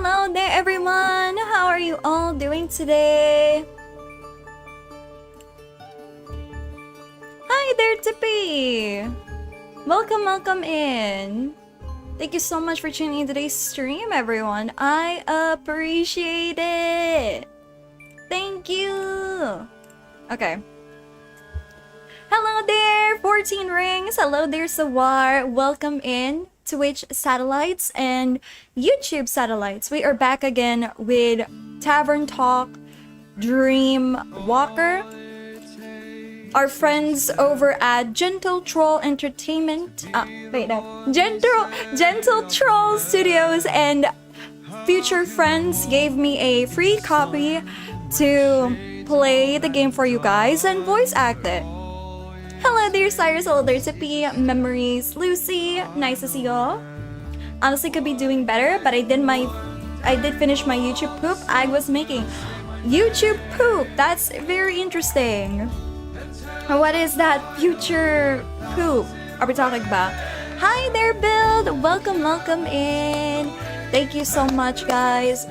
Hello there everyone! How are you all doing today? Hi there Tippy! Welcome in! Thank you so much for tuning in today's stream everyone. I appreciate it! Thank you! Okay. Hello there! 14 rings! Hello there Sawar! Welcome in Twitch satellites and YouTube satellites. We are back again with Tavern Talk Dreamwalker. Our friends over at Gentle Troll Entertainment, Gentle Troll Studios and future friends gave me a free copy to play the game for you guys and voice act it. Hello there Cyrus, hello there Tippy, Memories, Lucy, nice to see y'all. Honestly could be doing better, but I did finish my YouTube poop I was making. YouTube poop, that's very interesting. What is that future poop are we talking about? Hi there Build, welcome in. Thank you so much guys.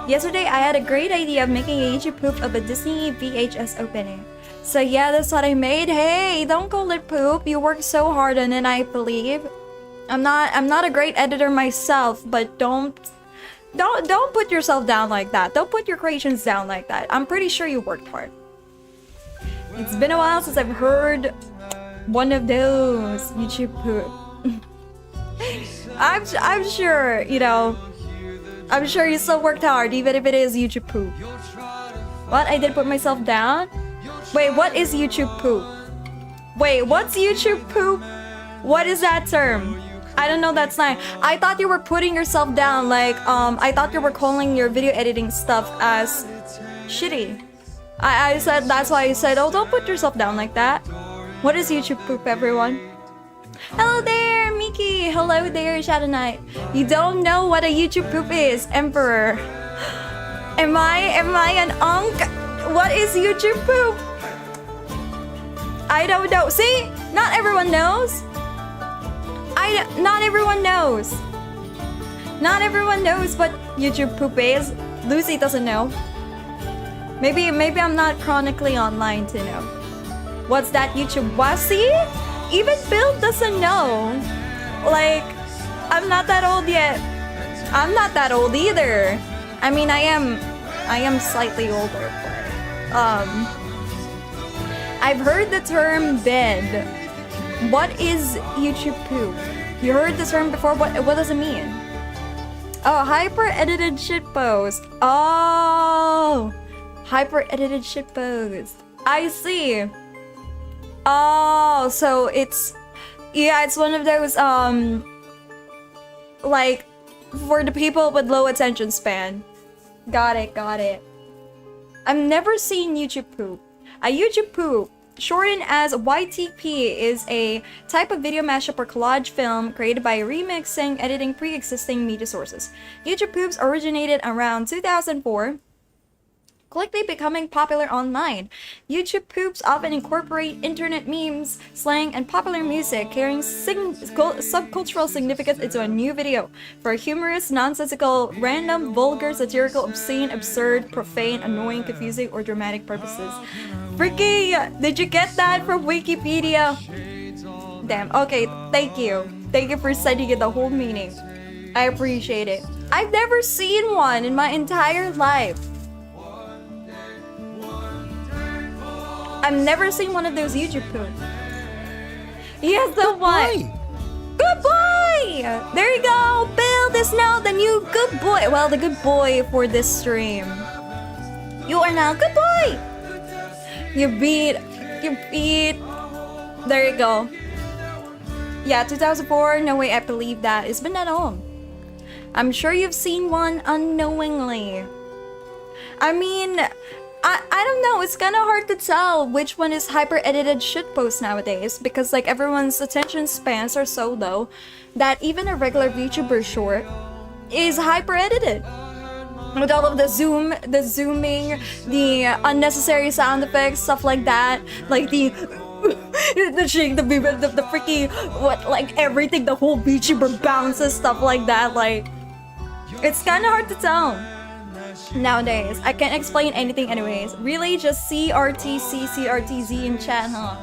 Yesterday I had a great idea of making a YouTube poop of a Disney VHS opening. So yeah, that's what I made. Hey, don't call it poop. You worked so hard on it, I believe. I'm not a great editor myself, but don't put yourself down like that. Don't put your creations down like that. I'm pretty sure you worked hard. It's been a while since I've heard one of those YouTube poop. I'm sure, you know, I'm sure you still worked hard, even if it is YouTube poop. What? I did put myself down? Wait, what is YouTube poop? Wait, what's YouTube poop? What is that term? I don't know that slang. I thought you were putting yourself down, like, I thought you were calling your video editing stuff as shitty. I said, that's why I said, oh, don't put yourself down like that. What is YouTube poop, everyone? Hello there, Miki. Hello there, Shadow Knight. You don't know what a YouTube poop is, Emperor. Am I an unk? What is YouTube poop? I don't know. See? Not everyone knows. Not everyone knows. Not everyone knows what YouTube poop is. Lucy doesn't know. Maybe I'm not chronically online to know. What's that YouTube? What? See? Even Phil doesn't know. Like, I'm not that old yet. I'm not that old either. I mean, I am slightly older, but I've heard the term bed. What is YouTube poop? You heard the term before? What does it mean? Oh, hyper edited shitpost. Oh, hyper edited shitpost. I see. Oh, so it's one of those like for the people with low attention span. Got it. I've never seen YouTube poop. A YouTube poop, shortened as YTP, is a type of video mashup or collage film created by remixing, editing pre-existing media sources. YouTube poops originated around 2004, quickly becoming popular online. YouTube poops often incorporate internet memes, slang, and popular music, carrying subcultural significance into a new video for humorous, nonsensical, random, vulgar, satirical, obscene, absurd, profane, annoying, confusing, or dramatic purposes. Fricky, did you get that from Wikipedia? Damn, okay, thank you. Thank you for sending it the whole meaning. I appreciate it. I've never seen one in my entire life. I've never seen one of those YouTube poop. Yes, the one. Good boy! There you go! Bill is now the new good boy. Well, the good boy for this stream. You are now good boy! You beat. There you go. Yeah, 2004. No way I believe that. It's been that long. I'm sure you've seen one unknowingly. I mean, I don't know, it's kind of hard to tell which one is hyper-edited shitpost nowadays because like everyone's attention spans are so low that even a regular VTuber short is hyper-edited. With all of the zooming, the unnecessary sound effects, stuff like that, like the shake, the freaky, what, like everything, the whole VTuber bounces, stuff like that, like It's kind of hard to tell nowadays. I can't explain anything anyways. Really, just CRTC, CRTZ in chat, huh?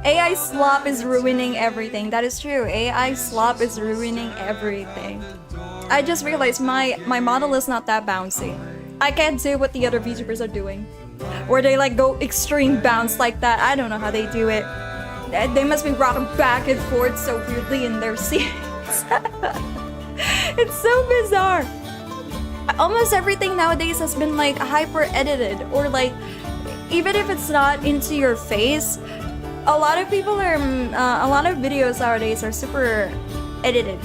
AI slop is ruining everything. That is true. AI slop is ruining everything. I just realized my model is not that bouncy. I can't do what the other VTubers are doing, where they like go extreme bounce like that. I don't know how they do it. They must be rocking back and forth so weirdly in their seats. It's so bizarre. Almost everything nowadays has been like hyper edited, or like even if it's not into your face, a lot of people are a lot of videos nowadays are super edited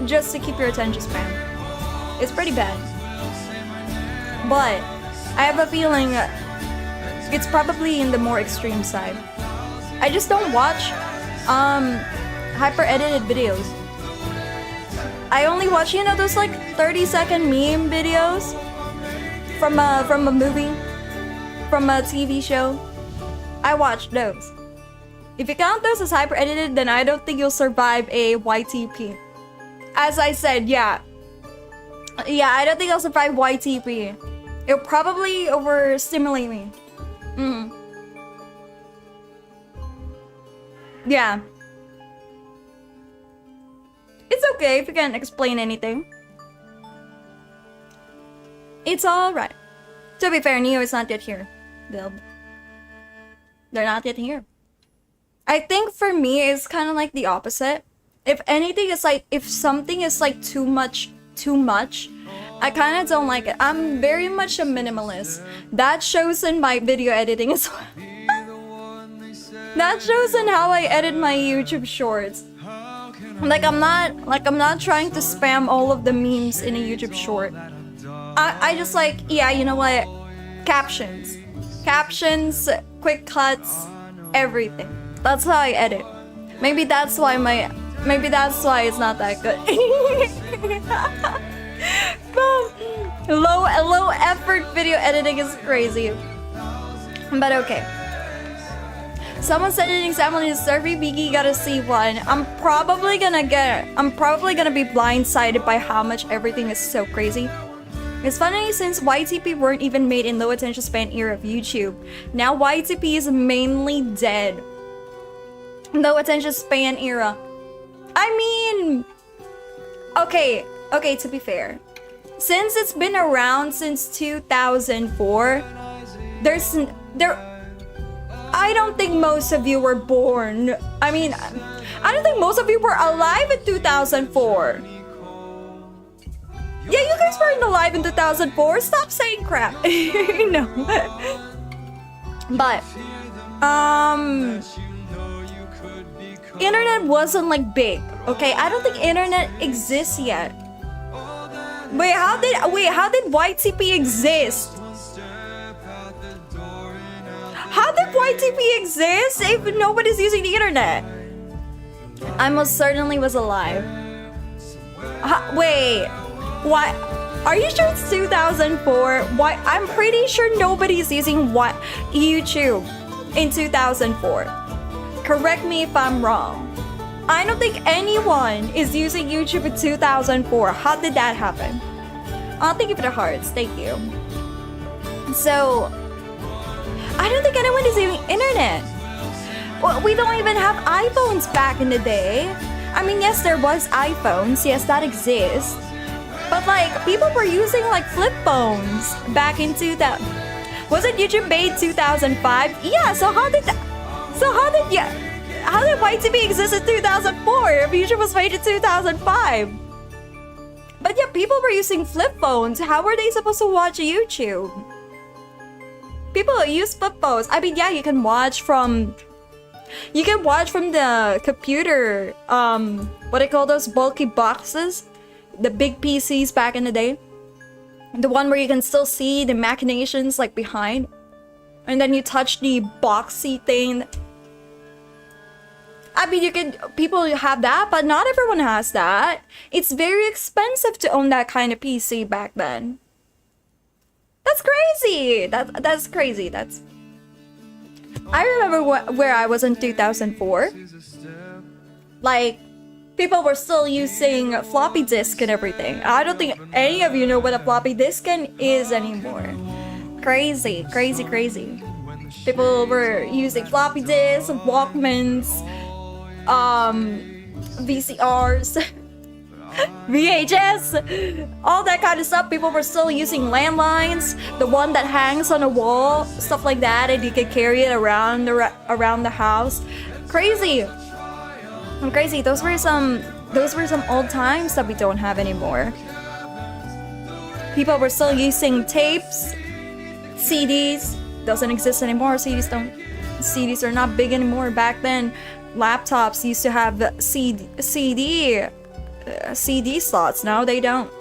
just to keep your attention span. It's pretty bad, but I have a feeling it's probably in the more extreme side. I just don't watch hyper edited videos. I only watch, you know, those like 30-second meme videos from a movie, from a TV show. I watch those. If you count those as hyper edited, then I don't think you'll survive a YTP. As I said, yeah, I don't think I'll survive YTP. It'll probably overstimulate me. Yeah. It's okay if you can't explain anything. It's alright. To be fair, Neo is not yet here. They're not yet here. I think for me, it's kind of like the opposite. If anything, it's like, if something is like too much, I kind of don't like it. I'm very much a minimalist. That shows in my video editing as well. That shows in how I edit my YouTube shorts. Like I'm not trying to spam all of the memes in a YouTube short. I just like, yeah, you know what? Captions, quick cuts, everything. That's how I edit. Maybe that's why it's not that good. Low effort video editing is crazy. But okay. Someone said an example is Survey Biggie got a C1. I'm probably gonna be blindsided by how much everything is so crazy. It's funny since YTP weren't even made in low attention span era of YouTube. Now YTP is mainly dead. Low attention span era. I mean, okay, to be fair. Since it's been around since 2004, I don't think most of you were born. I mean, I don't think most of you were alive in 2004. Yeah, you guys weren't alive in 2004. Stop saying crap. No. But, internet wasn't like big, okay? I don't think internet exists yet. Wait, how did YTP exist? How did YTP exist if nobody's using the internet? I most certainly was alive. Wait, what? Are you sure it's 2004? Why? I'm pretty sure nobody's using YouTube in 2004. Correct me if I'm wrong. I don't think anyone is using YouTube in 2004. How did that happen? Thank you for the hearts. Thank you. So, I don't think anyone is using internet. Well, we don't even have iPhones back in the day. I mean, yes, there was iPhones. Yes, that exists. But like, people were using like flip phones back in 2000. Wasn't YouTube made 2005? Yeah, so how did YTP exist in 2004 if YouTube was made in 2005? But yeah, people were using flip phones. How were they supposed to watch YouTube? People use flip phones. I mean, yeah, you can watch from the computer, what do you call those bulky boxes? The big PCs back in the day. The one where you can still see the machinations like behind. And then you touch the boxy thing. I mean, people have that, but not everyone has that. It's very expensive to own that kind of PC back then. That's crazy. That's crazy. I remember where I was in 2004. Like, People were still using floppy disk and everything. I don't think any of you know what a floppy disk is anymore. Crazy, crazy, crazy. People were using floppy disks, Walkmans, VCRs, VHS, all that kind of stuff. People were still using landlines, the one that hangs on a wall, stuff like that, and you could carry it around the house. Crazy. Crazy. Those were some old times that we don't have anymore. People were still using tapes, CDs. Doesn't exist anymore. CDs are not big anymore. Back then, laptops used to have CD slots. Now they don't.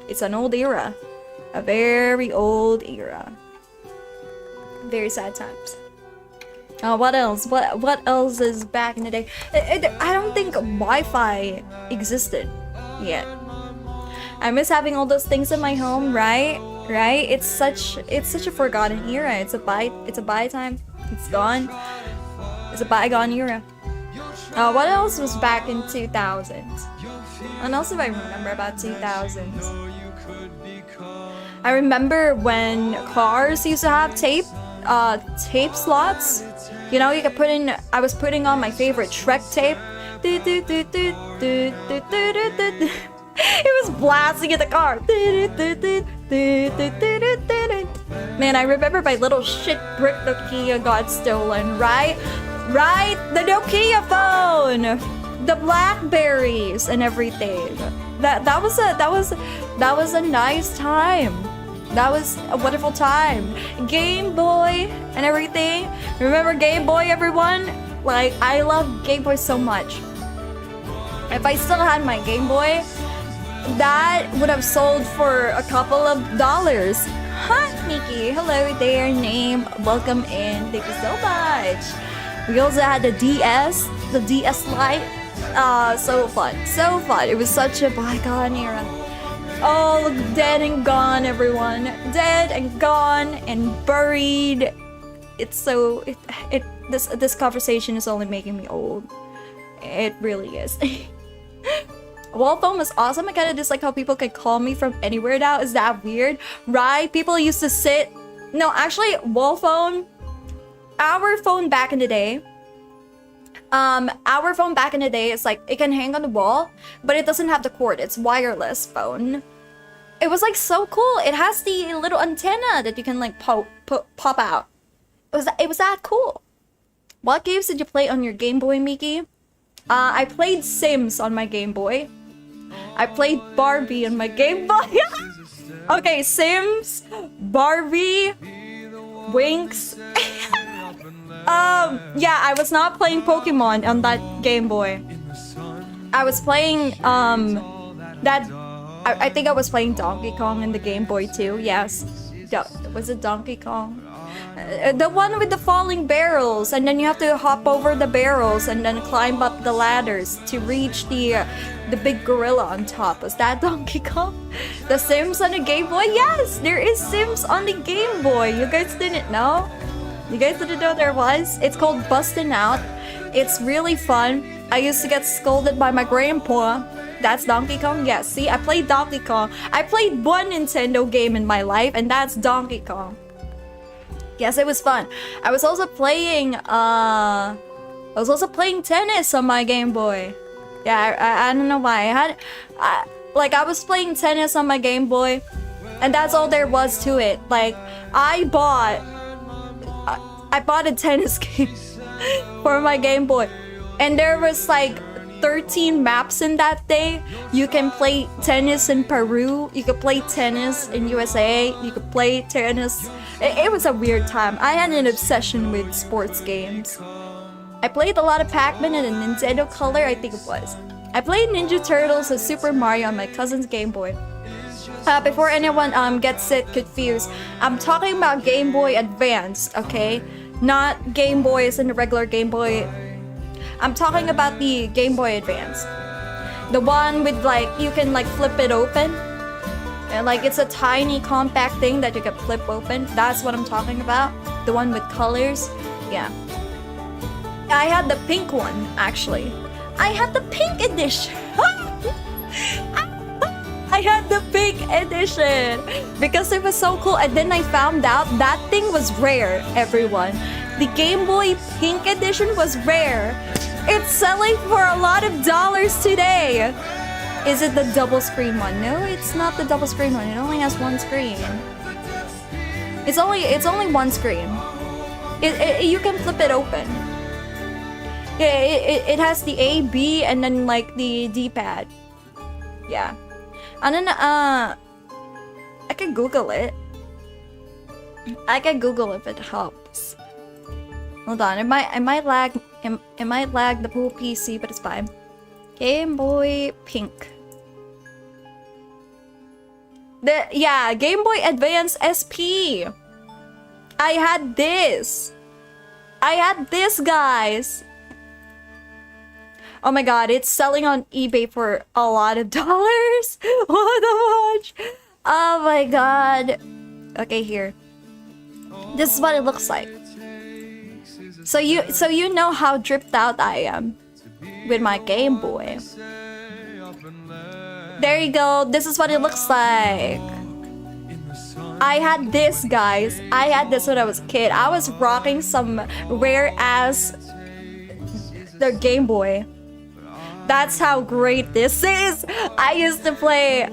It's an old era, a very old era. Very sad times. What else? What else is back in the day? I don't think Wi-Fi existed yet. I miss having all those things in my home, right? Right? It's such a forgotten era. It's a buy time. It's gone. It's a bygone era. What else was back in 2000s? What else do I remember about 2000s? I remember when cars used to have tape slots. You know, you could put in. I was putting on my favorite Shrek tape. It was blasting in the car. Man, I remember my little shit brick Nokia got stolen, right? Right? The Nokia phone! The Blackberries and everything. That was a nice time. That was a wonderful time. Game Boy and everything. Remember Game Boy, everyone? Like, I love Game Boy so much. If I still had my Game Boy, that would have sold for a couple of dollars. Hi, Nikki. Hello there, name. Welcome in. Thank you so much. We also had the DS Lite. So fun. So fun. It was such a bygone era. Oh, dead and gone, everyone. Dead and gone and buried. It's so... This conversation is only making me old. It really is. Wall phone was awesome. I kind of dislike how people can call me from anywhere now. Is that weird? Right? People used to sit... No, actually, wall phone... Our phone back in the day... Our phone back in the day is like, it can hang on the wall, but it doesn't have the cord. It's wireless phone. It was like so cool. It has the little antenna that you can like pop out. It was that cool. What games did you play on your Game Boy, Miki? I played Sims on my Game Boy. I played Barbie on my Game Boy. Okay, Sims, Barbie, Winx. Yeah, I was not playing Pokemon on that Game Boy. I was playing, I think I was playing Donkey Kong in the Game Boy too, yes. Was it Donkey Kong? The one with the falling barrels, and then you have to hop over the barrels and then climb up the ladders to reach the big gorilla on top. Was that Donkey Kong? The Sims on the Game Boy? Yes, there is Sims on the Game Boy. You guys didn't know? You guys didn't know there was? It's called Bustin' Out. It's really fun. I used to get scolded by my grandpa. That's Donkey Kong? Yes, see, I played Donkey Kong. I played one Nintendo game in my life, and that's Donkey Kong. Yes, it was fun. I was also playing tennis on my Game Boy. Yeah, I don't know why. I was playing tennis on my Game Boy, and that's all there was to it. Like, I bought a tennis game for my Game Boy, and there was like 13 maps in that day. You can play tennis in Peru, you could play tennis in USA, you could play tennis. It was a weird time. I had an obsession with sports games. I played a lot of Pac-Man and a Nintendo Color, I think it was. I played Ninja Turtles and Super Mario on my cousin's Game Boy. Before anyone gets it confused, I'm talking about Game Boy Advance, okay? Not Game Boys and the regular Game Boy. I'm talking about the Game Boy Advance. The one with like, you can like flip it open. And like, it's a tiny compact thing that you can flip open. That's what I'm talking about. The one with colors. Yeah. I had the pink one, actually. I had the pink edition. edition because it was so cool. And then I found out that thing was rare, everyone. The Game Boy Pink edition was rare. It's selling for a lot of dollars today. Is it the double screen one? No, it's not the double screen one. It only has one screen. It's only one screen. You can flip it open. Yeah, it has the A, B, and then like the D-pad. Yeah. And then I can Google it. I can Google if it helps. Hold on, it might lag the whole PC, but it's fine. Game Boy Pink. Yeah, Game Boy Advance SP. I had this, guys. Oh my god, it's selling on eBay for a lot of dollars. What a watch. Oh my god. Okay, here. This is what it looks like. So you know how dripped out I am with my Game Boy. There you go. This is what it looks like. I had this, guys. I had this when I was a kid. I was rocking some rare ass the Game Boy. That's how great this is. I used to play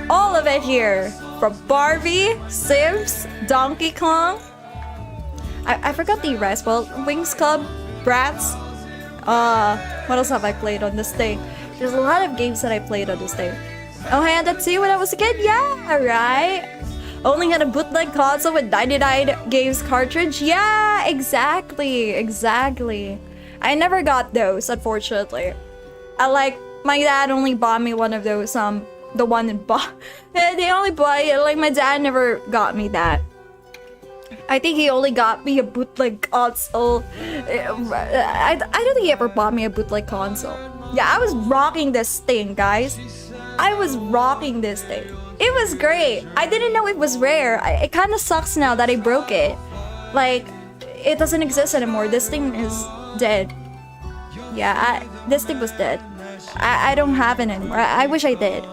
all of it here. From Barbie, Sims, Donkey Kong. I forgot the rest. Well, Wings Club, Bratz. What else have I played on this thing? There's a lot of games that I played on this thing. Oh, I had that too when I was a kid? Yeah, right? Only had a bootleg console with 99 games cartridge? Yeah, exactly. I never got those, unfortunately. My dad only bought me one of those, the one in they only buy it, like my dad never got me that. I think he only got me a bootleg console. I don't think he ever bought me a bootleg console. Yeah, I was rocking this thing, guys. I was rocking this thing. It was great. I didn't know it was rare. It kind of sucks now that I broke it. Like, it doesn't exist anymore. This thing is dead. Yeah, this thing was dead. I don't have it anymore. I wish I did.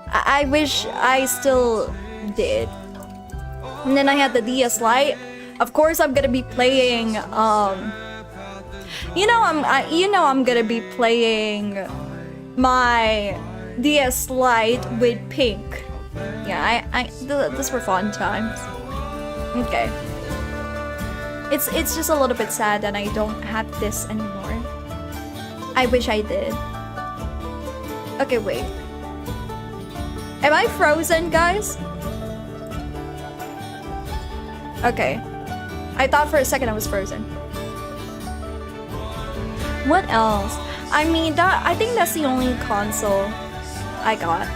I wish I still did. And then I had the DS Lite. Of course, I'm gonna be playing. I'm gonna be playing my DS Lite with Pink. Yeah, these were fun times. Okay. It's just a little bit sad that I don't have this anymore. I wish I did. Okay, wait. Am I frozen, guys? Okay. I thought for a second I was frozen. What else? I mean, I think that's the only console I got.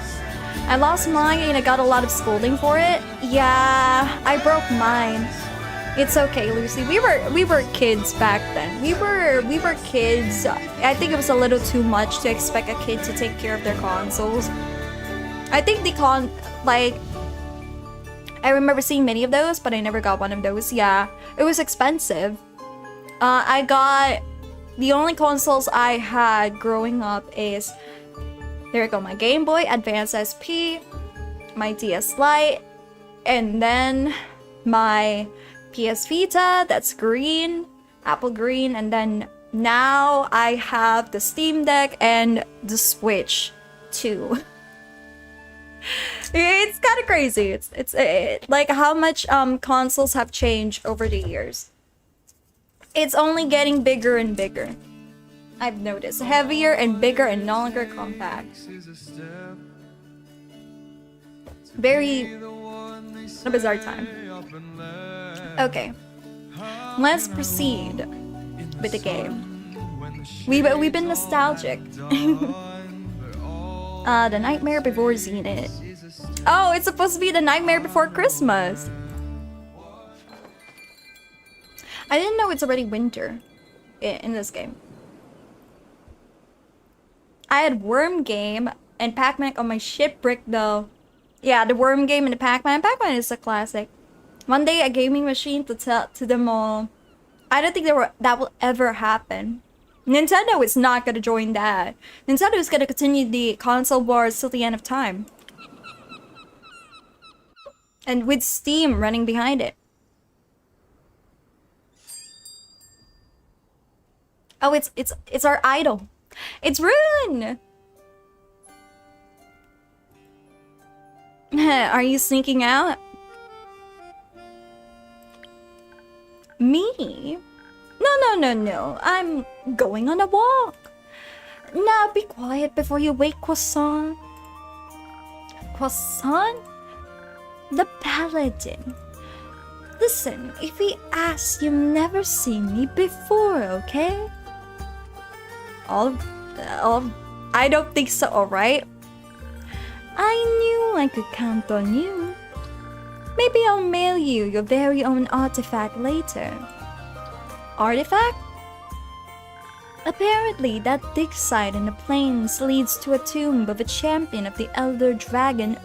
I lost mine and I got a lot of scolding for it. Yeah, I broke mine. It's okay, Lucy. We were kids back then. We were kids. I think it was a little too much to expect a kid to take care of their consoles. I think I remember seeing many of those, but I never got one of those. Yeah, it was expensive. The only consoles I had growing up is, there we go, my Game Boy Advance SP, my DS Lite, and then my PS Vita, that's green, apple green, and then now I have the Steam Deck and the Switch too. It's kind of crazy. It's like how much consoles have changed over the years. It's only getting bigger and bigger. I've noticed. Heavier and bigger and no longer compact. Very a bizarre time. Okay. Let's proceed with the game. We've been nostalgic. The Nightmare Before Zenith. Oh, it's supposed to be the Nightmare Before Christmas. I didn't know it's already winter in this game. I had Worm Game and Pac-Man on my shipwreck though. Yeah, the Worm Game and the Pac-Man. Pac-Man is a classic. One day a gaming machine to them all. I don't think that will ever happen. Nintendo is not gonna join that. Nintendo is gonna continue the console wars till the end of time. And with steam running behind it. Oh, it's our idol. It's Rune! Are you sneaking out? Me? No. I'm going on a walk. Now be quiet before you wake Croissant. Croissant? The paladin. Listen, if he asks, you've never seen me before, okay? I don't think so, alright? I knew I could count on you. Maybe I'll mail you your very own artifact later. Artifact? Apparently, that dig site in the plains leads to a tomb of a champion of the elder dragon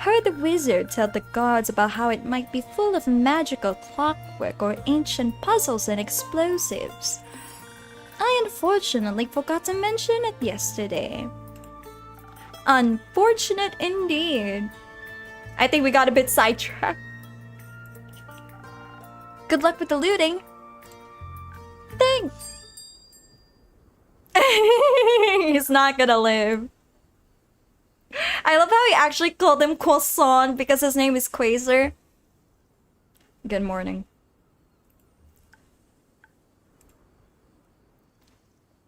Heard the wizard tell the guards about how it might be full of magical clockwork or ancient puzzles and explosives. I unfortunately forgot to mention it yesterday. Unfortunate indeed. I think we got a bit sidetracked. Good luck with the looting. Thanks. He's not gonna live. I love how he actually called him Croissant because his name is Quasar. Good morning.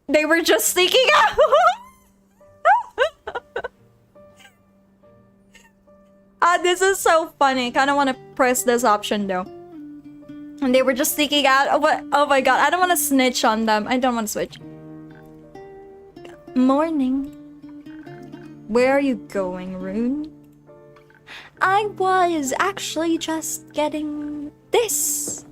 They were just sneaking out! This is so funny. Kinda wanna press this option though. And they were just sneaking out. Oh my god, I don't wanna snitch on them. I don't wanna switch. Morning. Where are you going, Rune? I was actually just getting this.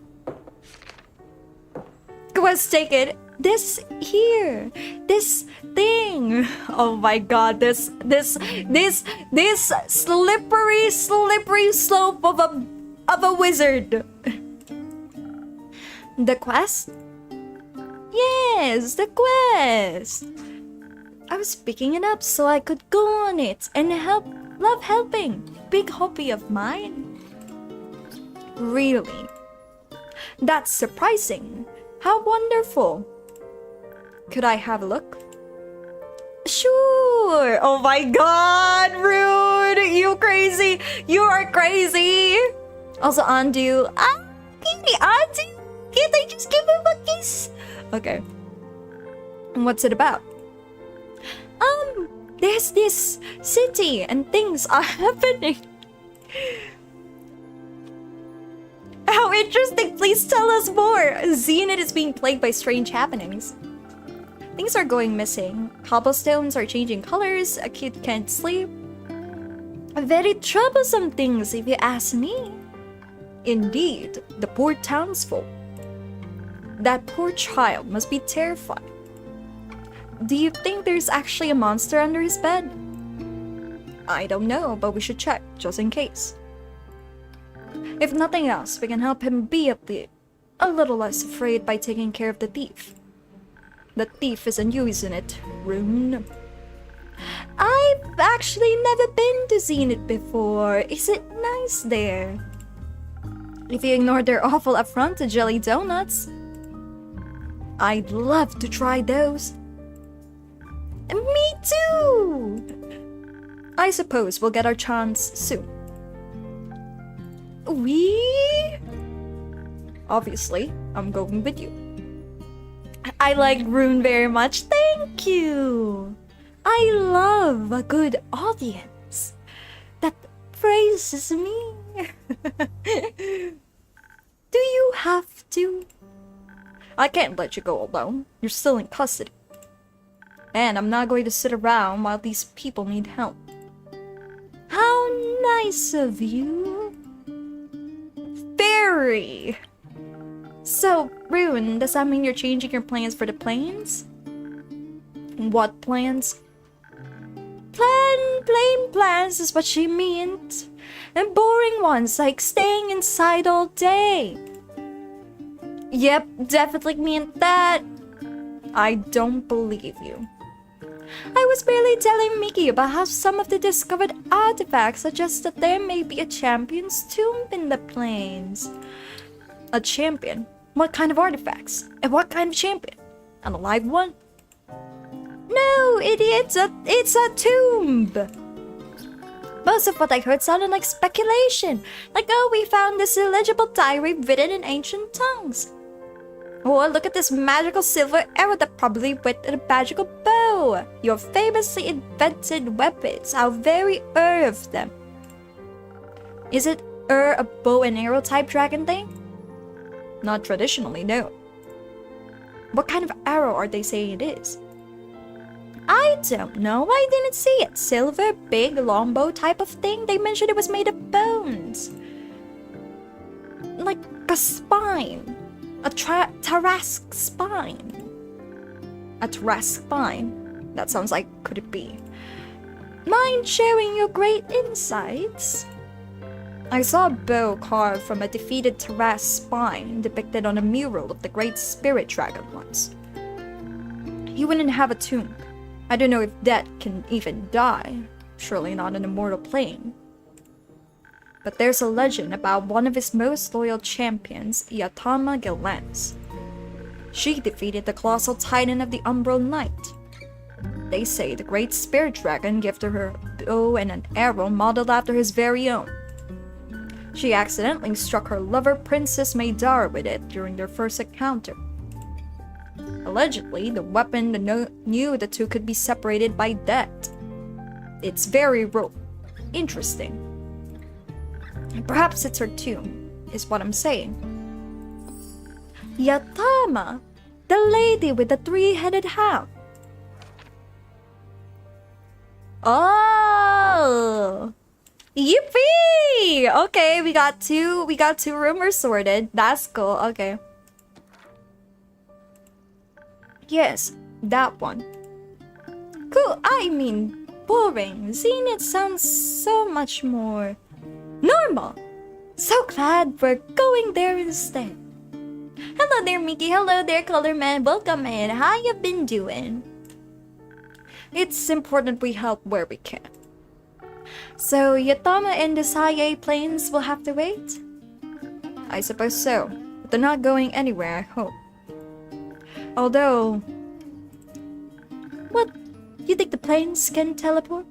Go ahead, take it. This here. This thing. Oh my god, this slippery slope of a wizard. The quest? Yes, the quest. I was picking it up so I could go on it and love helping. Big hobby of mine. Really? That's surprising. How wonderful. Could I have a look? Sure. Oh my god, Rude. You crazy. You are crazy. Also, undo. Kitty, undo. Can't I just give him a kiss? Okay. And what's it about? There's this city and things are happening. How interesting, please tell us more. Zenith is being plagued by strange happenings. Things are going missing. Cobblestones are changing colors, a kid can't sleep. Very troublesome things if you ask me. Indeed, the poor townsfolk. That poor child must be terrified. Do you think there's actually a monster under his bed? I don't know, but we should check, just in case. If nothing else, we can help him be a little less afraid by taking care of the thief. The thief isn't you, isn't it, Rune? I've actually never been to Zenith before. Is it nice there? If you ignore their awful affront to jelly donuts, I'd love to try those. Me too! I suppose we'll get our chance soon. We? Obviously, I'm going with you. I like Rune very much. Thank you! I love a good audience that praises me. Do you have to? I can't let you go alone. You're still in custody. And I'm not going to sit around while these people need help. How nice of you. Very. So, Rune, does that mean you're changing your plans for the plains? What plans? Plain plans is what she meant. And boring ones like staying inside all day. Yep, definitely meant that. I don't believe you. I was barely telling Mickey about how some of the discovered artifacts suggest that there may be a champion's tomb in the plains. A champion? What kind of artifacts? And what kind of champion? An alive one? No, idiot! It's a tomb! Most of what I heard sounded like speculation. Like, oh, we found this illegible diary written in ancient tongues. Or look at this magical silver arrow that probably went in a magical bow. Your famously invented weapons. How very of them. Is it a bow and arrow type dragon thing? Not traditionally, no. What kind of arrow are they saying it is? I don't know. I didn't see it. Silver, big, longbow type of thing. They mentioned it was made of bones. Like a spine. A Tarrasque spine. A Tarrasque spine. That sounds like, could it be? Mind sharing your great insights? I saw a bow carved from a defeated Tarrasque spine depicted on a mural of the great spirit dragon once. He wouldn't have a tomb. I don't know if dead can even die. Surely not an immortal plane. But there's a legend about one of his most loyal champions, Yatama Gilans. She defeated the colossal titan of the Umbral Night. They say the great spirit dragon gifted her a bow and an arrow modeled after his very own. She accidentally struck her lover Princess Maydar with it during their first encounter. Allegedly, the weapon knew the two could be separated by death. It's very interesting. Perhaps it's her tomb, is what I'm saying. Yatama, the lady with the three-headed hound. Oh! Yippee! Okay, we got two rumors sorted. That's cool. Okay. Yes, that one. Cool. I mean, boring. Seeing it sounds so much more normal. So glad we're going there instead. Hello there, Mickey. Hello there, Colorman. Welcome in. How you been doing? It's important we help where we can. So, Yatama and the Saye plains will have to wait? I suppose so. But they're not going anywhere, I hope. Although... What? You think the planes can teleport?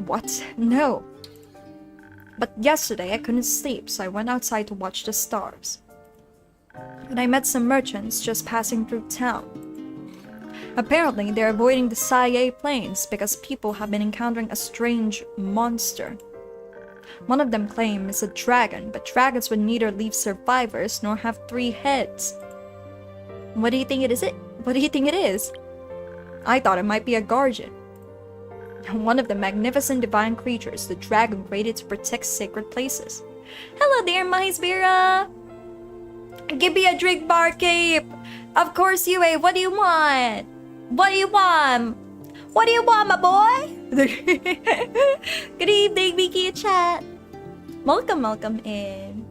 What? No. But yesterday I couldn't sleep, so I went outside to watch the stars. And I met some merchants just passing through town. Apparently, they're avoiding the Saye plains because people have been encountering a strange monster. One of them claims it's a dragon, but dragons would neither leave survivors nor have 3 heads. What do you think it is? What do you think it is? I thought it might be a guardian. One of the magnificent divine creatures the dragon created to protect sacred places. Hello there, Mahisbira! Give me a drink, Barkeep! Of course you ain't. What do you want? What do you want? What do you want, my boy? Good evening, Mickey and chat. Welcome in.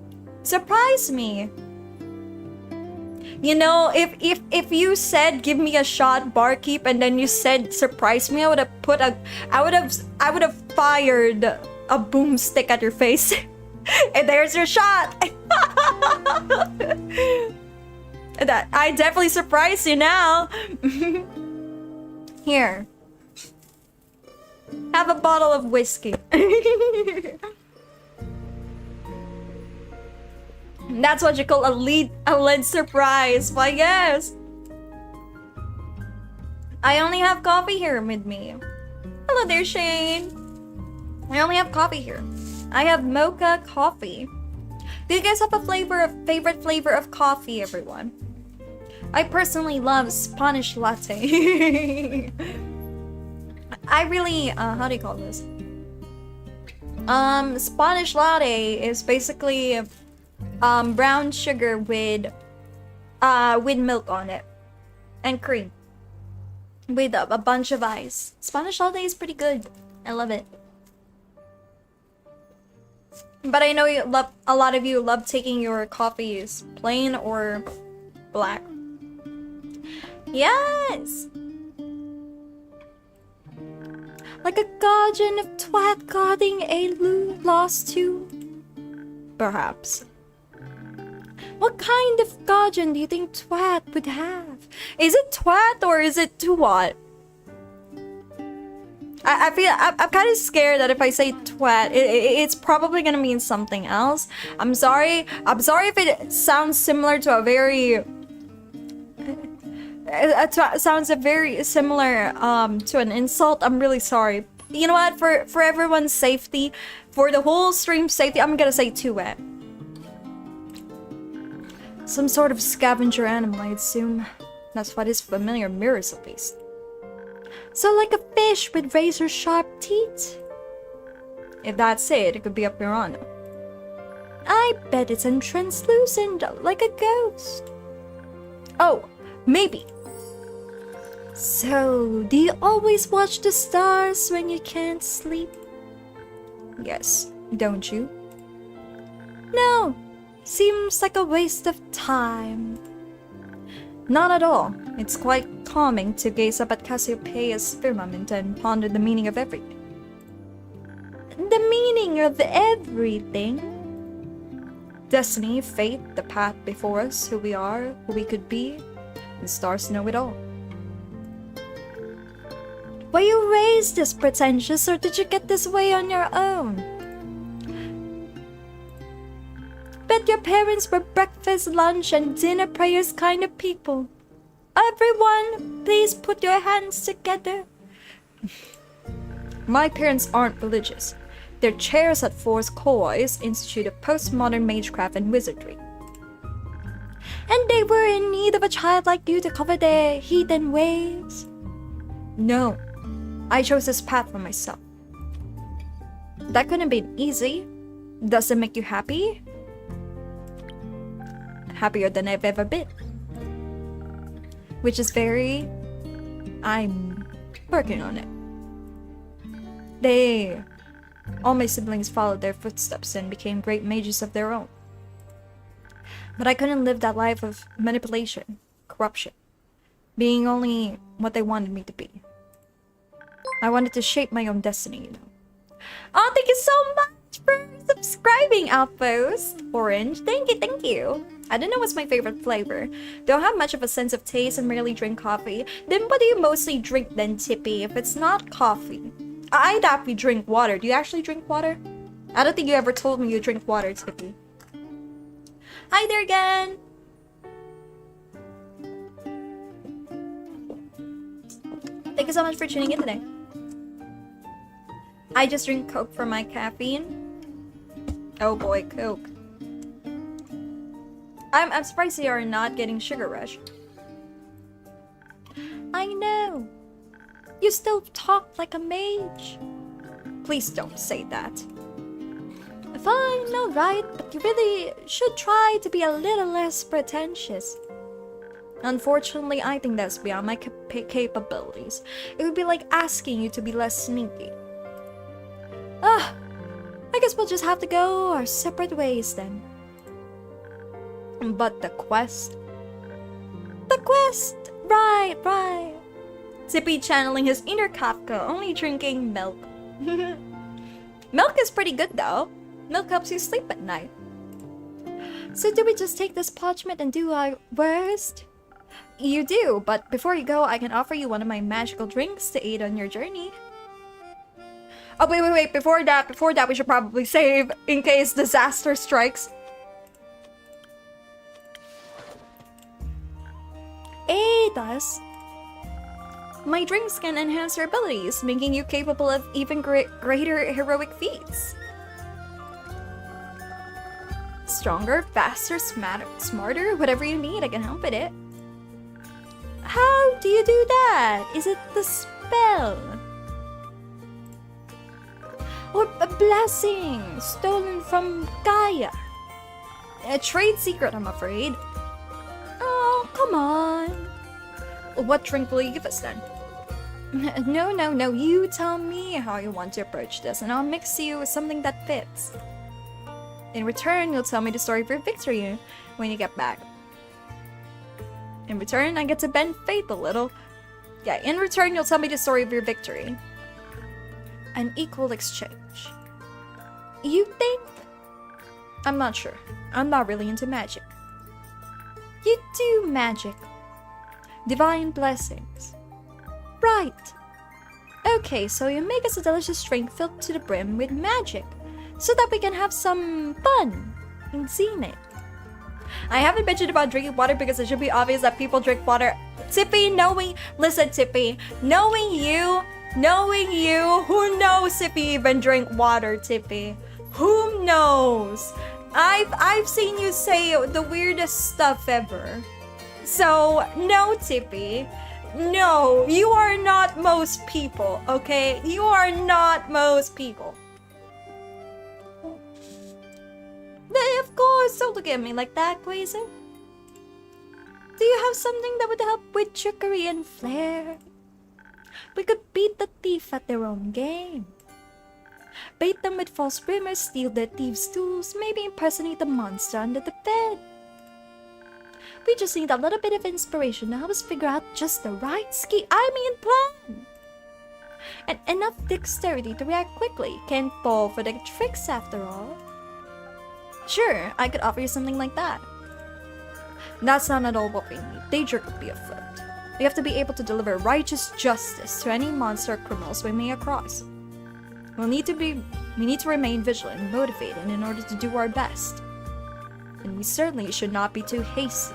Surprise me. You know, if you said give me a shot, Barkeep, and then you said surprise me, I would have fired a boomstick at your face. And there's your shot. That I definitely surprised you now. Here. Have a bottle of whiskey. That's what you call a lead surprise. Why, yes. I only have coffee here with me. Hello there, Shane. I only have coffee here. I have mocha coffee. Do you guys have a favorite flavor of coffee, everyone? I personally love Spanish latte. I really, how do you call this? Spanish latte is basically brown sugar with milk on it and cream with a bunch of ice. Spanish latte is pretty good. I love it. But I know a lot of you love taking your coffees plain or black. Yes! Like a guardian of twat guarding a lost to? Perhaps. What kind of guardian do you think twat would have? Is it twat or is it twat? I feel I'm kind of scared that if I say twat, it's probably gonna mean something else. I'm sorry. I'm sorry if it sounds similar to a very. It sounds very similar to an insult. I'm really sorry. You know what? For everyone's safety, for the whole stream's safety, I'm gonna say twat. Some sort of scavenger animal, I assume. That's what his familiar mirrors at least. So like a fish with razor-sharp teeth? If that's it, it could be a piranha. I bet it's translucent, like a ghost. Oh, maybe. So, do you always watch the stars when you can't sleep? Yes, don't you? No, seems like a waste of time. Not at all. It's quite calming to gaze up at Cassiopeia's firmament and ponder the meaning of everything. The meaning of everything? Destiny, fate, the path before us, who we are, who we could be. The stars know it all. Were you raised this pretentious, or did you get this way on your own? Bet your parents were breakfast, lunch, and dinner prayers kind of people. Everyone, please put your hands together. My parents aren't religious. They're chairs at Force Koi's Institute of Postmodern Magecraft and Wizardry. And they were in need of a child like you to cover their heathen ways? No, I chose this path for myself. That couldn't have been easy. Does it make you happy? Happier than I've ever been. Which is I'm working on it. All my siblings followed their footsteps and became great mages of their own. But I couldn't live that life of manipulation, corruption, being only what they wanted me to be. I wanted to shape my own destiny, you know. Oh, thank you so much for subscribing, Outpost Orange. Thank you. I don't know what's my favorite flavor. Don't have much of a sense of taste and rarely drink coffee. Then what do you mostly drink then, Tippy, if it's not coffee? I'd happily drink water. Do you actually drink water? I don't think you ever told me you drink water, Tippy. Hi there again! Thank you so much for tuning in today. I just drink Coke for my caffeine. Oh boy, Coke. I'm surprised you are not getting sugar rush. I know. You still talk like a mage. Please don't say that. Fine, alright, but you really should try to be a little less pretentious. Unfortunately, I think that's beyond my capabilities. It would be like asking you to be less sneaky. I guess we'll just have to go our separate ways then. But the quest? The quest! Right. Zippy channeling his inner Kafka, only drinking milk. Milk is pretty good though. Milk helps you sleep at night. So do we just take this parchment and do our worst? You do, but before you go, I can offer you one of my magical drinks to aid on your journey. Oh, wait. Before that, we should probably save in case disaster strikes. It does. My drinks can enhance your abilities, making you capable of even greater heroic feats. Stronger, faster, smarter, whatever you need, I can help with it. How do you do that? Is it the spell? Or a blessing stolen from Gaia? A trade secret, I'm afraid. Oh, come on. What drink will you give us then? No. You tell me how you want to approach this, and I'll mix you with something that fits. In return, you'll tell me the story of your victory when you get back. In return, I get to bend fate a little. Yeah, in return, you'll tell me the story of your victory. an equal exchange. You think? I'm not sure. I'm not really into magic. You do magic. Divine blessings. Right. Okay, so you make us a delicious drink filled to the brim with magic, so that we can have some fun and scenic. I haven't mentioned about drinking water because it should be obvious that people drink water. Tippy, listen, Tippy, knowing you, who knows if you even drink water, Tippy? Who knows? I've seen you say the weirdest stuff ever. So, no, Tippy. No, you are not most people, okay? You are not most people. Of course, don't look at me like that, Quasar. Do you have something that would help with trickery and flair? We could beat the thief at their own game. Bait them with false rumors, steal their thieves' tools, maybe impersonate the monster under the bed. We just need a little bit of inspiration to help us figure out just the right plan. And enough dexterity to react quickly. Can't fall for the tricks after all. Sure, I could offer you something like that. That's not at all what we need. Danger could be afoot. We have to be able to deliver righteous justice to any monster or criminals we may across. We need to remain vigilant and motivated in order to do our best. And we certainly should not be too hasty.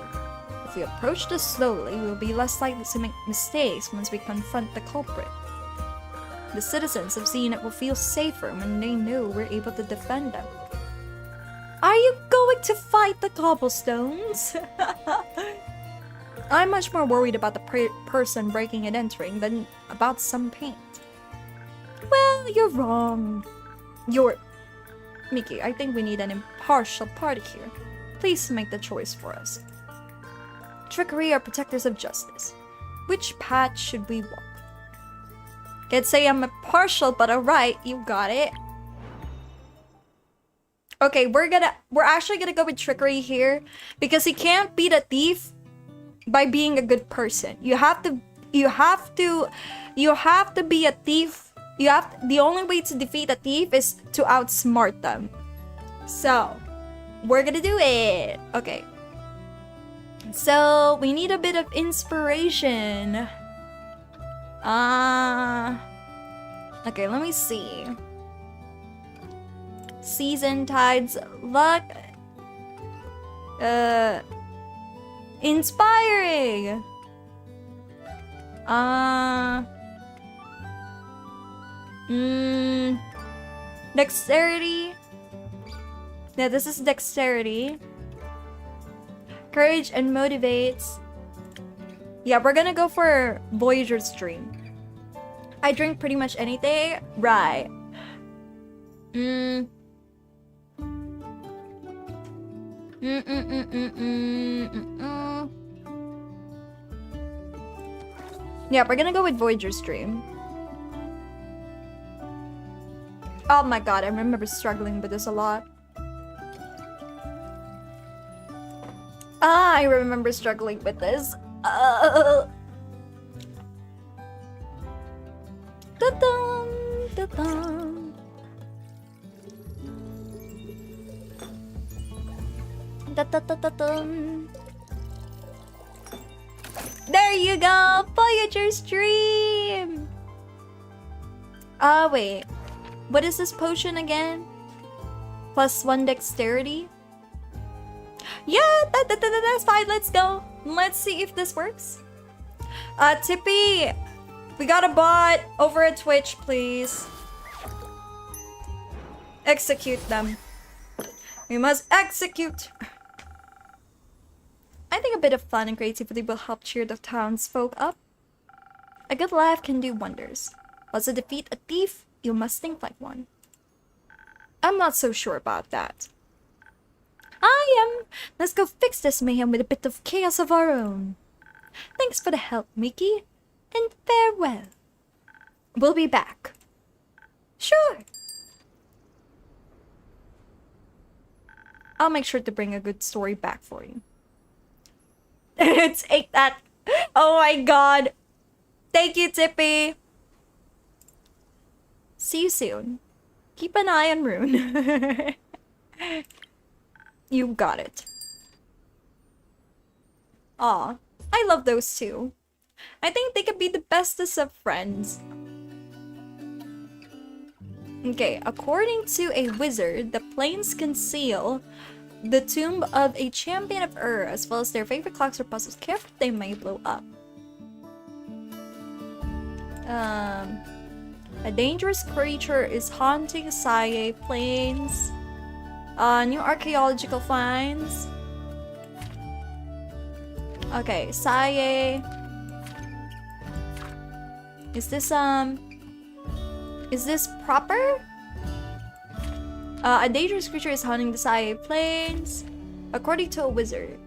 If we approach this slowly, we will be less likely to make mistakes once we confront the culprit. The citizens of Zenith will feel safer when they know we're able to defend them. Are you going to fight the cobblestones? I'm much more worried about the person breaking and entering than about some paint. Well, you're wrong. Mickey, I think we need an impartial party here. Please make the choice for us. Trickery or protectors of justice? Which path should we walk? Can't say I'm impartial, but alright, you got it. Okay, we're actually gonna go with trickery here because he can't beat a thief by being a good person. You have to be a thief. The only way to defeat a thief is to outsmart them. So, we're gonna do it. Okay. So, we need a bit of inspiration. Okay, let me see. Season, tides, luck. Inspiring. Dexterity. Yeah, this is dexterity. Courage and motivates. Yeah, we're gonna go for Voyager's Dream. I drink pretty much anything. Right. Yeah, we're gonna go with Voyager's Dream. Oh my god, I remember struggling with this a lot. I remember struggling with this. Da-dum, da-dum. Da-da-da-da-dum. There you go! Voyager's Dream! Wait. What is this potion again? +1 dexterity? Yeah, that's fine. Let's go. Let's see if this works. Tippy, we got a bot over at Twitch, please. Execute them. We must execute. I think a bit of fun and creativity will help cheer the townsfolk up. A good laugh can do wonders. But to defeat a thief, you must think like one. I'm not so sure about that. I am. Let's go fix this mayhem with a bit of chaos of our own. Thanks for the help, Mickey. And farewell. We'll be back. Sure. I'll make sure to bring a good story back for you. Take that. Oh my god. Thank you, Tippy. See you soon. Keep an eye on Rune. You got it. Aw, I love those two. I think they could be the bestest of friends. Okay, according to a wizard, the plains conceal the tomb of a champion of as well as their favorite clocks or puzzles. Careful, they may blow up. A dangerous creature is haunting Saye Plains. New archaeological finds. Okay, Saye. Is this proper? A dangerous creature is haunting the Saye Plains, according to a wizard.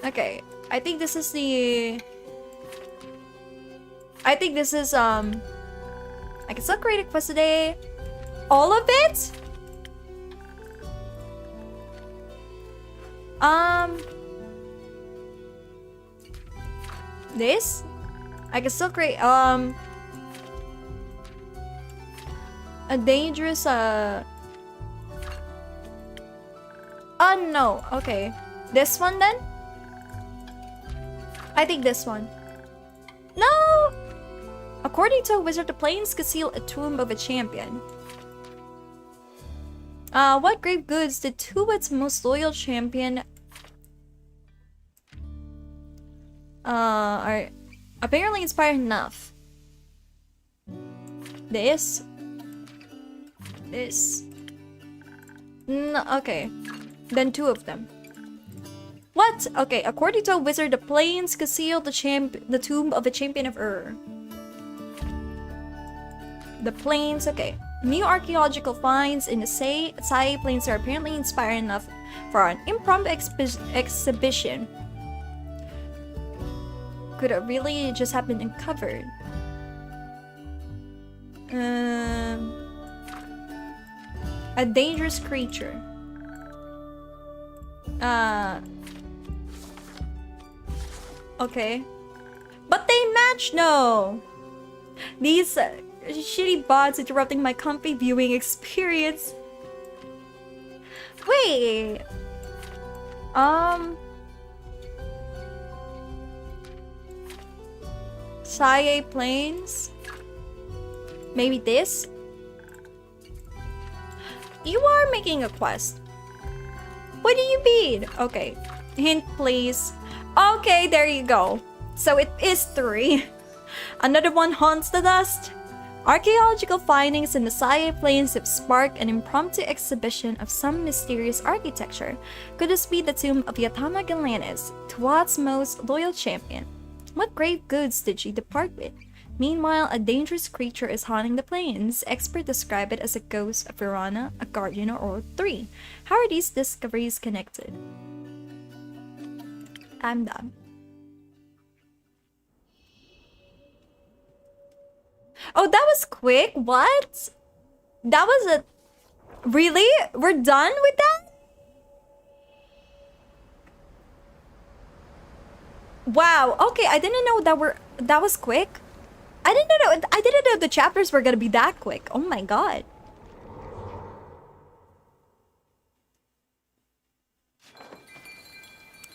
Okay, I think this is I can still create a quest today. All of it? This? I can still create, a dangerous, oh no, okay. This one then? I think this one. No! According to a wizard, the plains conceal a tomb of a champion. What grave goods did Tuwit's most loyal champion are apparently inspired enough? This? No, okay. Then two of them. What? Okay, according to a wizard, the plains conceal the tomb of a champion of The plains, okay. New archaeological finds in the Saye Plains are apparently inspired enough for an impromptu exhibition. Could it really just have been uncovered? A dangerous creature. Okay. But they match, no! These shitty bots interrupting my comfy viewing experience. Wait. Saye Plains? Maybe this? You are making a quest. What do you mean? Okay. Hint, please. Okay, there you go. So it is 3. Another one haunts the dust. Archaeological findings in the Saye Plains have sparked an impromptu exhibition of some mysterious architecture. Could this be the tomb of Yatama Galanis, Tuat's most loyal champion? What grave goods did she depart with? Meanwhile, a dangerous creature is haunting the plains. Experts describe it as a ghost of Verana, a guardian, or 3. How are these discoveries connected? I'm done. Oh, that was quick. What? That was a... Really? We're done with that? Wow. Okay, I didn't know that was quick. I didn't know the chapters were gonna be that quick. Oh my god.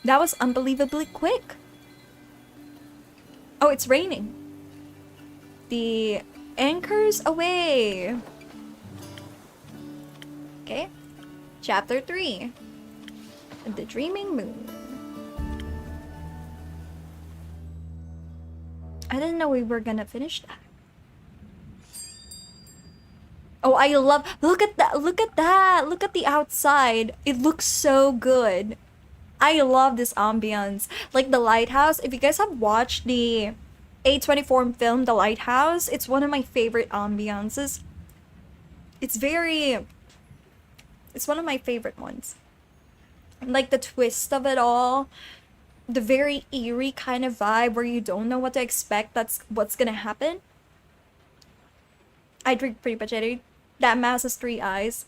That was unbelievably quick. Oh, it's raining. The anchors away. Okay. Chapter 3. The Dreaming Moon. I didn't know we were gonna finish that. Oh, I love... Look at that! Look at that! Look at the outside. It looks so good. I love this ambience. Like the lighthouse. If you guys have watched the A24 film, The Lighthouse, it's one of my favorite ambiances. It's one of my favorite ones. Like the twist of it all. The very eerie kind of vibe where you don't know what to expect. That's what's gonna happen. I drink pretty much anything. That mouse has 3 eyes.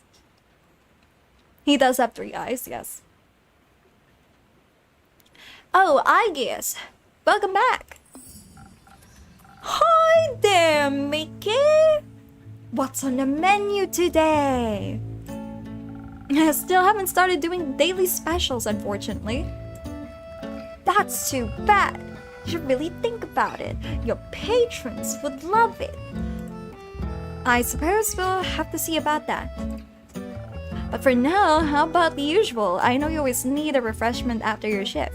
He does have 3 eyes, yes. Oh, I guess. Welcome back. Hi there, Mickey. What's on the menu today? I still haven't started doing daily specials, unfortunately. That's too bad. You should really think about it. Your patrons would love it. I suppose we'll have to see about that. But for now, how about the usual? I know you always need a refreshment after your shift.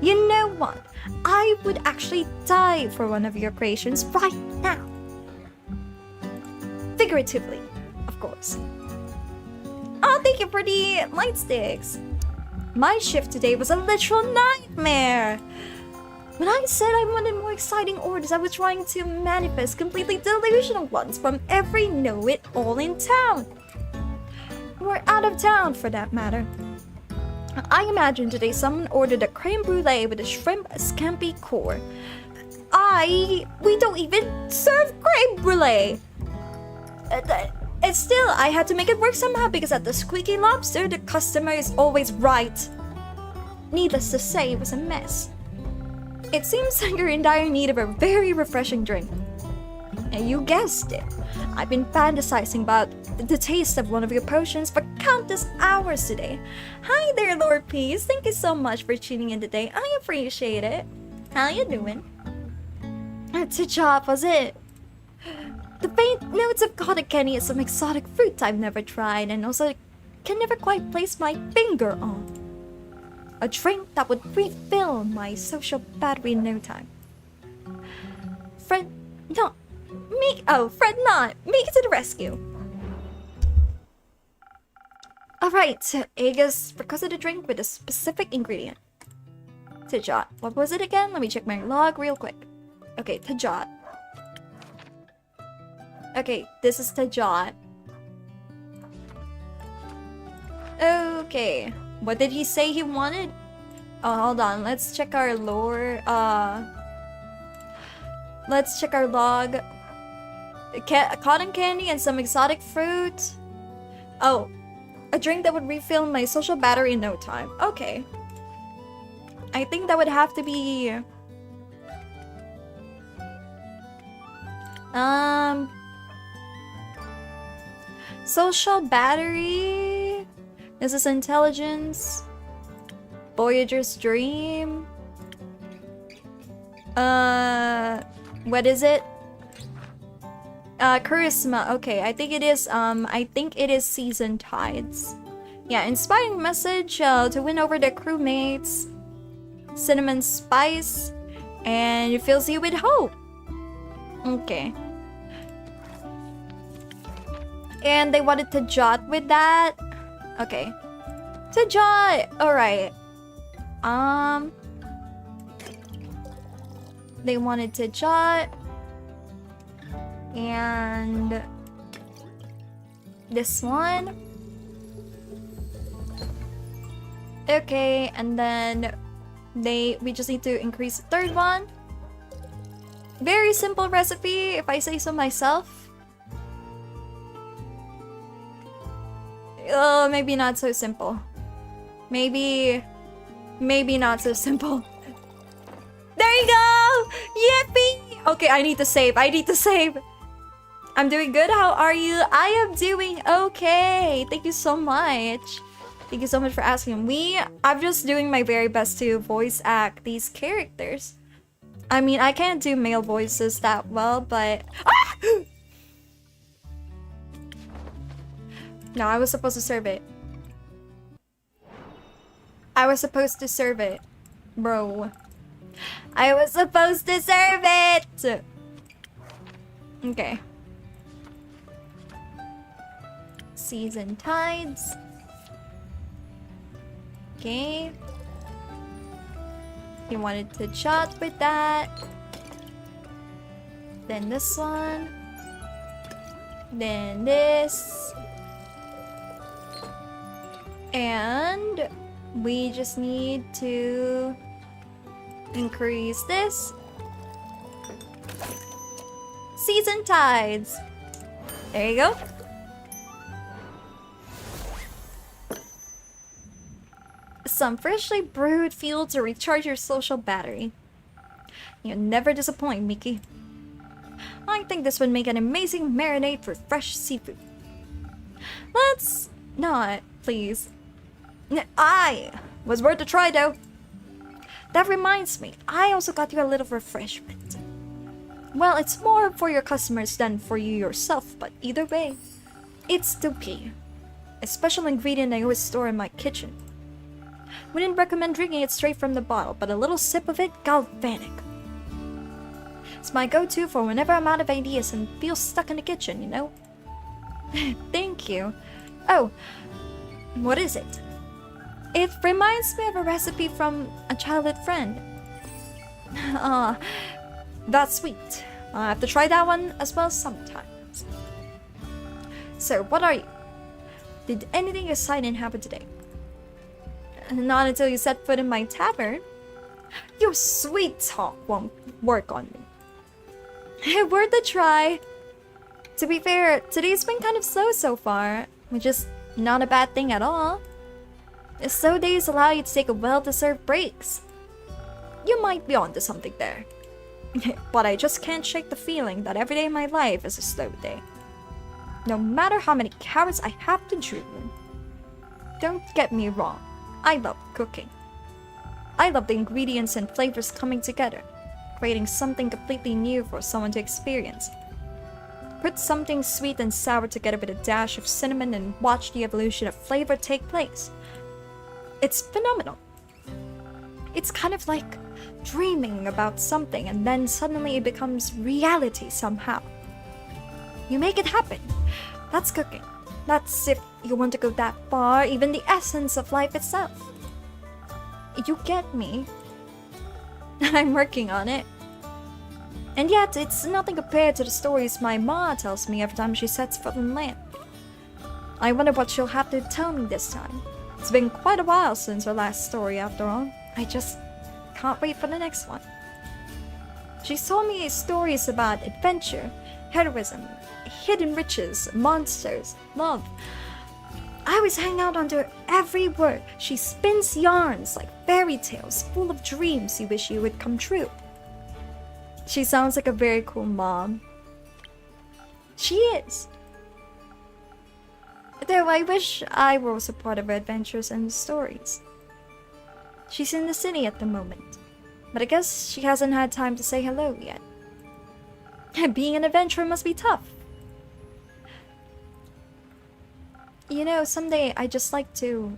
You know what? I would actually die for one of your creations right now. Figuratively, of course. Oh, thank you for the light sticks. My shift today was a literal nightmare. When I said I wanted more exciting orders, I was trying to manifest completely delusional ones from every know-it-all in town. Or out of town, for that matter. I imagine today someone ordered a creme brulee with a shrimp scampi core. We don't even serve creme brulee. And still, I had to make it work somehow because at the Squeaky Lobster, the customer is always right. Needless to say, it was a mess. It seems like you're in dire need of a very refreshing drink. And you guessed it. I've been fantasizing about the taste of one of your potions for countless hours today. Hi there, Lord Peace. Thank you so much for tuning in today. I appreciate it. How you doing? To chop, was it? The faint notes of cotton candy and some exotic fruit I've never tried and also can never quite place my finger on. A drink that would refill my social battery in no time. Fred not make it to the rescue. Alright, Aegis requested a drink with a specific ingredient. Tajot. What was it again? Let me check my log real quick. Okay, Tajot. Okay, this is Tajot. Okay. What did he say he wanted? Oh, hold on. Let's check our lore. Let's check our log. Cotton candy and some exotic fruit. Oh, a drink that would refill my social battery in no time. Okay. I think that would have to be... Social battery. This is intelligence. Voyager's dream. What is it? Charisma. Okay, I think it is season tides. Yeah, inspiring message to win over the crewmates. Cinnamon spice, and it fills you with hope. Okay. And they wanted to jot with that. Okay. To jot. Alright. They wanted to jot. And this one. Okay, and then we just need to increase the third one. Very simple recipe, if I say so myself. Maybe not so simple. Maybe not so simple. There you go! Yippee! Okay, I need to save. I'm doing good. How are you? I am doing okay. Thank you so much. Thank you so much for asking. I'm just doing my very best to voice act these characters. I mean, I can't do male voices that well, but... Ah! No, I was supposed to serve it. Bro. I was supposed to serve it! Okay. Season tides. Okay. He wanted to chat with that. Then this one. Then this. And we just need to increase this. Season tides. There you go. Some freshly brewed fuel to recharge your social battery. You never disappoint, Mickey. I think this would make an amazing marinade for fresh seafood. Let's not, please. I was worth a try, though. That reminds me, I also got you a little refreshment. Well, it's more for your customers than for you yourself, but either way, it's Dookie, a special ingredient I always store in my kitchen. Wouldn't recommend drinking it straight from the bottle, but a little sip of it, galvanic. It's my go-to for whenever I'm out of ideas and feel stuck in the kitchen, you know? Thank you. Oh, what is it? It reminds me of a recipe from a childhood friend. Ah, that's sweet. I have to try that one as well sometimes. So, what are you? Did anything exciting happen today? Not until you set foot in my tavern. Your sweet talk won't work on me. Worth a try. To be fair, today's been kind of slow so far, which is not a bad thing at all. Slow days allow you to take a well-deserved breaks. You might be onto something there. But I just can't shake the feeling that every day in my life is a slow day. No matter how many carrots I have to chew. Don't get me wrong, I love cooking. I love the ingredients and flavors coming together, creating something completely new for someone to experience. Put something sweet and sour together with a dash of cinnamon and watch the evolution of flavor take place. It's phenomenal. It's kind of like dreaming about something and then suddenly it becomes reality somehow. You make it happen. That's cooking. That's, if you want to go that far, even the essence of life itself. You get me. I'm working on it. And yet, it's nothing compared to the stories my ma tells me every time she sets foot in land. I wonder what she'll have to tell me this time. It's been quite a while since her last story, after all. I just can't wait for the next one. She's told me stories about adventure, heroism, hidden riches, monsters, love. I always hang out under every word. She spins yarns like fairy tales, full of dreams you wish you would come true. She sounds like a very cool mom. She is. Though I wish I were also part of her adventures and stories. She's in the city at the moment, but I guess she hasn't had time to say hello yet. Being an adventurer must be tough. You know, someday I just like to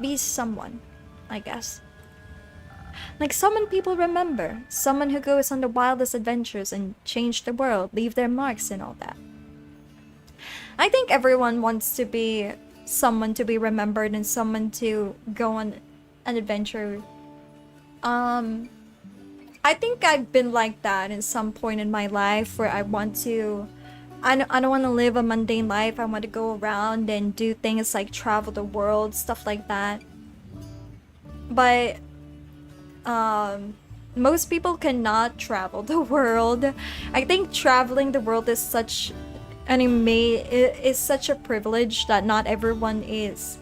be someone, I guess. Like someone people remember, someone who goes on the wildest adventures and change the world, leave their marks and all that. I think everyone wants to be someone to be remembered and someone to go on an adventure. I think I've been like that in some point in my life where I want to... I don't want to live a mundane life. I want to go around and do things like travel the world, stuff like that. But most people cannot travel the world. I think traveling the world is such is such a privilege that not everyone is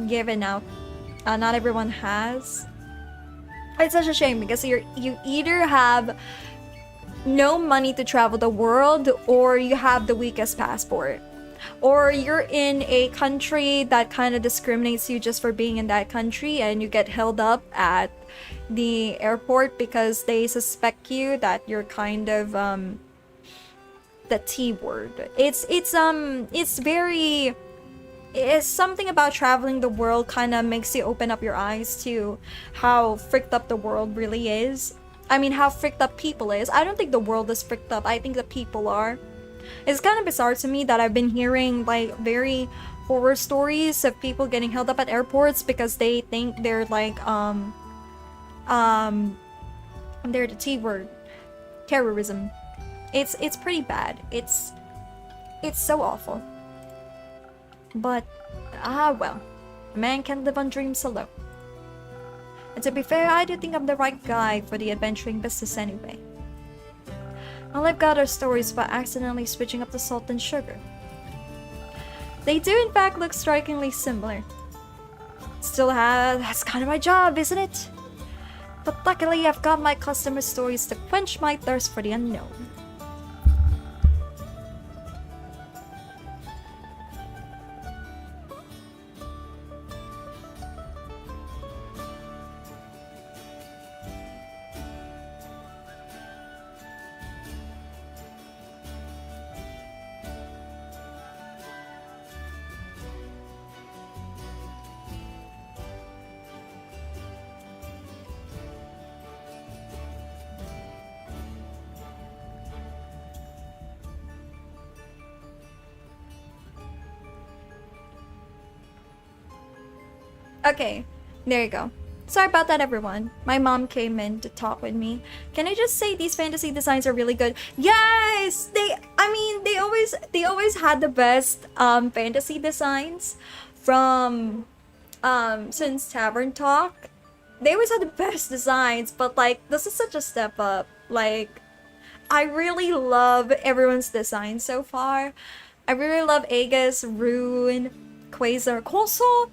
given out. Not everyone has. It's such a shame because you either have no money to travel the world or you have the weakest passport. Or you're in a country that kind of discriminates you just for being in that country and you get held up at the airport because they suspect you that you're kind of the T word. It's something about traveling the world kind of makes you open up your eyes to how fricked up the world really is. I mean, how fricked up people is. I don't think the world is fricked up. I think the people are. It's kind of bizarre to me that I've been hearing like very horror stories of people getting held up at airports because they think they're like they're the T word. Terrorism. It's pretty bad. It's so awful. But well, a man can't live on dreams alone. And to be fair, I do think I'm the right guy for the adventuring business anyway. All I've got are stories about accidentally switching up the salt and sugar. They do in fact look strikingly similar. that's kind of my job, isn't it? But luckily, I've got my customer stories to quench my thirst for the unknown. Okay, there you go. Sorry about that, everyone. My mom came in to talk with me. Can I just say these fantasy designs are really good? Yes, they always had the best fantasy designs from since Tavern Talk. They always had the best designs, but like this is such a step up. Like I really love everyone's design so far. I really love Aegis, Rune, Quasar, Koso.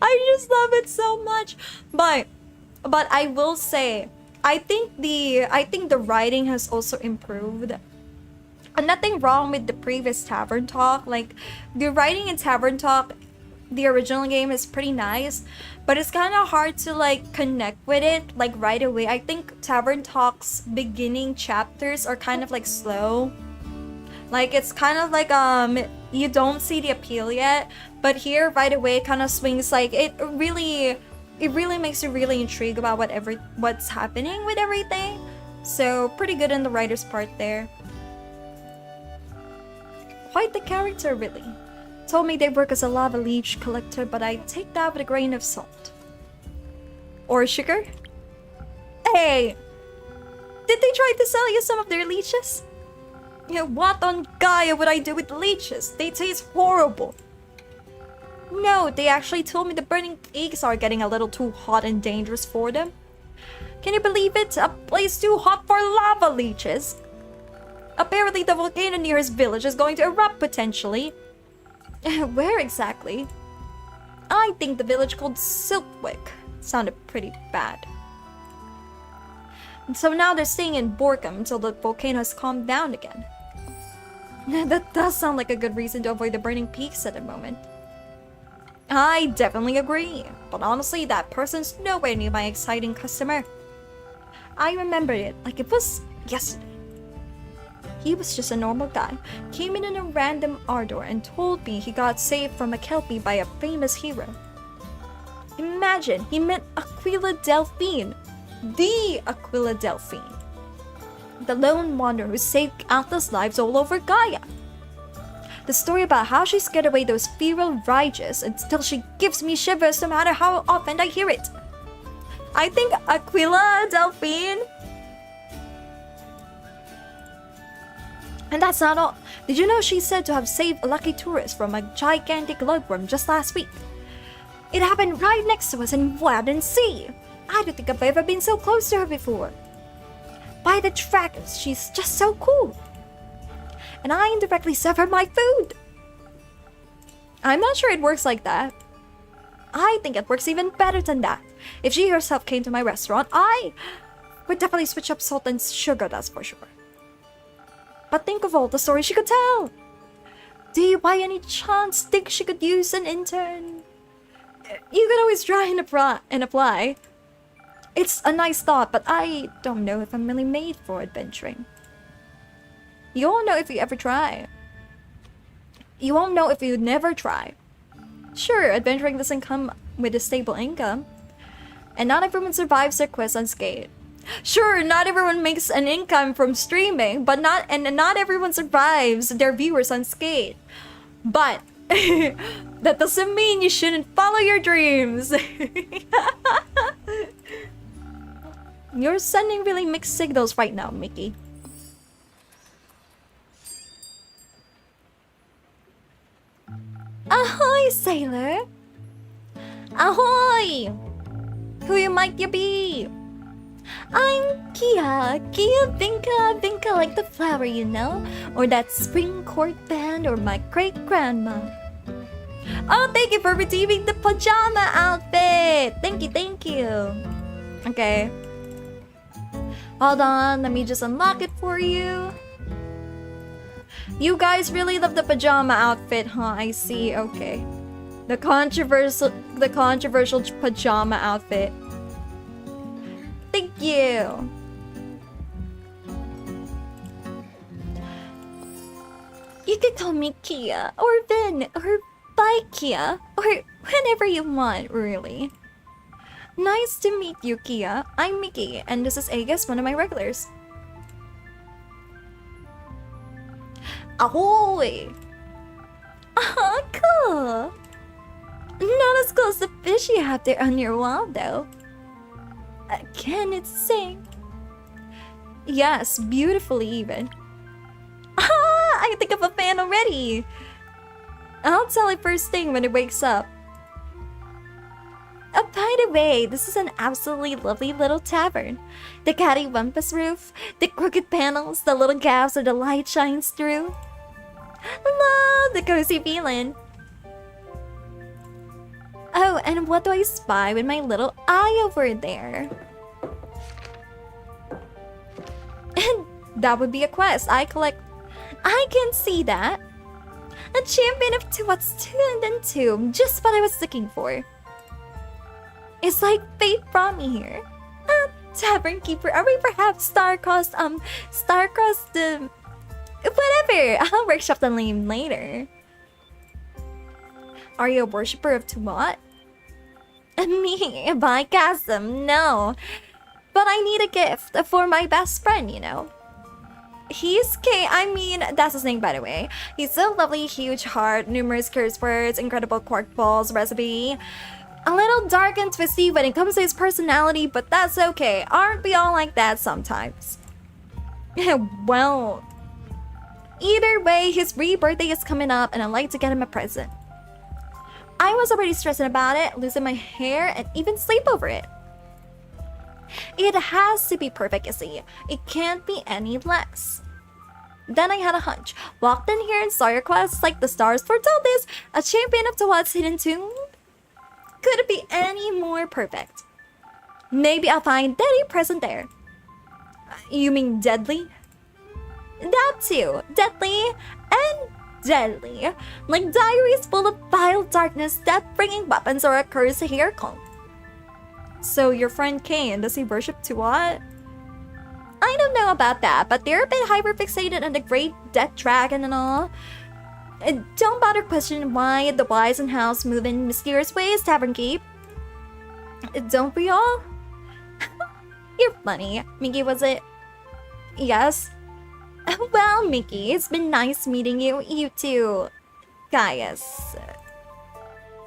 I just love it so much. But I will say, I think the writing has also improved. And nothing wrong with the previous Tavern Talk. Like the writing in Tavern Talk, the original game is pretty nice, but it's kind of hard to like connect with it like right away. I think Tavern Talk's beginning chapters are kind of like slow. Like it's kind of like you don't see the appeal yet, but here right away it kind of swings. Like it really makes you really intrigued about what's happening with everything. So pretty good on the writer's part there. Quite the character, really. Told me they work as a lava leech collector, but I take that with a grain of salt. Or sugar? Hey! Did they try to sell you some of their leeches? Yeah, what on Gaia would I do with leeches? They taste horrible. No, they actually told me the burning peaks are getting a little too hot and dangerous for them. Can you believe it? A place too hot for lava leeches? Apparently the volcano near his village is going to erupt potentially. Where exactly? I think the village called Silkwick. Sounded pretty bad. And so now they're staying in Borkham until the volcano has calmed down again. That does sound like a good reason to avoid the burning peaks at the moment. I definitely agree, but honestly, that person's nowhere near my exciting customer. I remembered it like it was yesterday. He was just a normal guy, came in a random ardor and told me he got saved from a kelpie by a famous hero. Imagine, he met Aquila Delphine, the Aquila Delphine, the lone wanderer who saved countless lives all over Gaia. The story about how she scared away those feral Rages until she gives me shivers no matter how often I hear it. I think Aquila Delphine. And that's not all. Did you know she's said to have saved a lucky tourist from a gigantic lugworm just last week? It happened right next to us in Wadden Sea. I don't think I've ever been so close to her before. By the dragons, she's just so cool. And I indirectly serve her my food. I'm not sure it works like that. I think it works even better than that. If she herself came to my restaurant, I would definitely switch up salt and sugar, that's for sure. But think of all the stories she could tell. Do you by any chance think she could use an intern? You could always try and apply. It's a nice thought, but I don't know if I'm really made for adventuring. You won't know if you ever try. You won't know if you never try. Sure, adventuring doesn't come with a stable income. And not everyone survives their quest unscathed. Sure, not everyone makes an income from streaming, but not everyone survives their viewers unscathed. But that doesn't mean you shouldn't follow your dreams. You're sending really mixed signals right now, Mickey. Ahoy, sailor! Ahoy! Who might you be? I'm Kia Vinca like the flower, you know? Or that spring court band, or my great-grandma. Oh, thank you for redeeming the pajama outfit. Thank you, thank you. Okay. Hold on, let me just unlock it for you. You guys really love the pajama outfit, huh? I see. Okay. The controversial pajama outfit. Thank you. You can call me Kia, or Vin, or Bye Kia, or whenever you want, really. Nice to meet you, Kia. I'm Mickey, and this is Agus, one of my regulars. Ahoy! Ah, cool! Not as cool as the fish you have there on your wall, though. Can it sing? Yes, beautifully even. Ah, I think I'm a fan already. I'll tell it first thing when it wakes up. Oh, by the way, this is an absolutely lovely little tavern. The cattywampus roof, the crooked panels, the little gaps where the light shines through. Love the cozy feeling. Oh, and what do I spy with my little eye over there? And that would be a quest. I can see that. A champion of what's 2 and then 2. Just what I was looking for. It's like fate brought me here. Tavern keeper. Are we perhaps star-crossed, whatever. I'll workshop the name later. Are you a worshipper of Tuat? Me, by chasm, no. But I need a gift for my best friend, you know. He's that's his name, by the way. He's so lovely, huge heart, numerous curse words, incredible quark balls recipe. A little dark and twisty when it comes to his personality, but that's okay. Aren't we all like that sometimes? Well, either way, his birthday is coming up and I'd like to get him a present. I was already stressing about it, losing my hair, and even sleep over it. It has to be perfect, you see. It can't be any less. Then I had a hunch. Walked in here and saw your quest like the stars foretold this. A champion of Tuat's hidden tomb. Could it be any more perfect? Maybe I'll find Deadly present there. You mean deadly? That too. Deadly and deadly. Like diaries full of vile darkness, death-bringing weapons, or a cursed hair comb. So your friend Kane, does he worship Tuat? I don't know about that, but they're a bit hyper-fixated on the great death dragon and all. Don't bother questioning why the wise and house move in mysterious ways, Tavern Keep. Don't we all? You're funny. Mickey, was it? Yes? Well, Mickey, it's been nice meeting you. You too. Gaius.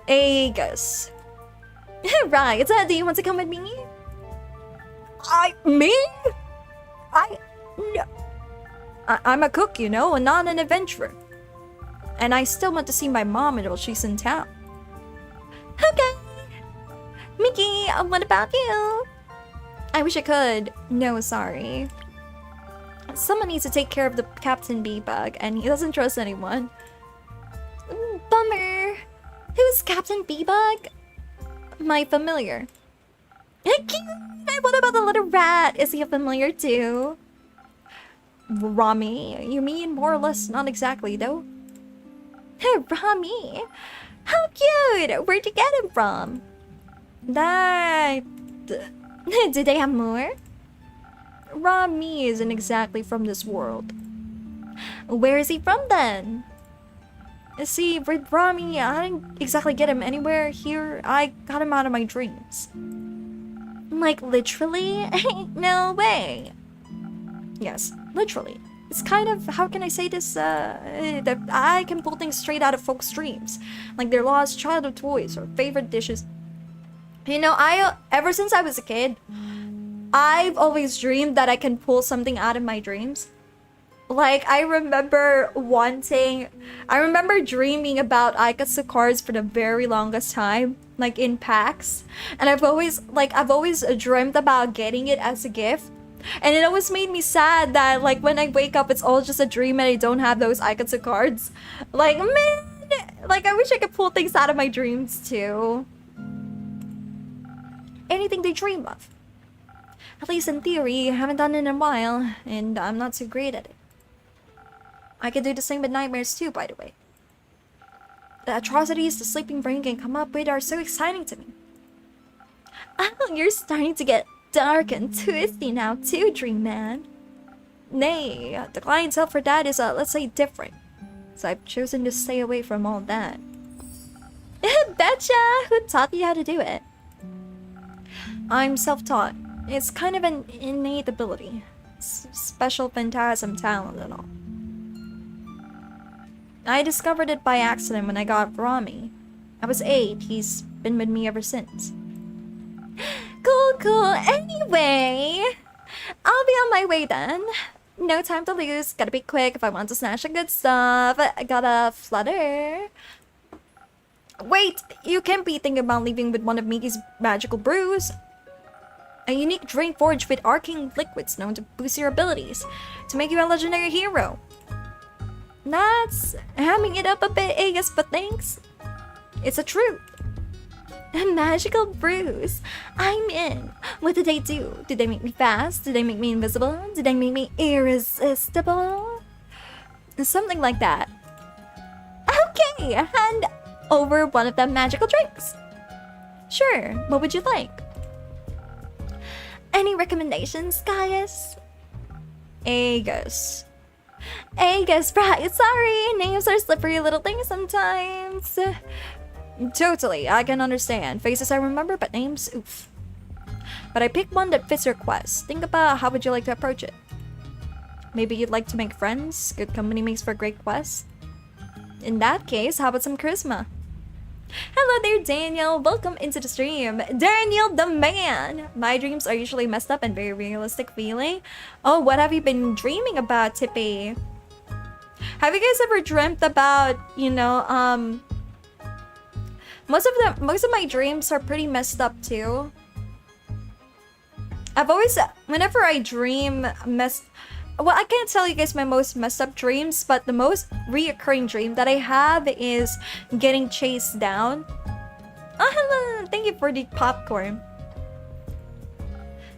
Agus. Right, do you want to come with me? Me? No. I'm a cook, you know, and not an adventurer. And I still want to see my mom until she's in town. Okay. Mickey, what about you? I wish I could. No, sorry. Someone needs to take care of the Captain Bee-Bug, and he doesn't trust anyone. Bummer. Who's Captain Bee-Bug? My familiar. Cute! What about the little rat? Is he a familiar too? Rami? You mean more or less? Not exactly, though. Rami? How cute! Where'd you get him from? That... Do they have more? Rami isn't exactly from this world. Where is he from then? See, with Rami, I didn't exactly get him anywhere here. I got him out of my dreams. Like, literally? No way. Yes, literally. It's kind of, how can I say this, that I can pull things straight out of folks' dreams. Like their lost childhood toys or favorite dishes. You know, ever since I was a kid, I've always dreamed that I can pull something out of my dreams. Like, I remember dreaming about Aikatsu cards for the very longest time, like in packs. And I've always dreamt about getting it as a gift. And it always made me sad that, like, when I wake up, it's all just a dream and I don't have those Aikatsu cards. Like, man, Like, I wish I could pull things out of my dreams too. Anything they dream of. At least in theory, I haven't done it in a while, and I'm not too great at it. I can do the same with nightmares too, by the way. The atrocities the sleeping brain can come up with are so exciting to me. Oh, you're starting to get dark and twisty now too, Dream Man. Nay, the clientele for that is, let's say, different. So I've chosen to stay away from all that. Betcha! Who taught you how to do it? I'm self-taught. It's kind of an innate ability. Special phantasm talent and all. I discovered it by accident when I got Rami. I was 8. He's been with me ever since. Cool. Anyway, I'll be on my way then. No time to lose. Gotta be quick if I want to snatch the good stuff. I gotta flutter. Wait, you can't be thinking about leaving with one of Mickey's magical brews. A unique drink forged with arcane liquids known to boost your abilities, to make you a legendary hero. That's hamming it up a bit, I guess, but thanks. It's a truth. Magical brews. I'm in. What did they do? Did they make me fast? Did they make me invisible? Did they make me irresistible? Something like that. Okay, hand over one of the magical drinks. Sure, what would you like? Any recommendations, Gaius? Agus, right? Sorry, names are slippery little things sometimes. Totally, I can understand. Faces I remember, but names, oof. But I picked one that fits your quest. Think about how would you like to approach it. Maybe you'd like to make friends? Good company makes for a great quest. In that case, how about some charisma? Hello there, Daniel. Welcome into the stream. Daniel the man! My dreams are usually messed up and very realistic feeling. Oh, what have you been dreaming about, Tippy? Have you guys ever dreamt about, most of my dreams are pretty messed up too. I've always, whenever I dream well, I can't tell you guys my most messed up dreams, but the most reoccurring dream that I have is getting chased down. Oh, hello! Thank you for the popcorn.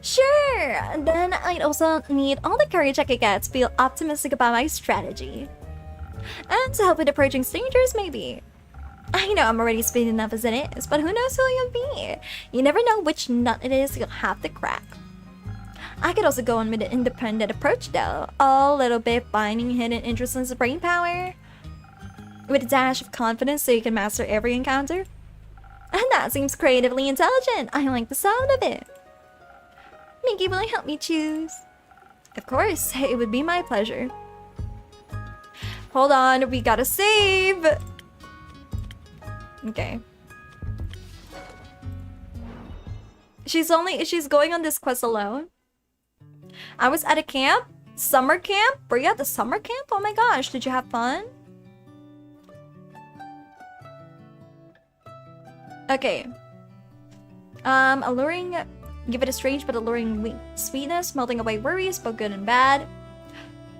Sure! Then I'd also need all the courage I could get to feel optimistic about my strategy. And to help with approaching strangers, maybe. I know I'm already speed enough as it is, but who knows who you'll be? You never know which nut it is you'll have to crack. I could also go on with an independent approach though, a little bit finding hidden interests and brain power. With a dash of confidence so you can master every encounter. And that seems creatively intelligent. I like the sound of it. Mickey, will you help me choose? Of course, it would be my pleasure. Hold on, we gotta save! Okay. She's going on this quest alone. I was at a camp? Summer camp? Were you at the summer camp? Oh my gosh, did you have fun? Okay. Alluring, give it a strange but alluring sweetness, melting away worries, both good and bad.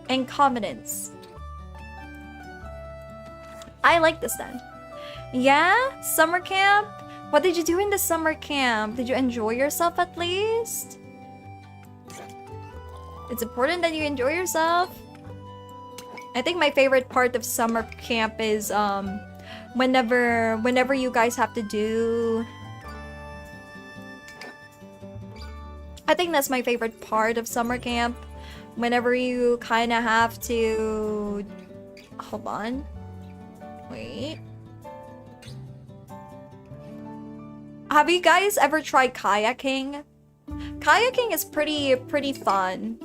And confidence. I like this then. Yeah? Summer camp? What did you do in the summer camp? Did you enjoy yourself at least? It's important that you enjoy yourself. I think my favorite part of summer camp is whenever you guys have to do, I think that's my favorite part of summer camp. Whenever you kind of have to, hold on, wait. Have you guys ever tried kayaking? Kayaking is pretty fun.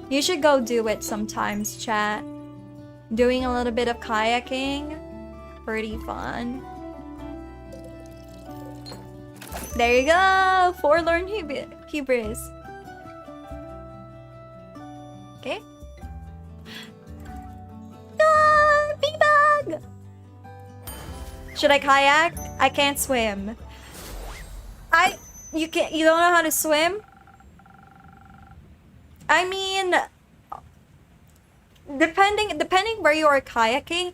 You should go do it sometimes, chat. Doing a little bit of kayaking, pretty fun. There you go! Forlorn hubris. Okay. Ah, big bag! Should I kayak? I can't swim. You don't know how to swim? I mean, depending where you are kayaking,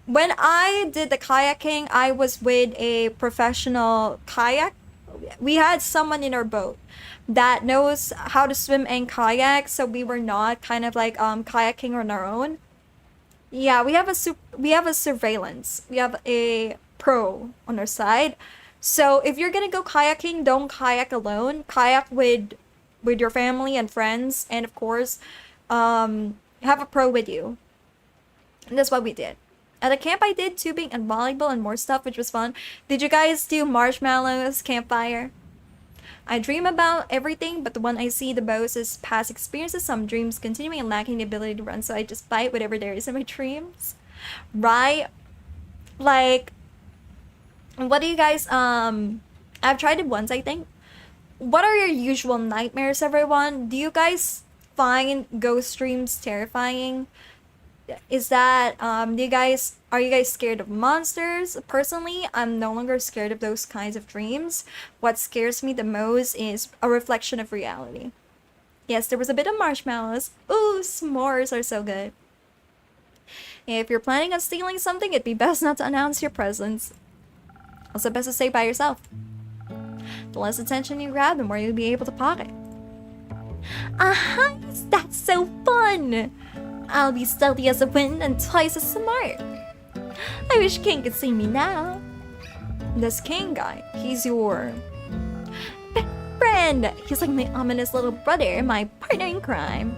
when I did the kayaking, I was with a professional kayak. We had someone in our boat that knows how to swim and kayak, so we were not kind of like kayaking on our own. Yeah, we have a surveillance. We have a pro on our side. So if you're gonna go kayaking, don't kayak alone. Kayak with your family and friends, and of course, have a pro with you. And that's what we did. At the camp, I did tubing and volleyball and more stuff, which was fun. Did you guys do marshmallows, campfire? I dream about everything, but the one I see the most is past experiences, some dreams continuing and lacking the ability to run, so I just bite whatever there is in my dreams. Right? Like, what do you guys, I've tried it once, I think. What are your usual nightmares, everyone? Do you guys find ghost dreams terrifying? Is that, are you guys scared of monsters? Personally, I'm no longer scared of those kinds of dreams. What scares me the most is a reflection of reality. Yes, there was a bit of marshmallows. Ooh, s'mores are so good. If you're planning on stealing something, it'd be best not to announce your presence. Also best to stay by yourself. The less attention you grab, the more you'll be able to pocket. Aha! That's so fun! I'll be stealthy as a wind and twice as smart. I wish King could see me now. This King guy, he's your best friend. He's like my ominous little brother, my partner in crime.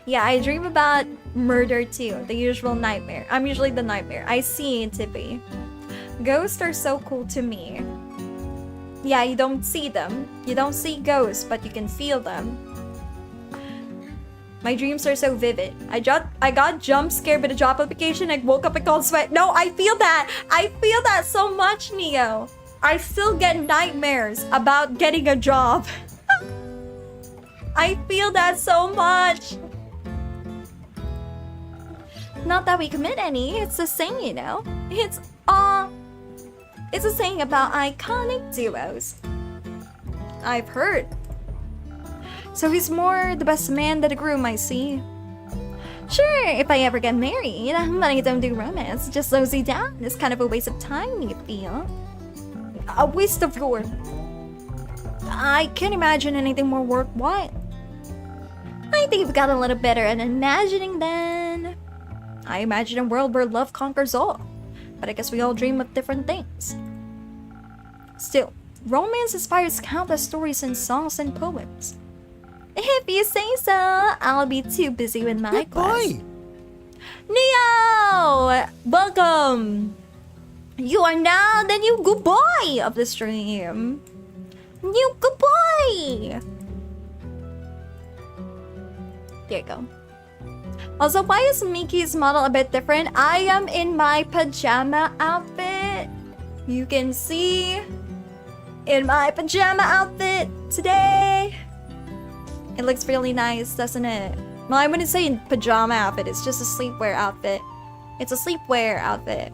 Yeah, I dream about murder too, the usual nightmare. I'm usually the nightmare. I see Tippy. Ghosts are so cool to me. Yeah, you don't see them. You don't see ghosts, but you can feel them. My dreams are so vivid. I got jump scared by the job application. I woke up in cold sweat. No, I feel that. I feel that so much, Neo. I still get nightmares about getting a job. I feel that so much. Not that we commit any. It's a saying, you know. It's a saying about iconic duos. I've heard. So he's more the best man than the groom, I see. Sure, if I ever get married, but I don't do romance. It just slows you down. It's kind of a waste of time, you feel. A waste of your... I can't imagine anything more worthwhile. I think we've got a little better at imagining then. I imagine a world where love conquers all. But I guess we all dream of different things. Still, romance inspires countless stories and songs and poems. If you say so, I'll be too busy with my quest. Neo! Welcome! You are now the new good boy of the stream. New good boy! There you go. Also, why is Mickey's model a bit different? I am in my pajama outfit. You can see in my pajama outfit today. It looks really nice, doesn't it? Well, I wouldn't say pajama outfit. It's just a sleepwear outfit. It's a sleepwear outfit.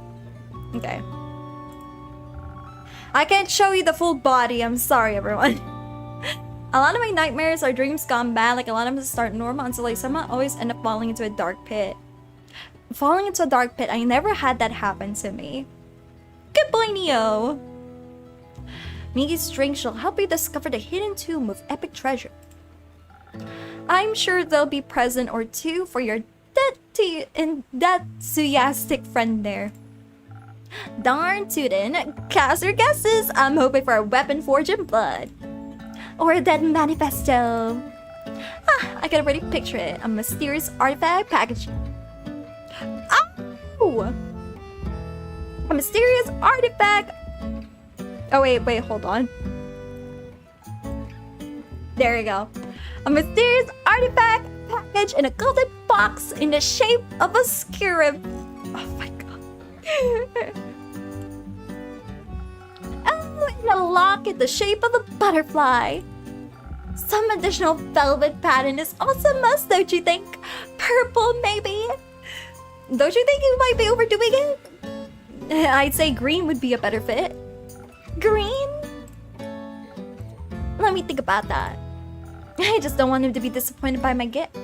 Okay. I can't show you the full body. I'm sorry, everyone. A lot of my nightmares are dreams gone bad. Like, a lot of them start normal until I somehow always end up falling into a dark pit. Falling into a dark pit, I never had that happen to me. Good boy, Neo. Mickey's drink shall help you discover the hidden tomb of epic treasure. I'm sure there'll be present or two for your enthusiastic friend there. Darn tootin', cast your guesses. I'm hoping for a weapon forged in blood. Or a dead manifesto. I can already picture it. A mysterious artifact package. Oh! A mysterious artifact. Oh, wait, hold on. There you go. A mysterious artifact package in a golden box in the shape of a scarab. Oh my god. Oh, and a lock in the shape of a butterfly. Some additional velvet pattern is also a must, don't you think? Purple, maybe? Don't you think you might be overdoing it? I'd say green would be a better fit. Green? Let me think about that. I just don't want him to be disappointed by my gift.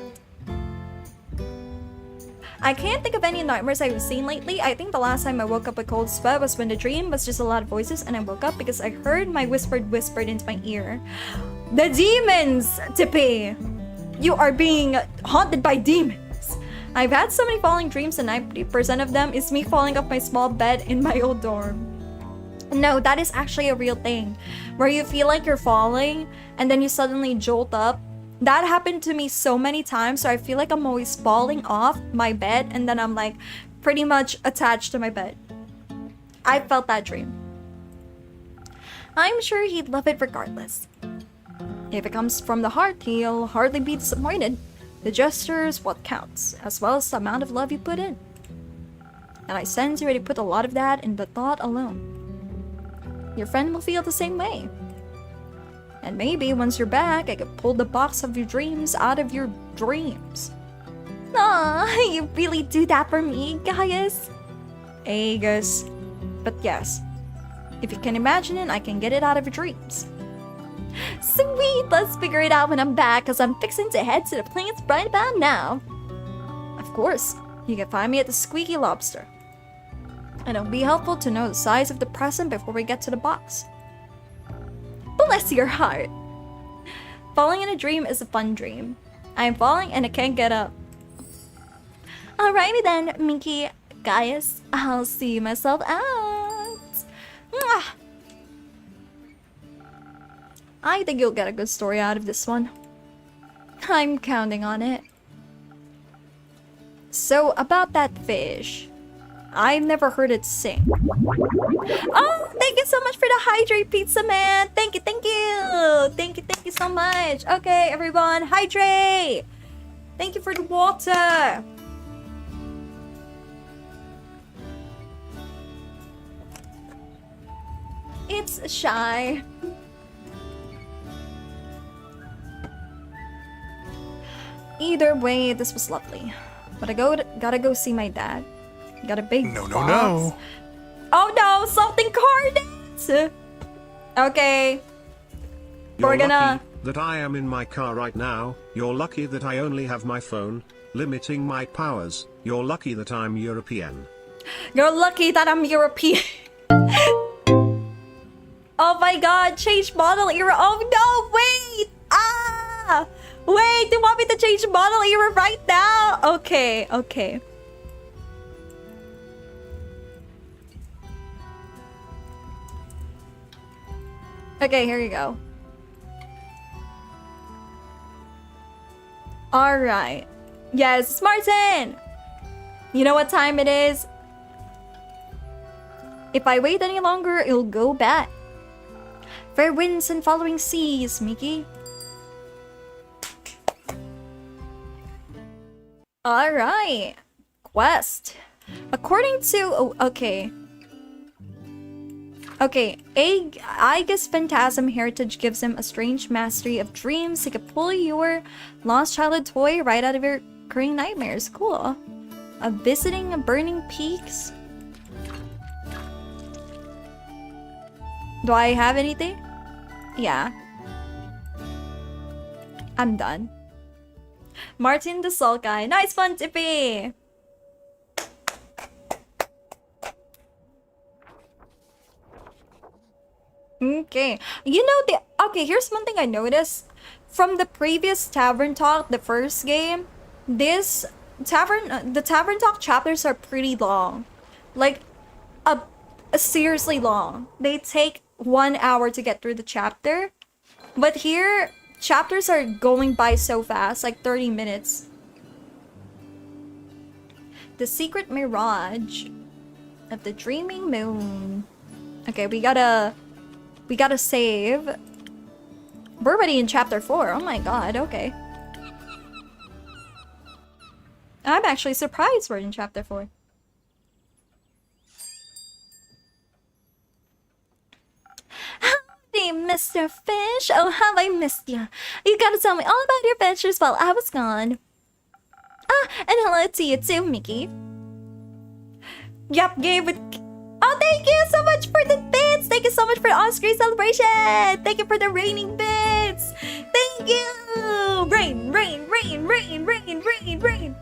I can't think of any nightmares I've seen lately. I think the last time I woke up a cold sweat was when the dream was just a lot of voices and I woke up because I heard my whispered into my ear. The demons, Tippy! You are being haunted by demons. I've had so many falling dreams and 90% of them is me falling off my small bed in my old dorm. No, that is actually a real thing. Where you feel like you're falling and then you suddenly jolt up. That happened to me so many times, so I feel like I'm always falling off my bed and then I'm like pretty much attached to my bed. I felt that dream. I'm sure he'd love it regardless. If it comes from the heart, he'll hardly be disappointed. The gesture is what counts, as well as the amount of love you put in. And I sense you already put a lot of that in the thought alone. Your friend will feel the same way. And maybe once you're back, I could pull the box of your dreams out of your dreams. Aw, you really do that for me, Gaius? Agus. But yes, if you can imagine it, I can get it out of your dreams. Sweet, let's figure it out when I'm back, cause I'm fixing to head to the plains right about now. Of course, you can find me at the Squeaky Lobster. And it'll be helpful to know the size of the present before we get to the box. Bless your heart. Falling in a dream is a fun dream. I am falling and I can't get up. Alrighty then, Minky, Gaius, I'll see myself out. Mwah! I think you'll get a good story out of this one. I'm counting on it. So, about that fish. I've never heard it sing. Oh, thank you so much for the hydrate pizza, man. Thank you, thank you. Thank you so much. Okay, everyone, hydrate. Thank you for the water. It's shy. Either way, this was lovely. But I gotta go see my dad. Got a big box. No. Oh no, something coordinates! Okay. You're lucky that I am in my car right now. You're lucky that I only have my phone, limiting my powers. You're lucky that I'm European. You're lucky that I'm European. Oh my god, change model era. Oh no, wait! Ah! Wait, you want me to change model era right now? Okay. Okay, here you go. Alright. Yes, it's Martin! You know what time it is? If I wait any longer, it'll go bad. Fair winds and following seas, Mickey. Alright. Quest. According to... Oh, okay. Okay, I guess Phantasm Heritage gives him a strange mastery of dreams. He could pull your lost childhood toy right out of your recurring nightmares. Cool. Visiting burning peaks. Do I have anything? Yeah. I'm done. Martin the Soul Guy. Nice one, Tippy! Okay. You know okay, here's one thing I noticed. From the previous Tavern Talk, the first game, the Tavern Talk chapters are pretty long. Like, seriously long. They take 1 hour to get through the chapter. But here, chapters are going by so fast, like 30 minutes. The Secret Mirage of the Dreaming Moon. Okay, we gotta save. We're already in chapter 4. Oh my god, okay. I'm actually surprised we're in chapter 4. Howdy, Mr. Fish. Oh, how I missed you. You gotta tell me all about your adventures while I was gone. Ah, and hello to you too, Mickey. Yep, game with... Oh, thank you so much for the bits! Thank you so much for the on-screen celebration! Thank you for the raining bits! Thank you! Rain, rain, rain, rain, rain, rain, rain!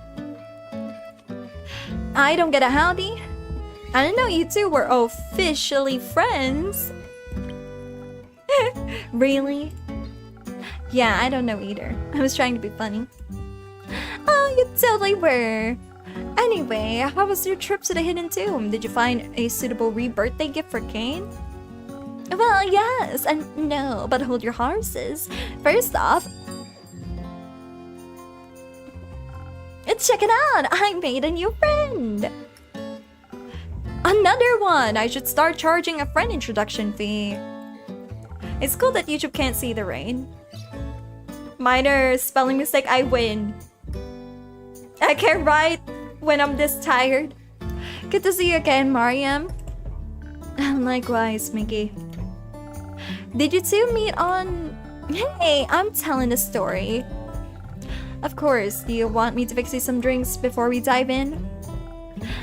I don't get a howdy. I didn't know you two were officially friends. Really? Yeah, I don't know either. I was trying to be funny. Oh, you totally were. Anyway, how was your trip to the Hidden Tomb? Did you find a suitable re-birthday gift for Kane? Well, yes and no, but hold your horses. First off, check it out! I made a new friend! Another one! I should start charging a friend introduction fee. It's cool that YouTube can't see the rain. Minor spelling mistake, I win. I can't write when I'm this tired. Good to see you again, Mariam. Likewise, Mickey. Did you two meet on... Hey, I'm telling a story. Of course, do you want me to fix you some drinks before we dive in?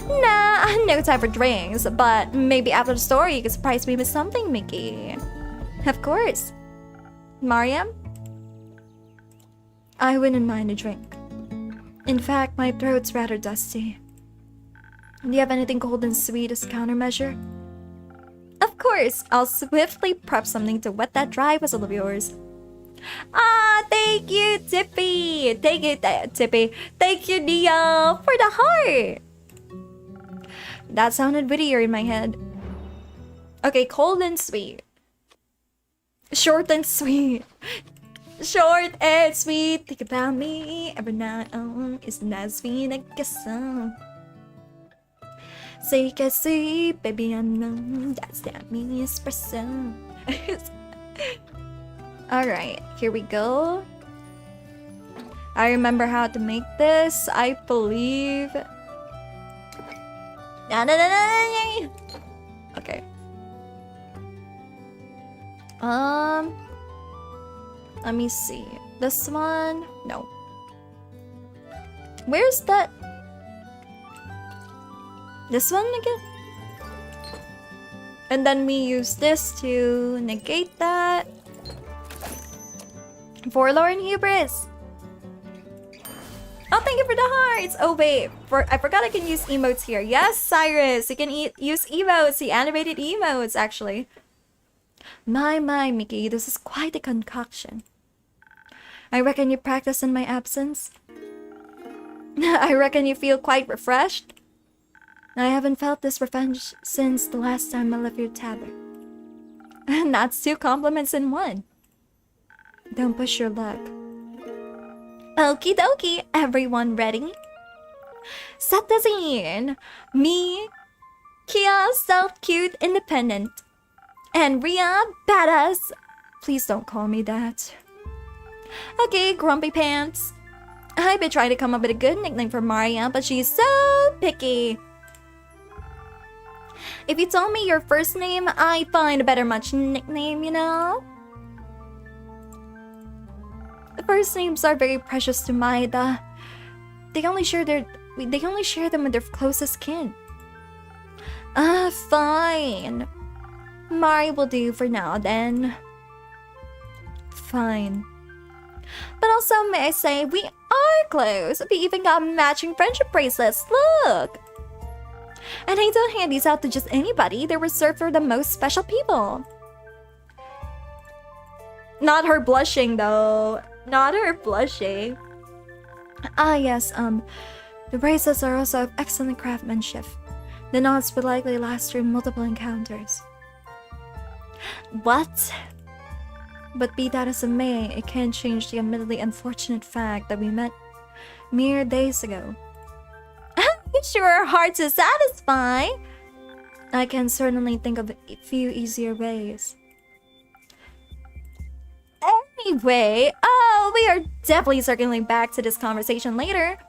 Nah, no time for drinks, but maybe after the story you can surprise me with something, Mickey. Of course. Mariam? I wouldn't mind a drink. In fact, my throat's rather dusty. Do you have anything cold and sweet as countermeasure? Of course, I'll swiftly prep something to wet that dry whistle of yours. Ah, thank you, Tippy! Thank you, Tippy. Thank you, Nia, for the heart! That sounded wittier in my head. Okay, cold and sweet. Short and sweet. Short and sweet. Think about me every night. Isn't that sweet? I guess so. Say you can see, baby, I know that's that mini espresso. Alright, here we go. I remember how to make this, I believe. Okay. Let me see. This one? No. Where's that? This one again? And then we use this to negate that. Forlorn Hubris! Oh, thank you for the hearts! Oh wait, I forgot I can use emotes here. Yes, Cyrus! You can use emotes, the animated emotes, actually. My, Mickey, this is quite a concoction. I reckon you practice in my absence. I reckon you feel quite refreshed. I haven't felt this revenge since the last time I left your tavern. And that's 2 compliments in one. Don't push your luck. Okie dokie, everyone ready? Set the scene. Me, Kia, self-cute, independent. And Ria, badass. Please don't call me that. Okay, Grumpy Pants. I've been trying to come up with a good nickname for Maria, but she's so picky. If you told me your first name, I'd find a better much nickname, you know? The first names are very precious to Maida. They only share them with their closest kin. Fine. Mari will do for now then. Fine. But also, may I say, we are close. We even got matching friendship bracelets. Look! And I don't hand these out to just anybody. They're reserved for the most special people. Not her blushing, though. Not her blushing. Ah, yes, the bracelets are also of excellent craftsmanship. The knots would likely last through multiple encounters. What? But be that as it may, it can't change the admittedly unfortunate fact that we met mere days ago. You sure are hard to satisfy. I can certainly think of a few easier ways. Anyway, we are definitely circling back to this conversation later.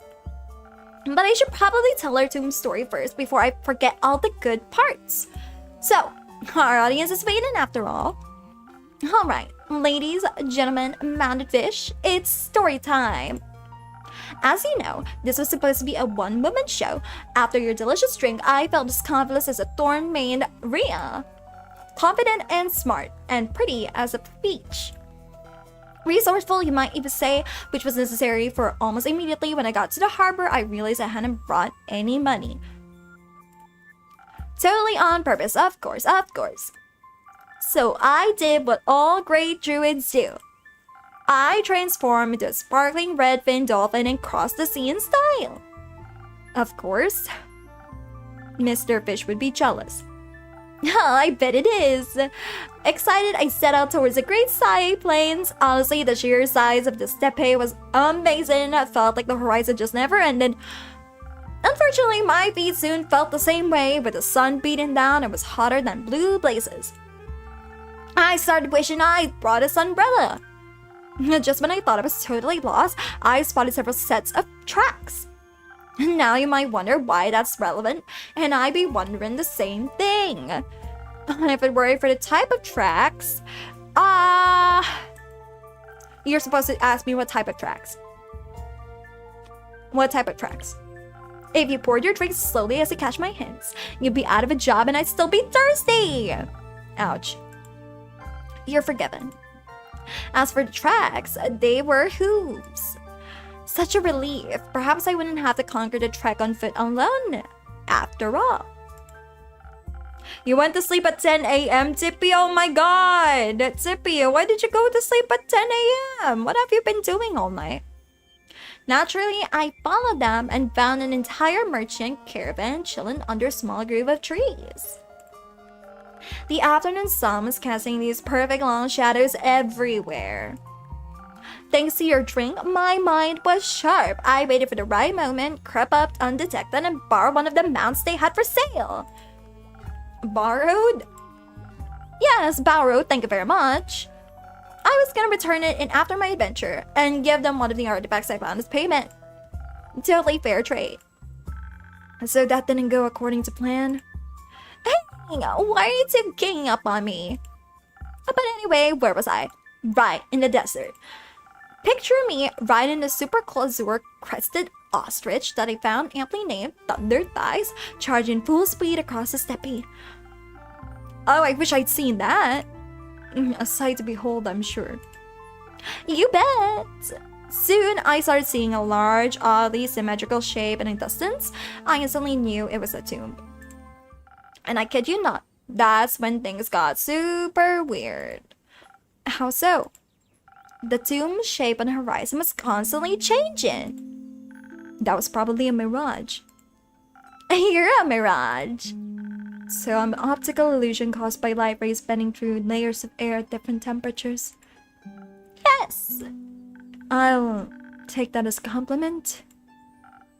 But I should probably tell our tomb story first before I forget all the good parts. So, our audience is waiting after all. Alright, ladies, gentlemen, mounted fish, it's story time. As you know, this was supposed to be a one-woman show. After your delicious drink, I felt as confident as a thorn-maned Rhea. Confident and smart, and pretty as a peach. Resourceful, you might even say, which was necessary for almost immediately when I got to the harbor, I realized I hadn't brought any money. Totally on purpose, of course, of course. So I did what all great druids do. I transformed into a sparkling red fin dolphin and crossed the sea in style. Of course, Mr. Fish would be jealous. I bet it is. Excited, I set out towards the Great Sai Plains. Honestly, the sheer size of the steppe was amazing. I felt like the horizon just never ended. Unfortunately, my feet soon felt the same way, with the sun beating down. It was hotter than blue blazes. I started wishing I brought a sunbrella. Just when I thought I was totally lost, I spotted several sets of tracks. Now you might wonder why that's relevant, and I'd be wondering the same thing. If it were for the type of tracks, you're supposed to ask me what type of tracks. What type of tracks? If you poured your drink slowly as you catch my hints, you'd be out of a job and I'd still be thirsty. Ouch. You're forgiven. As for the tracks, they were hooves. Such a relief. Perhaps I wouldn't have to conquer the trek on foot alone, after all. You went to sleep at 10 a.m., Tippy? Oh my god! Tippy, why did you go to sleep at 10 a.m.? What have you been doing all night? Naturally, I followed them and found an entire merchant caravan chilling under a small grove of trees. The afternoon sun was casting these perfect long shadows everywhere. Thanks to your drink, my mind was sharp. I waited for the right moment, crept up undetected, and borrowed one of the mounts they had for sale. Borrowed? Yes, borrowed, thank you very much. I was gonna return it in after my adventure and give them one of the artifacts I found as payment. Totally fair trade. So that didn't go according to plan. Hey, why are you two ganging up on me? But anyway, where was I? Right, in the desert. Picture me riding a super clausur crested ostrich that I found amply named Thunder Thighs, charging full speed across the steppe. Oh, I wish I'd seen that. A sight to behold, I'm sure. You bet! Soon, I started seeing a large, oddly symmetrical shape in the distance. I instantly knew it was a tomb. And I kid you not, that's when things got super weird. How so? The tomb shape on the horizon was constantly changing. That was probably a mirage. You're a mirage. So I'm an optical illusion caused by light rays bending through layers of air at different temperatures. Yes! I'll take that as a compliment.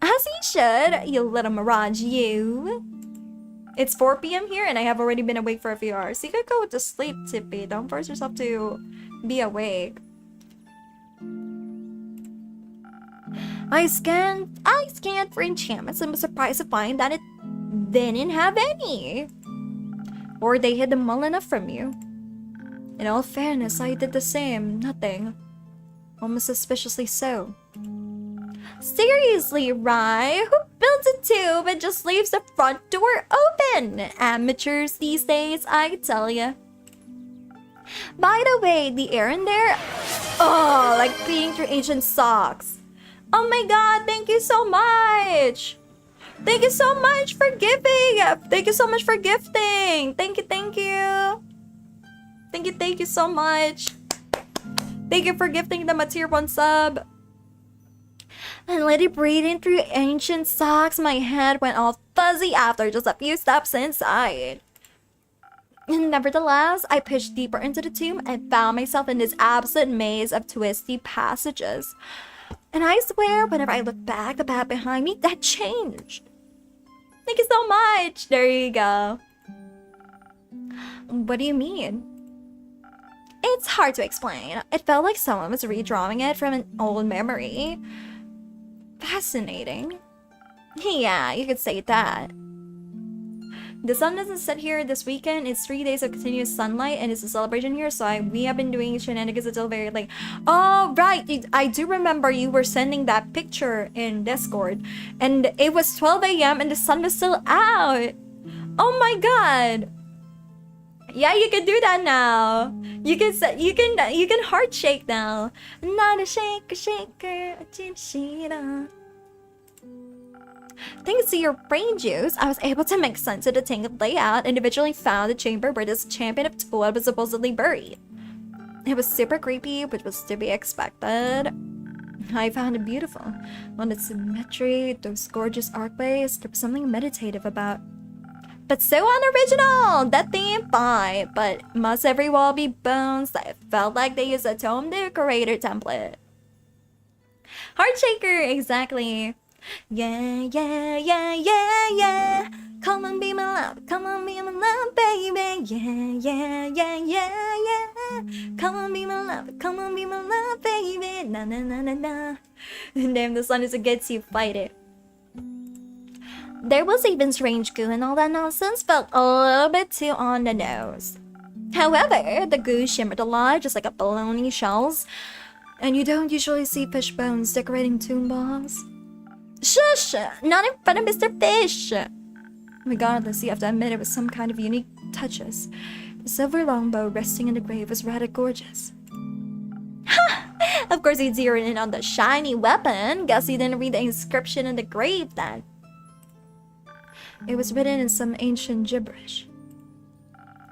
As you should, you little mirage, you. It's 4 p.m. here and I have already been awake for a few hours. You could go to sleep, Tippy. Don't force yourself to be awake. I scanned for enchantments and was surprised to find that it didn't have any. Or they hid them well enough from you. In all fairness, I did the same. Nothing. Almost suspiciously so. Seriously, Rye? Who builds a tube and just leaves the front door open? Amateurs these days, I tell ya. By the way, the air in there... Oh, like peeing through ancient socks. Oh my god, thank you so much! Thank you so much for giving! Thank you so much for gifting! Thank you, thank you! Thank you so much! Thank you for gifting them a tier 1 sub! And let it breathing through ancient socks, my head went all fuzzy after just a few steps inside. Nevertheless, I pushed deeper into the tomb and found myself in this absolute maze of twisty passages. And I swear, whenever I look back, the path behind me, that changed. Thank you so much! There you go. What do you mean? It's hard to explain. It felt like someone was redrawing it from an old memory. Fascinating. Yeah, you could say that. The sun doesn't set here this weekend. It's 3 days of continuous sunlight and it's a celebration here, so we have been doing shenanigans until very late. Oh, right! I do remember you were sending that picture in Discord. And it was 12 a.m. and the sun was still out! Oh my god! Yeah, you can do that now! You can heart shake now! Not a shaker, shaker, a chinchilla. Thanks to your brain juice, I was able to make sense of the tangled layout and eventually found the chamber where this champion of toil was supposedly buried. It was super creepy, which was to be expected. I found it beautiful. On its symmetry, those gorgeous archways, there was something meditative about. But so unoriginal! That theme, fine, but must every wall be bones? That felt like they used a Tome Decorator template. Heartshaker, exactly. Yeah, yeah, yeah, yeah, yeah. Come on, be my love, come on, be my love, baby. Yeah, yeah, yeah, yeah, yeah. Come on, be my love, come on, be my love, baby. Na na na na na. Damn, the sun is against you, fight it. There was even strange goo and all that nonsense felt a little bit too on the nose. However, the goo shimmered a lot, just like a bologna shells. And you don't usually see fish bones decorating tomb balls. Shush! Not in front of Mr. Fish! Regardless, you have to admit it was some kind of unique touches. The silver longbow resting in the grave was rather gorgeous. Ha! Of course, he zeroed in on the shiny weapon. Guess he didn't read the inscription in the grave then. It was written in some ancient gibberish.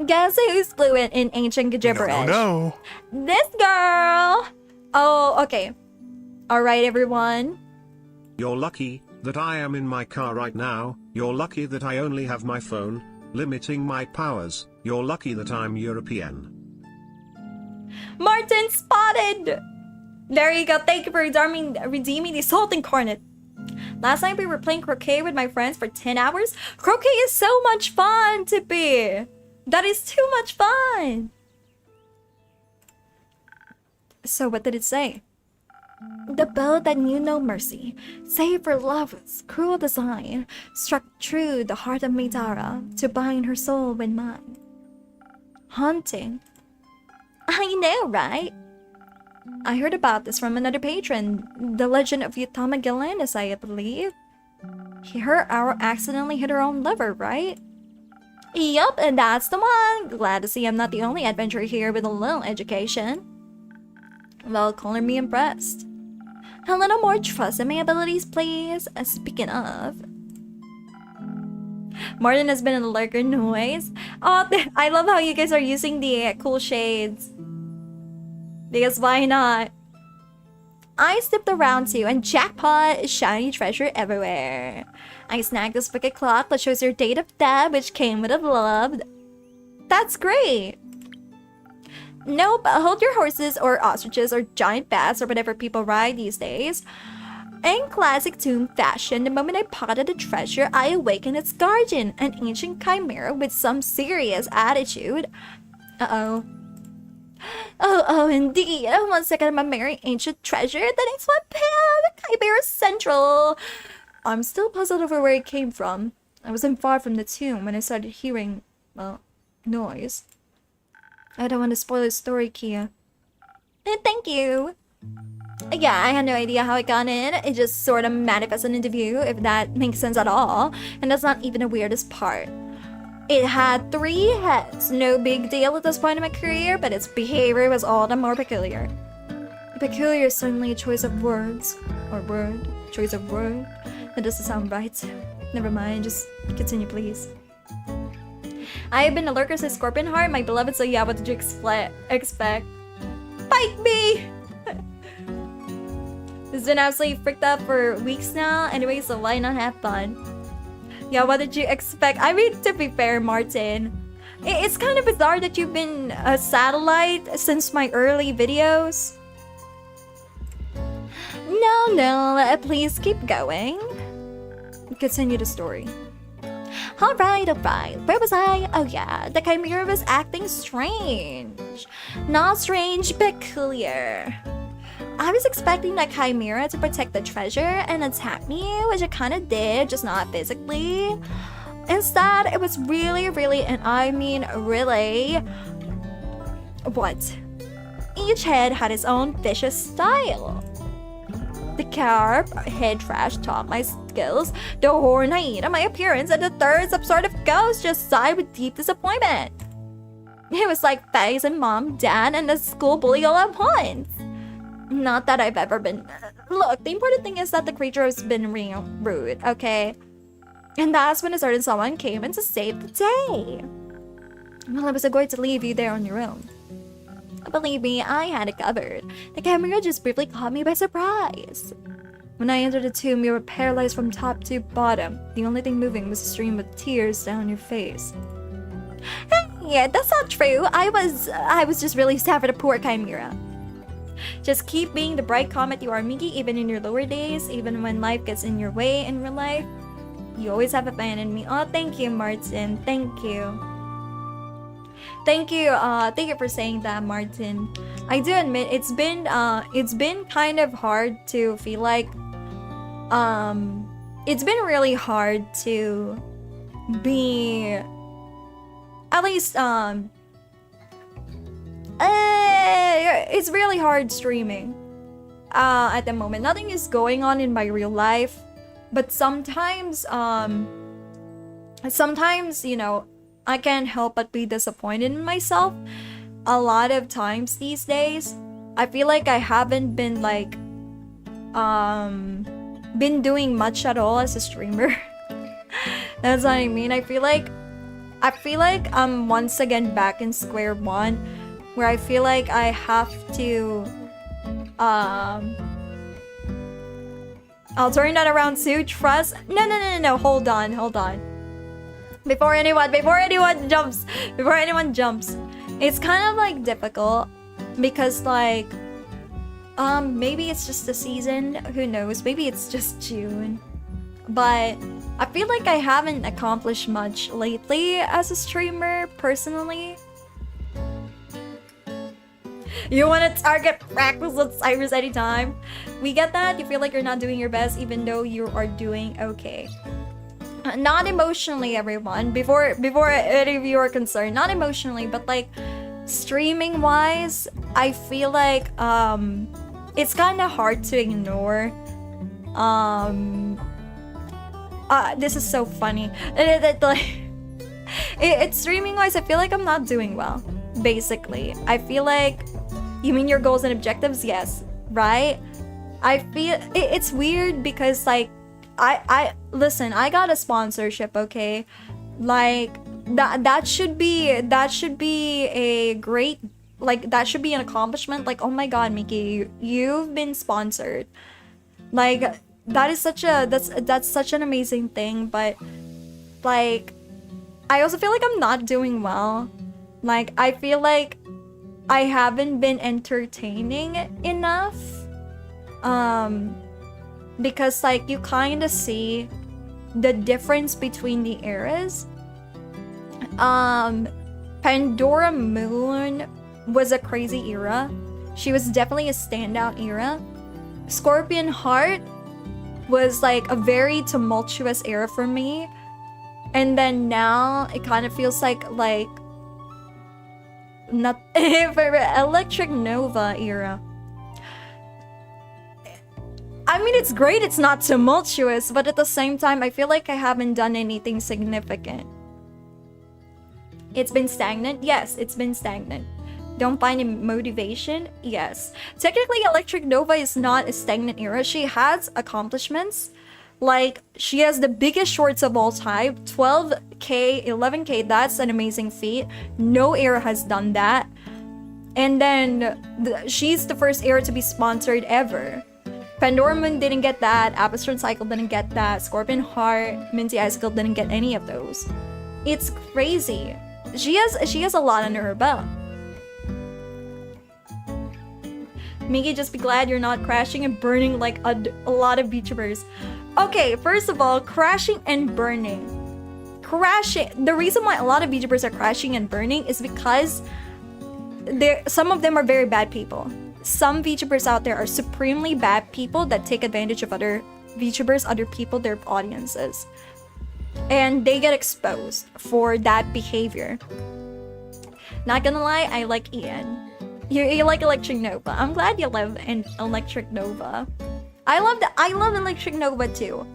Guess who's fluent in ancient gibberish? No. This girl! Oh, okay. Alright, everyone. You're lucky that I am in my car right now. You're lucky that I only have my phone, limiting my powers. You're lucky that I'm European. Martin spotted! There you go. Thank you for redeeming the Salt Incarnate. Last night we were playing croquet with my friends for 10 hours. Croquet is so much fun, Tippy. That is too much fun. So what did it say? The bow that knew no mercy, save for love's cruel design, struck true the heart of Meidara to bind her soul with mine. Haunting. I know, right? I heard about this from another patron, the legend of Utama Galanis, I believe. Her arrow accidentally hit her own liver, right? Yup, and that's the one. Glad to see I'm not the only adventurer here with a little education. Well, color me impressed. A little more trust in my abilities, please. Speaking of, Martin has been in the lurker noise. Oh, I love how you guys are using the cool shades. Because why not? I snipped around too, and jackpot, shiny treasure everywhere. I snagged this wicked clock that shows your date of death, which came with a love. That's great. Nope, hold your horses or ostriches or giant bats or whatever people ride these days. In classic tomb fashion, the moment I potted the treasure, I awakened its guardian, an ancient chimera with some serious attitude. Uh-oh. Oh, indeed. 1 second of my merry ancient treasure, the next one, the Chimera Central. I'm still puzzled over where it came from. I wasn't far from the tomb when I started hearing, well, noise. I don't want to spoil the story, Kia. Thank you. Yeah, I had no idea how it got in. It just sort of manifested into view, if that makes sense at all. And that's not even the weirdest part. It had 3 heads. No big deal at this point in my career, but its behavior was all the more peculiar. Peculiar is certainly a choice of words. Or word. Choice of word. That doesn't sound right. Never mind, just continue, please. I have been a lurker since Scorpion Heart, my beloved, so yeah, what did you expect? Bite me! It's been absolutely freaked out for weeks now, anyway, so why not have fun? Yeah, what did you expect? I mean, to be fair, Martin, it's kind of bizarre that you've been a satellite since my early videos. No, please keep going. Continue the story. Alright. Where was I? Oh yeah, the Chimera was acting strange. Not strange, peculiar. I was expecting the Chimera to protect the treasure and attack me, which it kind of did, just not physically. Instead, it was really, and I mean really... What? Each head had its own vicious style. The carp, head trash taught my skills, the horn hyena my appearance, and the third some sort of ghost just sighed with deep disappointment. It was like facing mom, dad, and the school bully all at once. Not that I've ever been look, the important thing is that the creature has been real rude, okay? And that's when a certain someone came in to save the day. Well, I was going to leave you there on your own. Believe me, I had it covered. The camera just briefly caught me by surprise. When I entered the tomb, you were paralyzed from top to bottom. The only thing moving was a stream of tears down your face. Hey, that's not true. I was just really sad for the poor Chimera. Just keep being the bright comet you are, Miki, even in your lower days, even when life gets in your way in real life. You always have a fan in me. Oh, thank you, Martin. Thank you. Thank you for saying that, Martin. I do admit it's been kind of hard to feel like it's been really hard to be at least it's really hard streaming at the moment. Nothing is going on in my real life, but sometimes you know, I can't help but be disappointed in myself. A lot of times these days, I feel like I haven't been like been doing much at all as a streamer. That's what I mean. I feel like I'm once again back in square one, where I feel like I have to I'll turn that around too. Trust. No. Hold on. Before anyone jumps, it's kind of like difficult because like maybe it's just the season, who knows, maybe it's just June, but I feel like I haven't accomplished much lately as a streamer personally. You want to target practice with Cyrus anytime? We get that. You feel like you're not doing your best even though you are doing okay. Not emotionally, everyone. Before any of you are concerned, not emotionally, but like streaming wise, I feel like it's kind of hard to ignore. This is so funny. It's streaming wise, I feel like I'm not doing well. Basically, I feel like, you mean your goals and objectives? Yes, right? I feel it's weird because like I listen, I got a sponsorship, okay? Like that should be a great, like that should be an accomplishment. Like, oh my god, Miki, you've been sponsored. Like that is such a that's such an amazing thing, but like I also feel like I'm not doing well. Like I feel like I haven't been entertaining enough. Because like you kind of see the difference between the eras. Pandora Moon was a crazy era. She was definitely a standout era. Scorpion Heart was like a very tumultuous era for me. And then now it kind of feels like not for Electric Nova era. I mean, it's great, it's not tumultuous, but at the same time, I feel like I haven't done anything significant. It's been stagnant? Yes, it's been stagnant. Don't find any motivation? Yes. Technically, Electric Nova is not a stagnant era. She has accomplishments. Like, she has the biggest shorts of all time. 12k, 11k, that's an amazing feat. No era has done that. And then, she's the first era to be sponsored ever. Pandora Moon didn't get that, Apostron Cycle didn't get that, Scorpion Heart, Minty Icicle didn't get any of those. It's crazy. She has a lot under her belt. Miki, just be glad you're not crashing and burning like a lot of VTubers. Okay, first of all, crashing and burning. The reason why a lot of VTubers are crashing and burning is because some of them are very bad people. Some VTubers out there are supremely bad people that take advantage of other VTubers, other people, their audiences. And they get exposed for that behavior. Not gonna lie, I like Ian. You like Electric Nova. I'm glad you love Electric Nova. I love Electric Nova too.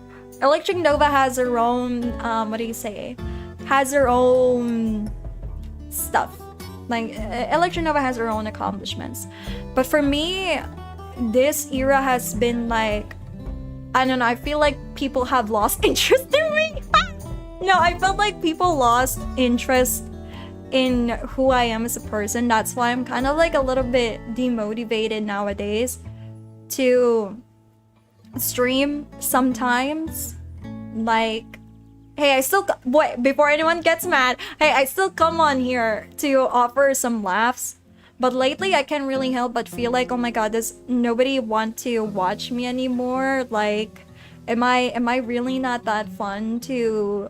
Electric Nova has her own, has her own stuff. Like, Electric Nova has her own accomplishments. But for me, this era has been like, I don't know, I feel like people have lost interest in me. No, I felt like people lost interest in who I am as a person. That's why I'm kind of like a little bit demotivated nowadays to stream sometimes. Like, hey, I still wait before anyone gets mad. Hey, I still come on here to offer some laughs. But lately, I can't really help but feel like, oh my god, does nobody want to watch me anymore? Like, am I really not that fun to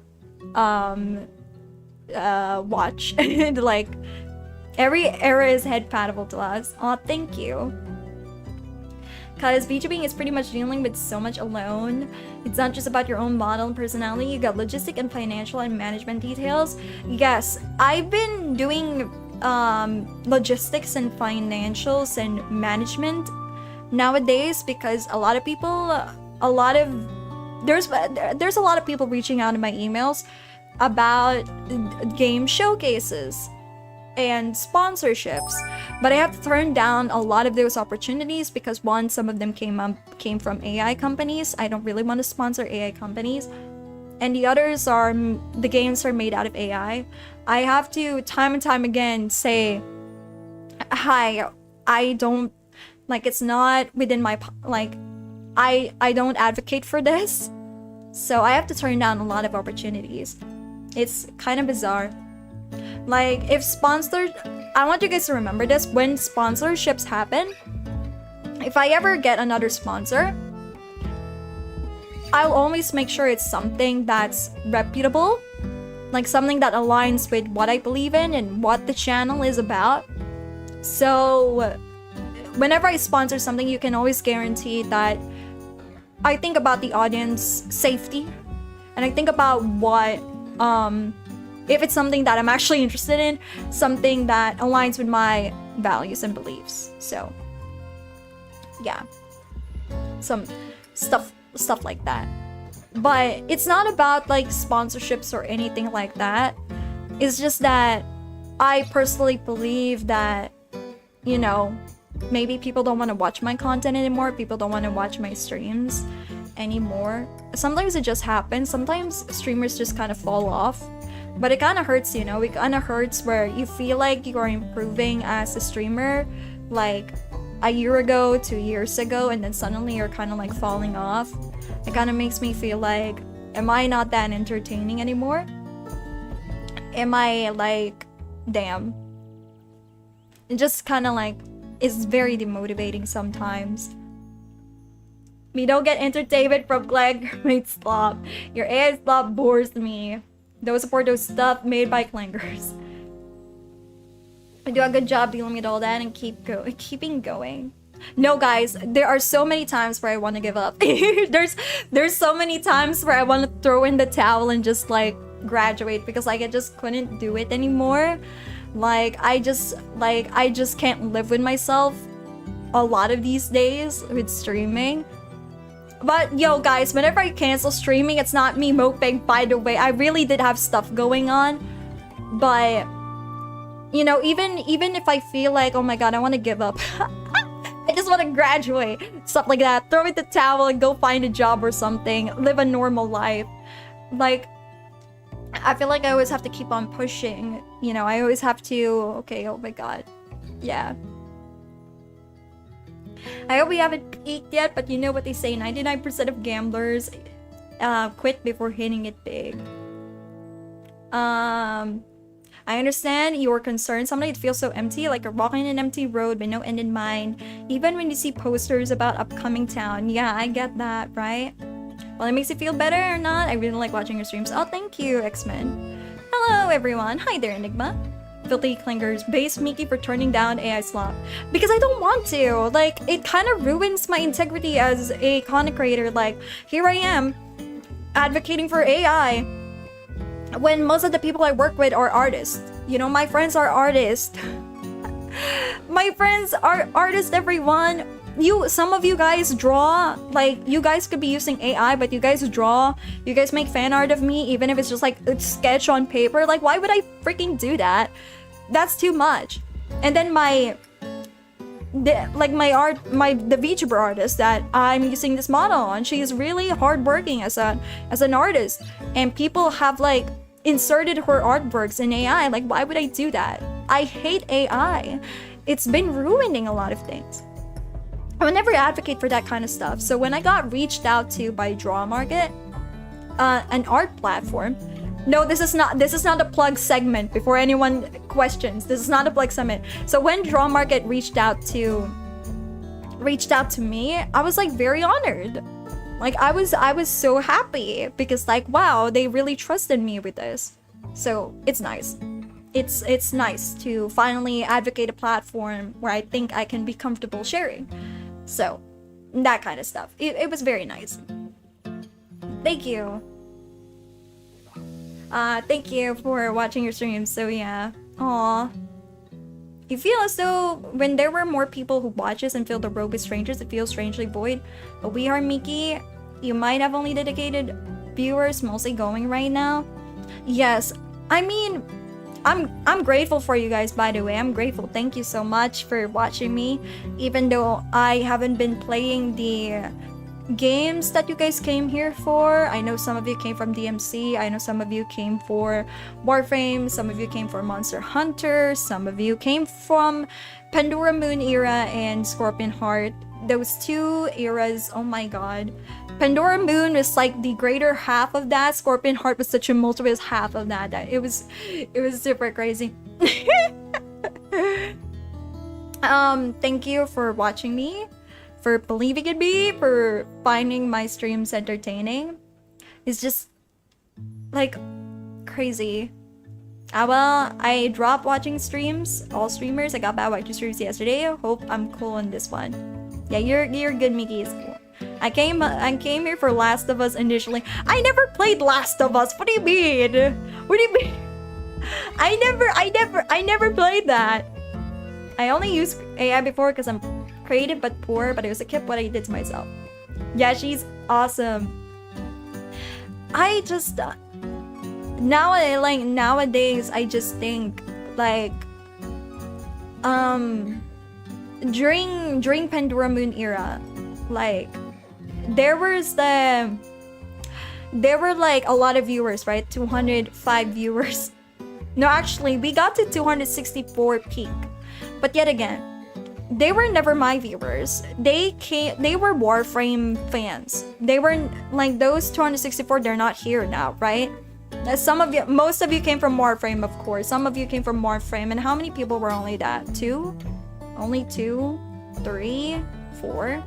watch? Like, every era is head patable to us. Aw, thank you. Because VTubing is pretty much dealing with so much alone. It's not just about your own model and personality. You got logistic and financial and management details. Yes, I've been doing logistics and financials and management nowadays because a lot of people, there's a lot of people reaching out in my emails about game showcases and sponsorships, but I have to turn down a lot of those opportunities because one, some of them came from AI companies. I don't really want to sponsor AI companies, and the others are the games are made out of AI. I have to time and time again say, hi, I don't like, it's not within my like, I don't advocate for this, so I have to turn down a lot of opportunities. It's kind of bizarre. Like, if sponsors, I want you guys to remember this, when sponsorships happen, if I ever get another sponsor, I'll always make sure it's something that's reputable, like something that aligns with what I believe in and what the channel is about. So, whenever I sponsor something, you can always guarantee that I think about the audience safety, and I think about what, if it's something that I'm actually interested in, something that aligns with my values and beliefs. So, yeah. Some stuff like that. But it's not about like sponsorships or anything like that. It's just that I personally believe that, you know, maybe people don't want to watch my content anymore. People don't want to watch my streams anymore. Sometimes it just happens. Sometimes streamers just kind of fall off. But it kind of hurts, you know? It kind of hurts where you feel like you are improving as a streamer, like a year ago, 2 years ago, and then suddenly you're kind of like falling off. It kind of makes me feel like, am I not that entertaining anymore? Am I like, damn. It just kind of like, is very demotivating sometimes. Me don't get entertainment from Clangmate Slop. Your AI slop bores me. Don't support those stuff made by clangers. I do a good job dealing with all that and keeping going. No, guys, there are so many times where I want to give up. there's so many times where I want to throw in the towel and just like graduate because like I just couldn't do it anymore. Like I just can't live with myself a lot of these days with streaming. But yo guys, whenever I cancel streaming, it's not me moping, by the way. I really did have stuff going on. But you know, even if I feel like, oh my god, I want to give up. I just want to graduate. Stuff like that. Throw in the towel and go find a job or something. Live a normal life. Like, I feel like I always have to keep on pushing. You know, I always have to, okay, oh my god. Yeah. I hope we haven't peaked yet, but you know what they say, 99% of gamblers quit before hitting it big. I understand your concern. Sometimes it feels so empty, like you're walking an empty road with no end in mind. Even when you see posters about upcoming town. Yeah, I get that, right? Well, it makes you feel better or not. I really like watching your streams. Oh, thank you, X-Men. Hello, everyone. Hi there, Enigma. Filthy Clingers, base Mickey for turning down AI slot. Because I don't want to. Like, it kind of ruins my integrity as a content creator. Like, here I am, advocating for AI, when most of the people I work with are artists. You know, my friends are artists. My friends are artists, everyone. Some of you guys draw, like, you guys could be using AI, but you guys draw, you guys make fan art of me, even if it's just like a sketch on paper. Like, why would I freaking do that? That's too much. And then the VTuber artist that I'm using this model on. She's really hardworking as an artist, and people have like inserted her artworks in AI. Like, why would I do that? I hate AI. It's been ruining a lot of things. I would never advocate for that kind of stuff. So when I got reached out to by Dreamwalker, an art platform. No, this is not a plug segment. Before anyone questions, this is not a plug segment. So when Dreamwalker reached out to me, I was like very honored. Like I was so happy because like, wow, they really trusted me with this. So it's nice. It's nice to finally advocate a platform where I think I can be comfortable sharing. So that kind of stuff. It was very nice. Thank you. Thank you for watching your streams. So yeah. Aw. You feel as though when there were more people who watch us and fill the row with strangers, it feels strangely void. But we are Miki. You might have only dedicated viewers, mostly going right now. Yes. I mean, I'm grateful for you guys, by the way. I'm grateful. Thank you so much for watching me. Even though I haven't been playing the games that you guys came here for. I know some of you came from DMC. I know some of you came for Warframe. Some of you came for Monster Hunter. Some of you came from Pandora Moon era and Scorpion Heart. Those two eras, oh my god. Pandora Moon is like the greater half of that. Scorpion Heart was such a multiple half of that. It was super crazy. Thank you for watching me, for believing in me, for finding my streams entertaining. It's just like crazy. Well, I dropped watching streams, all streamers. I got back watching streams yesterday. Hope I'm cool on this one. Yeah, you're good, Mickey. It's cool. I came here for Last of Us initially. I never played Last of Us. What do you mean? What do you mean? I never played that. I only used AI before because I'm creative but poor, but it was a kid what I did to myself. Yeah, she's awesome. I just nowadays I just think like during Pandora Moon era, like there were like a lot of viewers, right? 205 viewers. No, actually we got to 264 peak. But yet again, they were never my viewers. They were Warframe fans. They were like those 264, they're not here now, right? Most of you came from Warframe, of course. Some of you came from Warframe. And how many people were only that? 2? Only 2? 3? 4?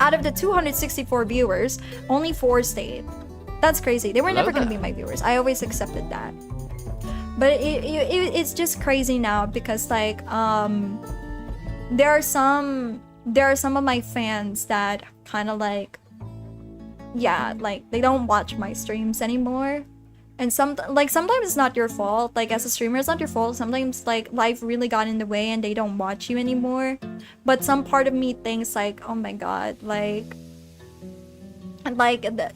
Out of the 264 viewers, only 4 stayed. That's crazy. They were never gonna be my viewers. I always accepted that. But it's just crazy now because like there are some of my fans that kind of like, yeah, like they don't watch my streams anymore. And sometimes it's not your fault. Like as a streamer, it's not your fault. Sometimes like life really got in the way and they don't watch you anymore. But some part of me thinks like, oh my god, like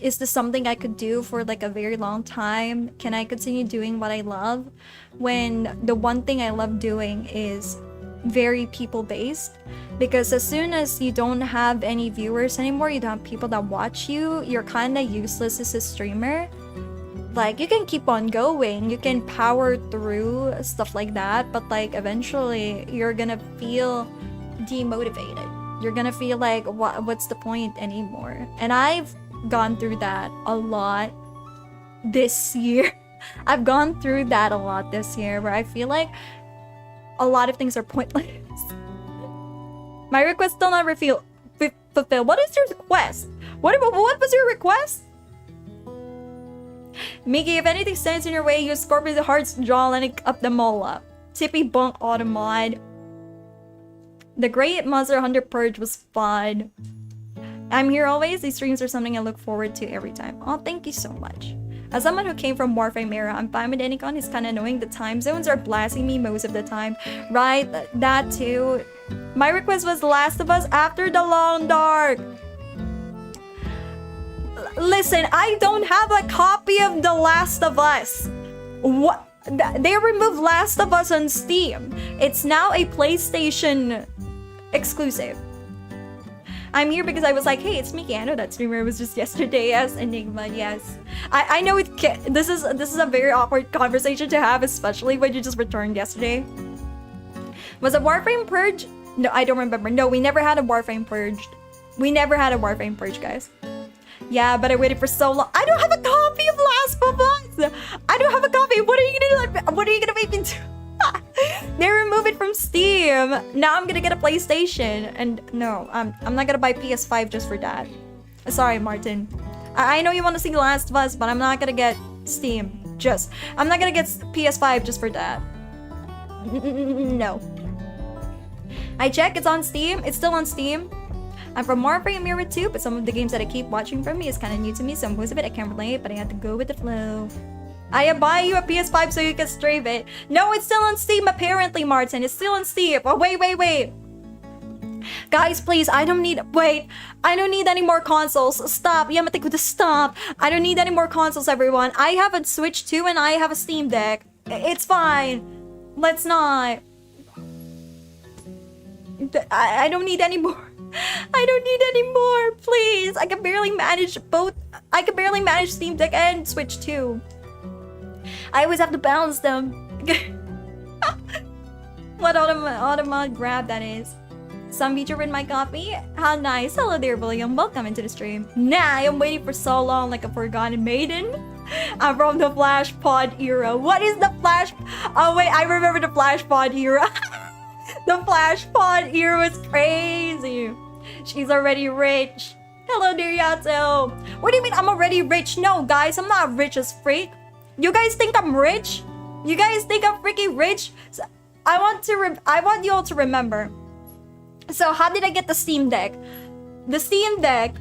is this something I could do for like a very long time? Can I continue doing what I love when the one thing I love doing is very people-based? Because as soon as you don't have any viewers anymore, you don't have people that watch you, you're kind of useless as a streamer. Like you can keep on going, you can power through stuff like that, but like eventually you're gonna feel demotivated. You're gonna feel like what's the point anymore? And I've gone through that a lot this year. I've gone through that a lot this year where I feel like a lot of things are pointless. My request still not fulfilled. What is your request? What was your request? Mickey, if anything stands in your way, use Scorpion's Heart's jawline up the mola. Tippy Bunk Automod. The Great Monster Hunter Purge was fun. I'm here always. These streams are something I look forward to every time. Oh, thank you so much. As someone who came from Warframe era, I'm fine with Anycon. It's kind of annoying. The time zones are blasting me most of the time. Right, that too. My request was The Last of Us After the Long Dark. Listen, I don't have a copy of The Last of Us. What? They removed Last of Us on Steam. It's now a PlayStation exclusive. I'm here because I was like, hey, it's Mickey. I know that streamer was just yesterday as Enigma. Yes, I know it. This is a very awkward conversation to have, especially when you just returned yesterday. Was a Warframe purge? No, I don't remember. No, we never had a Warframe purge. We never had a Warframe purge, guys. Yeah, but I waited for so long. I don't have a copy of Last of Us. I don't have a copy. What are you gonna do? What are you gonna make me do? They removed it from Steam. Now I'm gonna get a PlayStation. And no, I'm not gonna buy PS5 just for that. Sorry, Martin. I know you want to see The Last of Us, but I'm not gonna get Steam. I'm not gonna get PS5 just for that. No. I check, it's on Steam. It's still on Steam. I'm from Warframe Mirror 2, but some of the games that I keep watching from me is kind of new to me, so most of it I can't relate, but I have to go with the flow. I buy you a PS5 so you can stream it. No, it's still on Steam apparently, Martin. It's still on Steam. Oh, wait. Guys, please, I don't need any more consoles. Stop. Yamate-kun, stop. I don't need any more consoles, everyone. I have a Switch 2 and I have a Steam Deck. It's fine. Let's not. I don't need any more. I don't need any more, please. I can barely manage both. I can barely manage Steam Deck and Switch 2. I always have to balance them. What automatic grab that is. Some VTuber in my copy. How nice. Hello there, William. Welcome into the stream. Nah, I am waiting for so long like a forgotten maiden. I'm from the Flash Pod era. What is the Flash? Oh wait, I remember the Flash Pod era. The Flash Pod era was crazy. She's already rich. Hello there, Yato. What do you mean I'm already rich? No, guys, I'm not rich as freak. You guys think I'm rich? You guys think I'm freaking rich? So I want you all to remember. So how did I get the Steam Deck? The Steam Deck,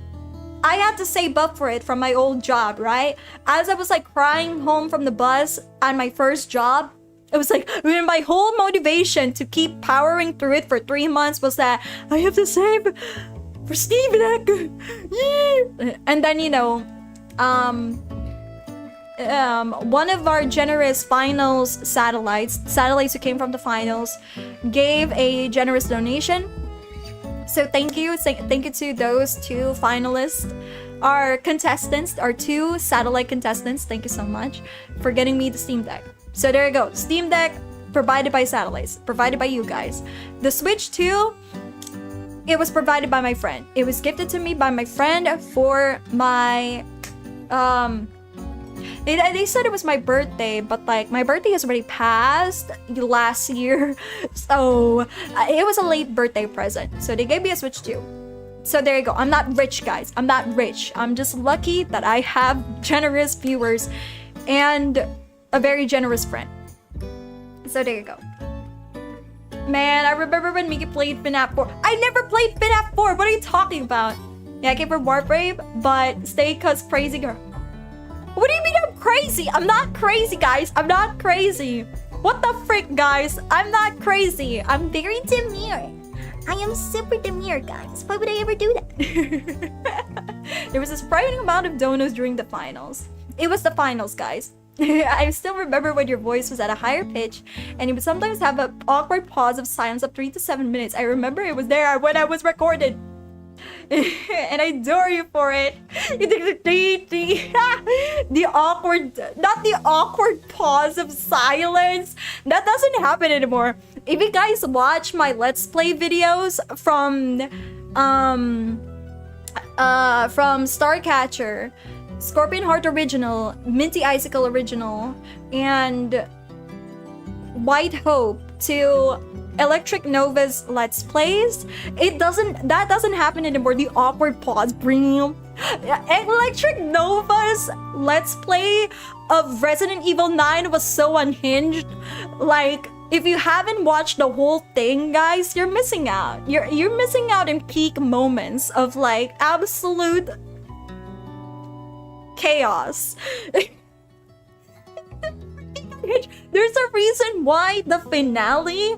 I had to save up for it from my old job, right? As I was like crying home from the bus on my first job, it was like my whole motivation to keep powering through it for 3 months was that I have to save for Steam Deck. Yeah. And then, you know, one of our generous finals satellites who came from the finals, gave a generous donation. So thank you to those 2 finalists, our contestants, our 2 satellite contestants. Thank you so much for getting me the Steam Deck. So there you go, Steam Deck provided by satellites, provided by you guys. The Switch 2, it was provided by my friend. It was gifted to me by my friend for my They said it was my birthday, but like my birthday has already passed last year, so it was a late birthday present. So they gave me a Switch 2. So there you go. I'm not rich, guys. I'm not rich. I'm just lucky that I have generous viewers and a very generous friend. So there you go. Man, I remember when Miki played FNAF 4. I never played FNAF 4. What are you talking about? Yeah, I came from Warframe, but stay cause crazy girl. What do you mean I'm crazy? I'm not crazy, guys. I'm not crazy. What the frick, guys? I'm not crazy. I'm very demure. I am super demure, guys. Why would I ever do that? There was a surprising amount of donos during the finals. It was the finals, guys. I still remember when your voice was at a higher pitch and you would sometimes have an awkward pause of silence of 3 to 7 minutes. I remember it was there when I was recorded. And I adore you for it. The awkward, not the awkward pause of silence. That doesn't happen anymore. If you guys watch my Let's Play videos from Starcatcher, Scorpion Heart Original, Minty Icicle Original, and White Hope to Electric Nova's Let's Plays, that doesn't happen anymore. The awkward pause bringing Electric Nova's Let's Play of Resident Evil 9 was so unhinged. Like, if you haven't watched the whole thing, guys, you're missing out. You're missing out in peak moments of like absolute chaos. There's a reason why the finale,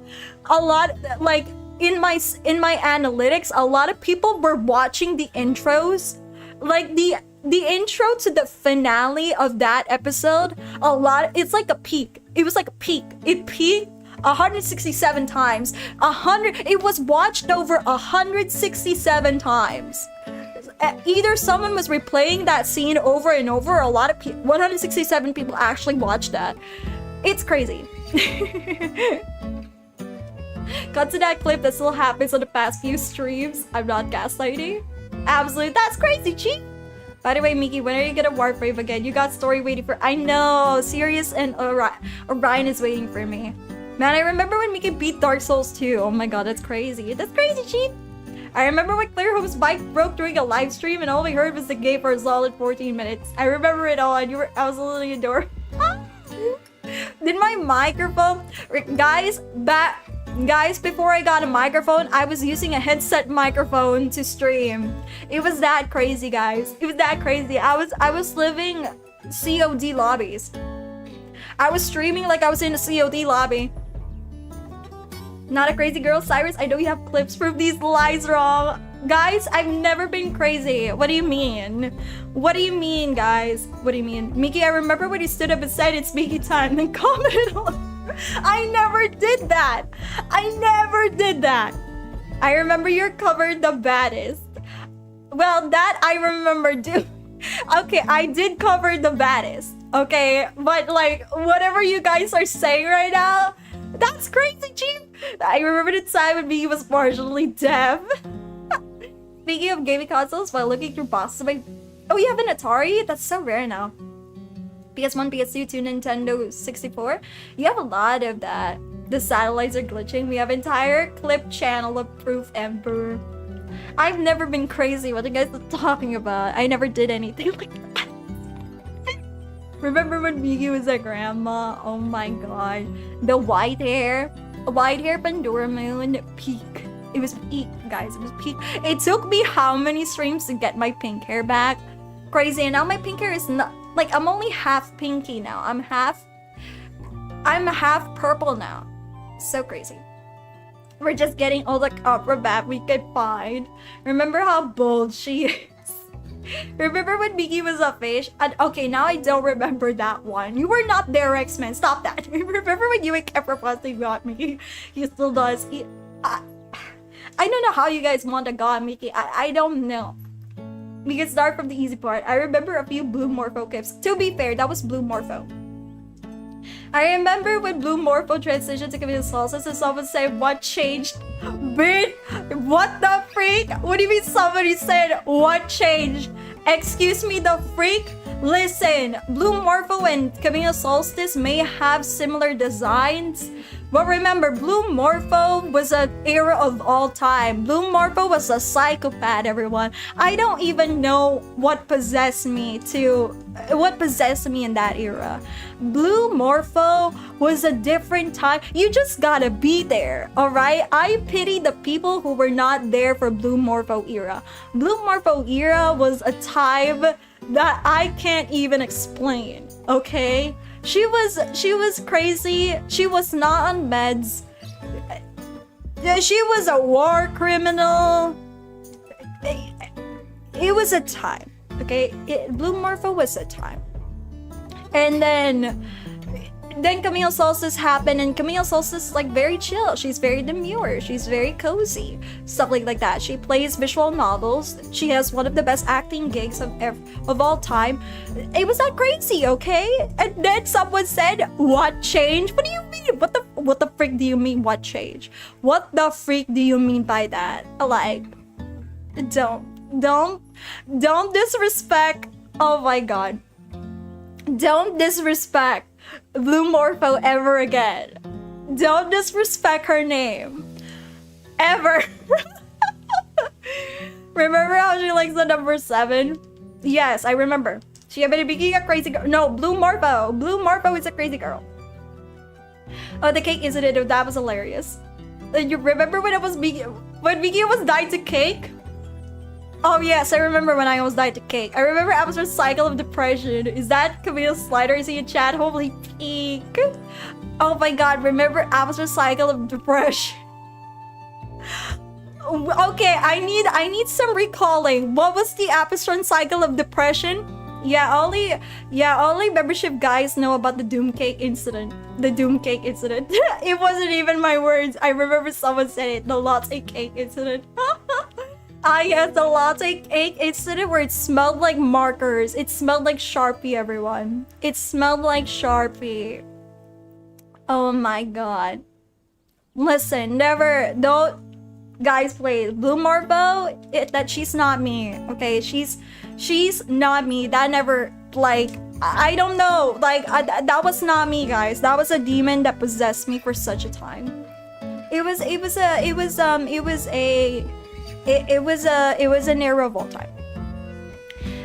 a lot, like in my analytics, a lot of people were watching the intros, like the intro to the finale of that episode. It's like a peak. It was like a peak. It peaked 167 times. It was watched over 167 times. Either someone was replaying that scene over and over, or a lot of 167 people actually watched that. It's crazy. Cut to that clip that still happens on the past few streams. I'm not gaslighting. Absolutely, that's crazy, Chief. By the way, Miki, when are you gonna warp rave again? You got story waiting for. I know, Sirius and Orion is waiting for me. Man, I remember when Miki beat Dark Souls 2. Oh my god, that's crazy. That's crazy, Chief. I remember when Clearhope's bike broke during a live stream and all we heard was the game for a solid 14 minutes. I remember it all, and I was literally adorable. Did my microphone, guys, before I got a microphone, I was using a headset microphone to stream. It was that crazy, guys. It was that crazy. I was living COD lobbies. I was streaming like I was in a COD lobby. Not a crazy girl, Cyrus. I know you have clips from these lies wrong. Guys, I've never been crazy. What do you mean? What do you mean, guys? What do you mean? Miki, I remember when you stood up and said it's Miki time and commented on. I never did that. I never did that. I remember you're covered the baddest. Well, that I remember too. Okay, I did cover the baddest. Okay, but like, whatever you guys are saying right now, that's crazy, Chief. I remember the time when Miki was partially deaf. Speaking of gaming consoles, while looking through boxes, oh, you have an Atari? That's so rare now. PS1, PS2, 2 Nintendo 64. You have a lot of that. The satellites are glitching. We have entire clip channel of proof ever. I've never been crazy. What are you guys talking about? I never did anything like that. Remember when Miki was a grandma? Oh my god. The white hair Pandora Moon peak. It was peak, guys. It was peak. It took me how many streams to get my pink hair back? Crazy. And now my pink hair is not like, I'm only half pinky now. I'm half purple now. So crazy. We're just getting all the acrobat we could find. Remember how bold she is? Remember when Miki was a fish? And okay, now I don't remember that one. You were not there, X-Men. Stop that. Remember when you kept requesting got me? He still does. I don't know how you guys want to God Miki. I don't know. We can start from the easy part. I remember a few Blue Morpho clips. To be fair, that was Blue Morpho. I remember when Blue Morpho transitioned to Camille Salsas and someone said, what changed? Bitch, what the freak? What do you mean somebody said, what changed? Excuse me, the freak? Listen, Blue Morpho and Camille Solstice may have similar designs, but remember, Blue Morpho was an era of all time. Blue Morpho was a psychopath, everyone. I don't even know what possessed me in that era. Blue Morpho was a different time. You just gotta be there, alright? I pity the people who were not there for Blue Morpho era. Blue Morpho era was a time that I can't even explain, okay? She was crazy. She was not on meds. She was a war criminal. It was a time, okay? Blue Morpho was a time. And then Camille Solstice happened, and Camille Solstice is like very chill. She's very demure. She's very cozy. Stuff like that. She plays visual novels. She has one of the best acting gigs of all time. It was not crazy, okay? And then someone said, what changed? What do you mean? What the freak do you mean, what changed? What the freak do you mean by that? Like, don't disrespect. Oh my god. Don't disrespect Blue Morpho ever again. Don't disrespect her name. Ever. Remember how she likes the number 7? Yes, I remember. She had been being a crazy girl. No, Blue Morpho. Blue Morpho is a crazy girl. Oh, the cake incident. That was hilarious. You remember when Miki was dying to cake? Oh yes, I remember when I almost died to cake. I remember Amazon's cycle of depression. Is that Camille Slider? Is he in chat? Holy peak. Oh my god, remember Amazon's cycle of depression. Okay, I need some recalling. What was the Apostron cycle of depression? Only membership guys know about the Doom Cake incident. The Doom Cake incident. It wasn't even my words. I remember someone said it. The latte cake incident. Ah, yes, the latte cake incident where it smelled like markers. It smelled like Sharpie, everyone. It smelled like Sharpie. Oh my god. Listen, don't guys, please. Blue Marvo, that she's not me. Okay, she's not me. That never, like, I don't know. Like, that was not me, guys. That was a demon that possessed me for such a time. It was an era of all time.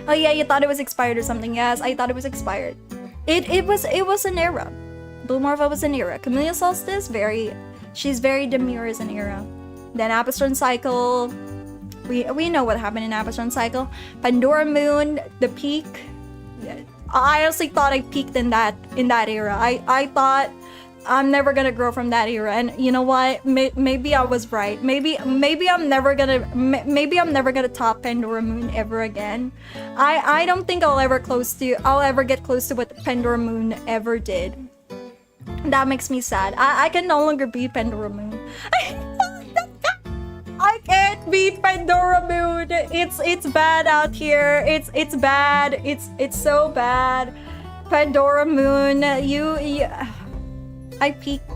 Oh yeah, you thought it was expired or something. Yes, I thought it was expired. It was an era. Blue Marva was an era. Camellia Solstice, she's very demure as an era. Then Apostron Cycle, we know what happened in Apostron Cycle. Pandora Moon, the peak. I honestly thought I peaked in that era. I thought I'm never gonna grow from that era, and you know what? Maybe I was right. Maybe I'm never gonna top Pandora Moon ever again. I don't think I'll ever get close to what Pandora Moon ever did. That makes me sad. I can no longer beat Pandora Moon. I can't beat Pandora Moon. It's bad out here. It's bad. It's so bad. Pandora Moon, I peaked.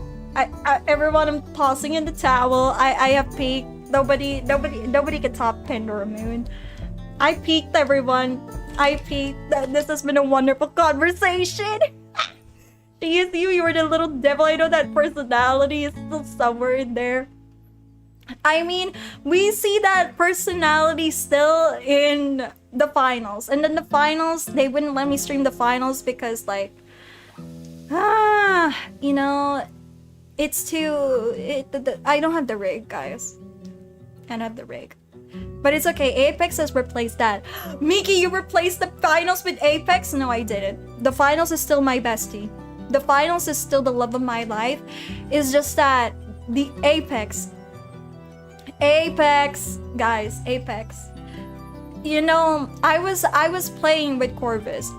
Everyone, I'm tossing in the towel. I have peaked. Nobody can top Pandora Moon. I peaked, everyone. I peaked. This has been a wonderful conversation. You were the little devil. I know that personality is still somewhere in there. I mean, we see that personality still in the finals. And then the finals, they wouldn't let me stream the finals because, like, you know, I don't have the rig, guys. I don't have the rig. But it's okay, Apex has replaced that. Miki, you replaced the finals with Apex? No, I didn't. The finals is still my bestie. The finals is still the love of my life. It's just that the Apex, guys, Apex. You know, I was playing with Corvus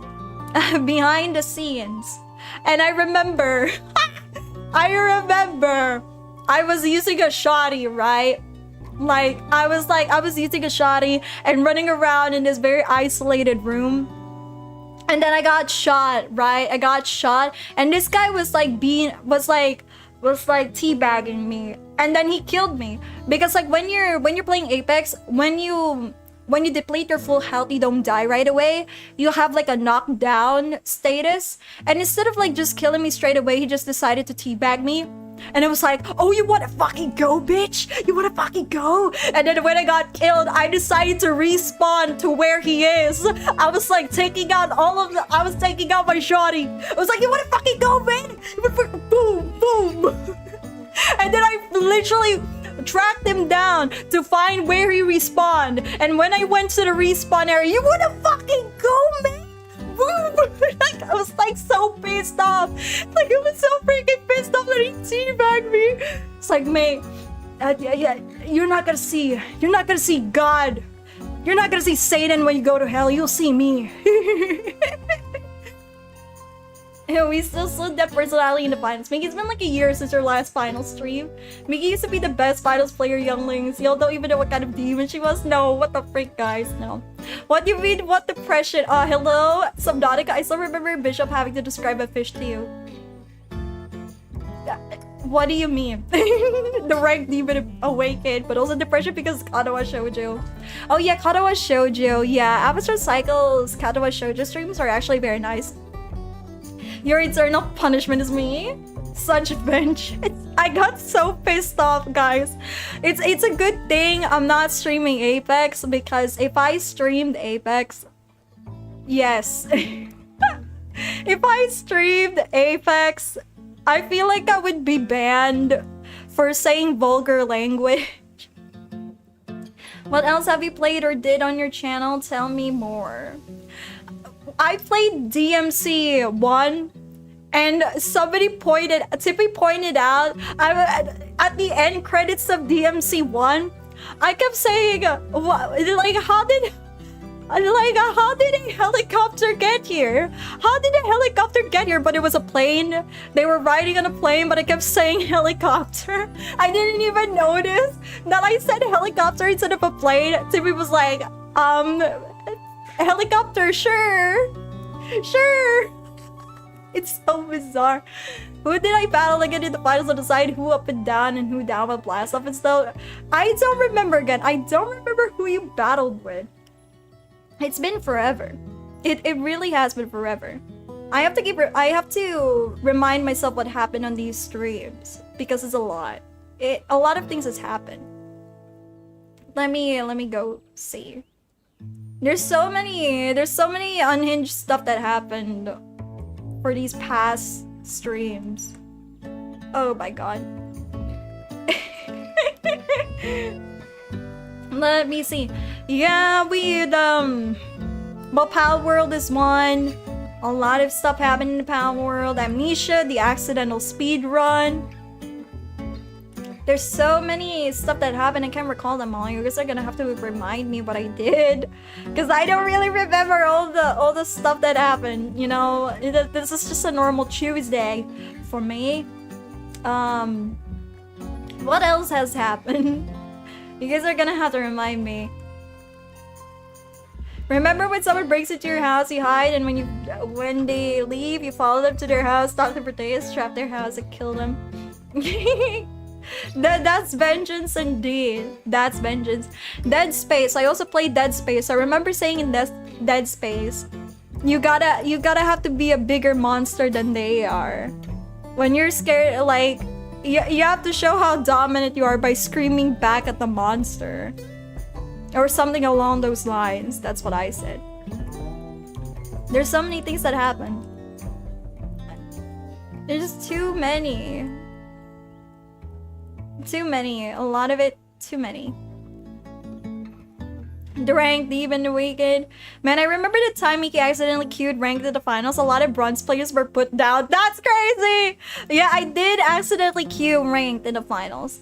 behind the scenes. And I remember, I was using a shotty, right? Like, I was using a shotty and running around in this very isolated room. And then I got shot, right? I got shot. And this guy was teabagging me. And then he killed me. Because like when you're playing Apex, when you deplete your full health, you don't die right away. You have like a knockdown status. And instead of like just killing me straight away, he just decided to teabag me. And it was like, oh, you wanna fucking go, bitch? You wanna fucking go? And then when I got killed, I decided to respawn to where he is. I was like taking out I was taking out my shotty. I was like, you wanna fucking go, man? You wanna fucking boom, boom. And then I literally tracked him down to find where he respawned. And when I went to the respawn area, you wanna fucking go, man? Like, I was like so pissed off. Like, I was so freaking pissed off that he teabagged me. It's like, mate, yeah, you're not gonna see God. You're not gonna see Satan when you go to hell. You'll see me. Yeah, we still slid that personality in the finals. Mickey, it's been like a year since your last final stream. Mickey used to be the best finals player, younglings. Y'all don't even know what kind of demon she was. No, what the freak, guys? No. What do you mean? What depression? Hello? Subnautica, I still remember Bishop having to describe a fish to you. What do you mean? The rank demon awakened, but also depression because Katawa Shoujo. Oh yeah, Katawa Shoujo. Yeah, Avatar Cycle's Katawa Shoujo streams are actually very nice. Your eternal punishment is me. Such vengeance. I got so pissed off, guys. It's a good thing I'm not streaming Apex, because if I streamed Apex, yes. If I streamed Apex, I feel like I would be banned for saying vulgar language. What else have you played or did on your channel? Tell me more. I played DMC 1, and Tippy pointed out, at the end credits of DMC 1, I kept saying, what, like, Like, how did a helicopter get here? How did a helicopter get here? But it was a plane. They were riding on a plane, but I kept saying helicopter. I didn't even notice that I said helicopter instead of a plane. Timmy was like, helicopter, sure. Sure. It's so bizarre. Who did I battle again in the finals to decide who up and down and who down with blast off and stuff? I don't remember again. I don't remember who you battled with. It's been forever. It really has been forever. I have to remind myself what happened on these streams because it's a lot. A lot of things has happened. Let me go see. There's so many unhinged stuff that happened for these past streams. Oh my god. Let me see. Yeah, well, Pal World is one. A lot of stuff happened in the Pal World. Amnesia, the accidental speed run. There's so many stuff that happened. I can't recall them all. You guys are gonna have to remind me what I did, because I don't really remember all the stuff that happened. You know, this is just a normal Tuesday for me. What else has happened? You guys are gonna have to remind me. Remember when someone breaks into your house, you hide, and when they leave, you follow them to their house, stalk them for days, trap their house, and kill them. That's vengeance indeed. That's vengeance. Dead Space. I also played Dead Space. I remember saying in Dead Space, you gotta have to be a bigger monster than they are. When you're scared, like you have to show how dominant you are by screaming back at the monster. Or something along those lines. That's what I said. There's so many things that happen. There's too many. Too many. A lot of it. Too many. The ranked, even the wicked. Man, I remember the time Mickey accidentally queued ranked at the finals. A lot of bronze players were put down. That's crazy! Yeah, I did accidentally queue ranked in the finals.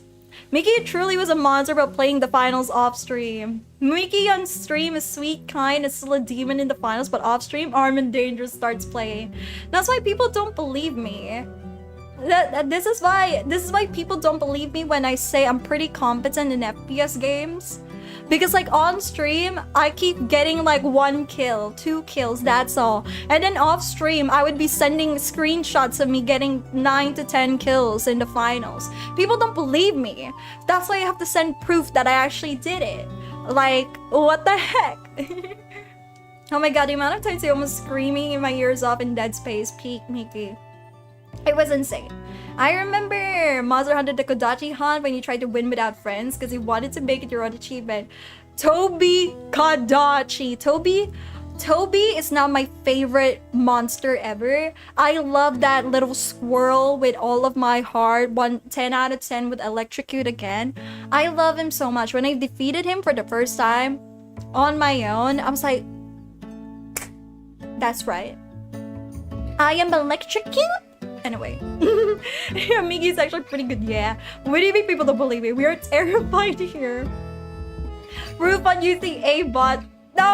Mickey truly was a monster about playing the finals off-stream. Mickey on stream is sweet, kind, and still a demon in the finals, but off-stream, armed and dangerous starts playing. That's why people don't believe me. This is why people don't believe me when I say I'm pretty competent in FPS games. Because like on stream, I keep getting like 1 kill, 2 kills, that's all. And then off stream, I would be sending screenshots of me getting 9 to 10 kills in the finals. People don't believe me. That's why I have to send proof that I actually did it. Like, what the heck? Oh my god, the amount of times I almost screaming in my ears off in Dead Space, peak Mickey. It was insane. I remember Monster Hunter the Kodachi hunt when you tried to win without friends because he wanted to make it your own achievement. Toby Kodachi. Toby is now my favorite monster ever. I love that little squirrel with all of my heart. 10 out of 10 with electrocute again. I love him so much. When I defeated him for the first time on my own, I was like, that's right. I am electrocute? Anyway, yeah, Mickey's actually pretty good, yeah. What do you mean people don't believe me? We are terrified here. Proof on using A-bot. No,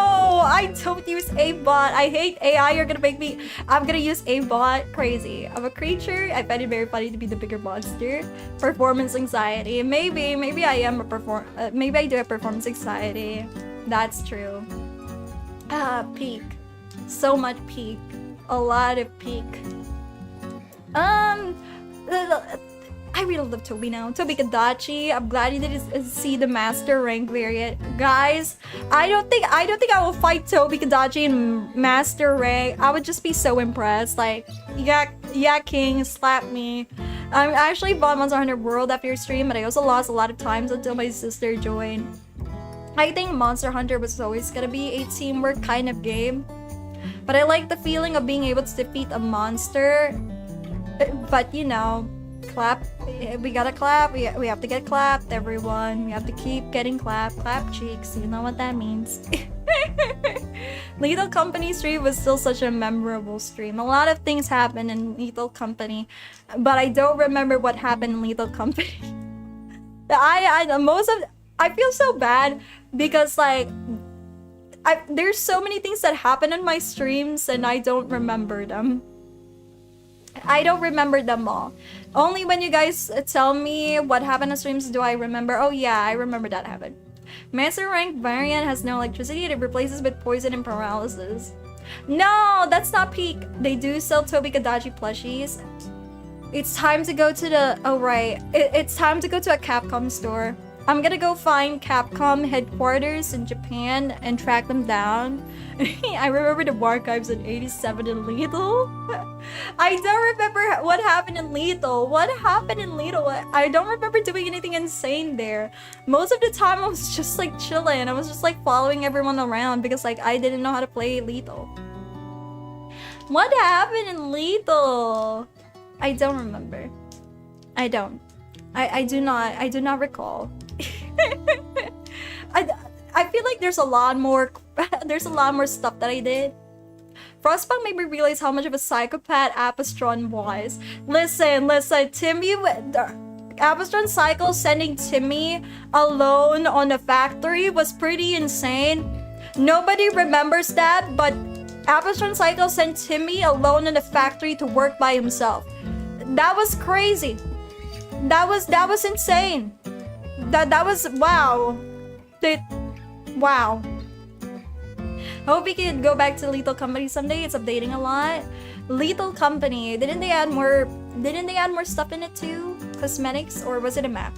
I don't use A-bot. I hate AI. You're gonna make me... I'm gonna use A-bot. Crazy. I'm a creature. I find it very funny to be the bigger monster. Performance anxiety. Maybe I am a maybe I do have performance anxiety. That's true. Peak. So much peak. A lot of peak. I really love Toby now. Toby Kodachi. I'm glad you didn't see the master rank variant. Guys, I don't think I will fight Toby Kodachi in master rank. I would just be so impressed. Like, yeah, king, slap me. I actually bought Monster Hunter World after your stream, but I also lost a lot of times until my sister joined. I think Monster Hunter was always gonna be a teamwork kind of game. But I like the feeling of being able to defeat a monster. But you know, clap. We gotta clap. We have to get clapped, everyone. We have to keep getting clapped. Clap cheeks. You know what that means. Lethal Company stream was still such a memorable stream. A lot of things happened in Lethal Company, but I don't remember what happened in Lethal Company. I feel so bad because like there's so many things that happen in my streams and I don't remember them. I don't remember them all. Only when you guys tell me what happened on streams do I remember. Oh yeah, I remember that happened. Master rank variant has no electricity. It replaces with poison and paralysis. No, that's not peak. They do sell Toby Kadachi plushies. It's time to go to the... Oh right, it's time to go to a Capcom store. I'm gonna go find Capcom headquarters in Japan and track them down. I remember the archives in 87 in Lethal. I don't remember what happened in Lethal. What happened in Lethal? I don't remember doing anything insane there. Most of the time I was just like chilling. I was just like following everyone around because like I didn't know how to play Lethal. What happened in Lethal? I don't remember. I don't. I do not recall. I feel like there's a lot more stuff that I did. Frostpunk made me realize how much of a psychopath Apostron was. Listen, Timmy, Apostron Cycle sending Timmy alone on the factory was pretty insane. Nobody remembers that, but Apostron Cycle sent Timmy alone in the factory to work by himself. That was crazy. That was insane. That was wow. Wow. Hope we could go back to Lethal Company someday. It's updating a lot. Lethal Company. Didn't they add more stuff in it too? Cosmetics, or was it a map?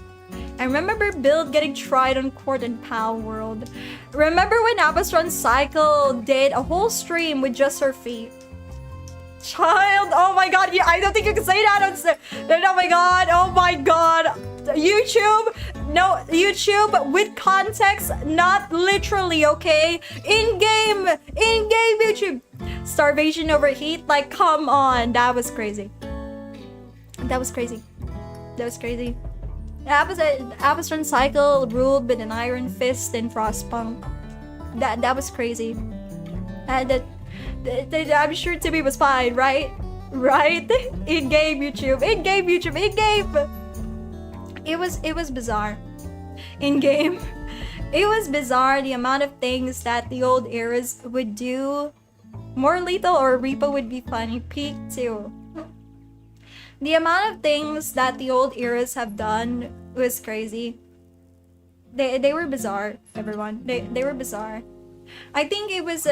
I remember Build getting tried on Court and Pal World. Remember when Apostron Cycle did a whole stream with just her feet? Child, oh my god, yeah, I don't think you can say that on oh my god, oh my god. YouTube, no, YouTube with context, not literally, okay? In-game YouTube. Starvation over heat, like, come on, that was crazy. That was crazy. Apostron Cycle ruled with an iron fist in Frostpunk. That was crazy. I'm sure Timmy was fine, right? Right? In-game YouTube. It was bizarre. In-game. It was bizarre the amount of things that the old eras would do. More Lethal or Repo would be funny. Peak too. The amount of things that the old eras have done was crazy. They were bizarre, everyone. They were bizarre. I think it was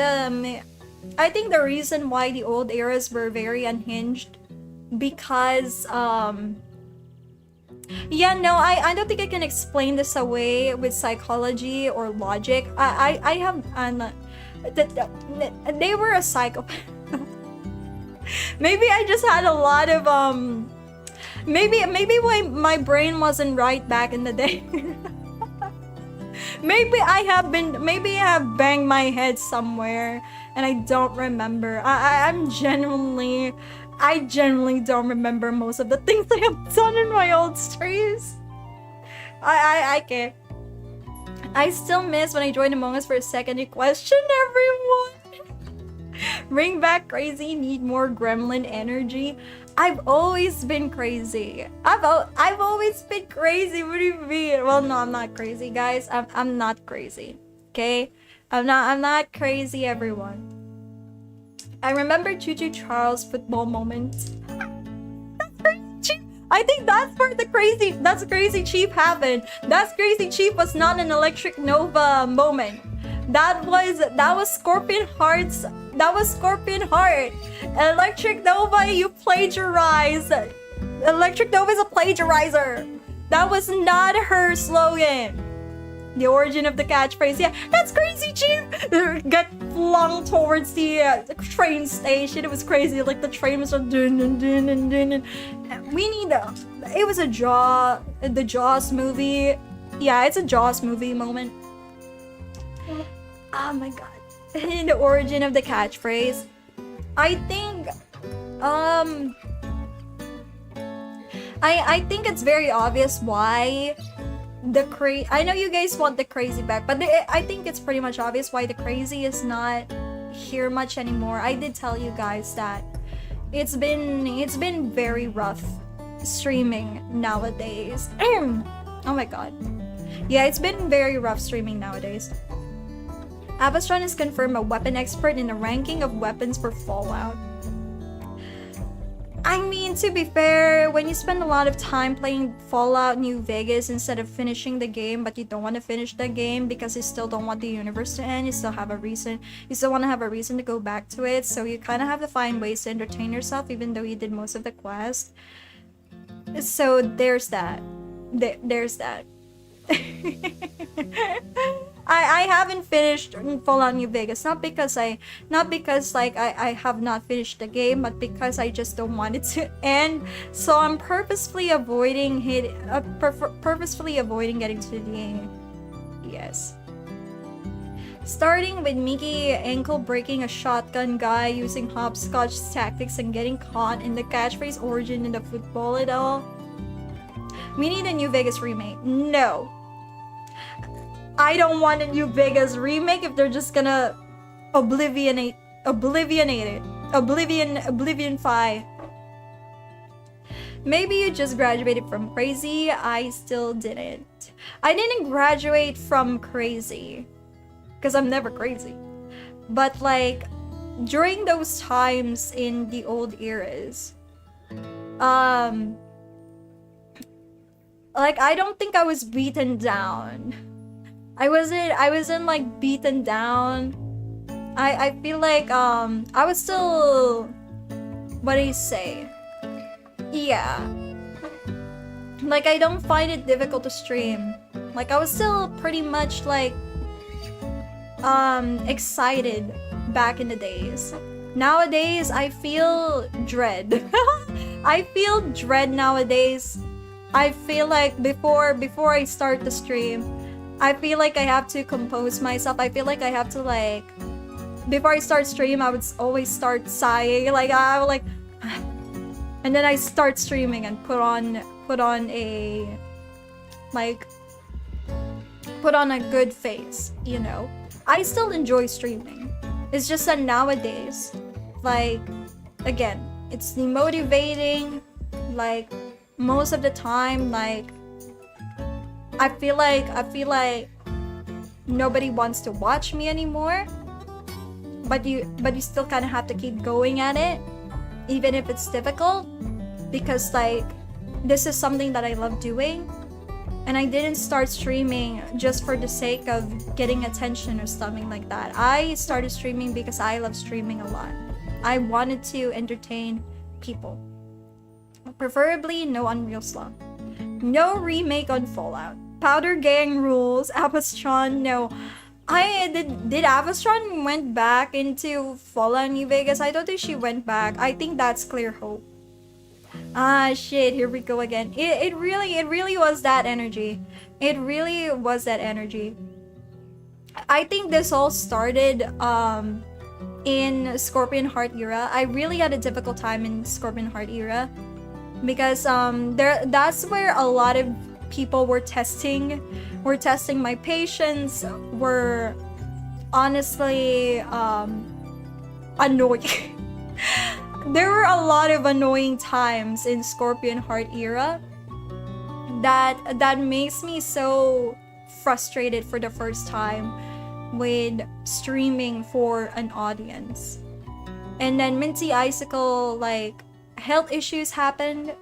I think the reason why the old eras were very unhinged because yeah, no, I don't think I can explain this away with psychology or logic. I have they were a psychopath. Maybe I just had a lot of maybe my brain wasn't right back in the day. Maybe I have banged my head somewhere and I don't remember. I genuinely don't remember most of the things I have done in my old streams. I can't. I still miss when I joined Among Us for a second. You question everyone. Bring back crazy. Need more gremlin energy. I've always been crazy. I've always been crazy. What do you mean? Well, no, I'm not crazy, guys. I'm not crazy. Okay? I'm not crazy, everyone. I remember Choo Charles' football moment. That's crazy Chief. I think that's where the crazy Chief happened. That's crazy Chief was not an Electric Nova moment. That was Scorpion Heart's. That was Scorpion Heart. Electric Nova, you plagiarized. Electric Nova is a plagiarizer. That was not her slogan. The origin of the catchphrase. Yeah, that's crazy, Chief. Got flung towards the train station. It was crazy. Like the train was dun dun dun dun dun. We need it was the Jaws movie. Yeah, it's a Jaws movie moment. Oh my god. The origin of the catchphrase. I think I think it's very obvious why I know you guys want the crazy back, but I think it's pretty much obvious why the crazy is not here much anymore. I did tell you guys that it's been very rough streaming nowadays. Oh my god. Yeah, it's been very rough streaming nowadays. Avastron is confirmed a weapon expert in the ranking of weapons for Fallout. I mean, to be fair, when you spend a lot of time playing Fallout New Vegas instead of finishing the game, but you don't want to finish the game because you still don't want the universe to end, you still want to have a reason to go back to it, so you kind of have to find ways to entertain yourself even though you did most of the quest. So there's that. There's that. I haven't finished Fallout New Vegas, not because I have not finished the game, but because I just don't want it to end. So I'm purposefully avoiding getting to the end. Yes. Starting with Mickey ankle breaking a shotgun guy using hopscotch tactics and getting caught in the catchphrase origin in the football at all. We need a New Vegas remake. No. I don't want a New Vegas remake if they're just gonna oblivionify. Maybe you just graduated from crazy. I still didn't. I didn't graduate from crazy because I'm never crazy. But like during those times in the old eras, like I don't think I was beaten down. I wasn't like beaten down. I feel like I was still, what do you say? Yeah. Like I don't find it difficult to stream. Like I was still pretty much like excited back in the days. Nowadays I feel dread. I feel dread nowadays. I feel like before I start the stream, I feel like I have to compose myself. I feel like I have to like, before I start stream, I would always start sighing. Like I would like, and then I start streaming and put on a good face, you know. I still enjoy streaming. It's just that nowadays, like, again, it's demotivating. Like most of the time, like I feel like nobody wants to watch me anymore. But you still kind of have to keep going at it, even if it's difficult, because like this is something that I love doing, and I didn't start streaming just for the sake of getting attention or something like that. I started streaming because I love streaming a lot. I wanted to entertain people. Preferably no Unreal Slum. No remake on Fallout. Powder Gang rules. Avastron, no. Did Avastron went back into Fallout New Vegas? I don't think she went back. I think that's Clear Hope. Ah, shit, here we go again. It really was that energy. It really was that energy. I think this all started in Scorpion Heart era. I really had a difficult time in Scorpion Heart era because that's where a lot of people were testing my patience, were honestly annoying. There were a lot of annoying times in Scorpion Heart era that makes me so frustrated for the first time with streaming for an audience. And then Minty Icicle, like, health issues happened.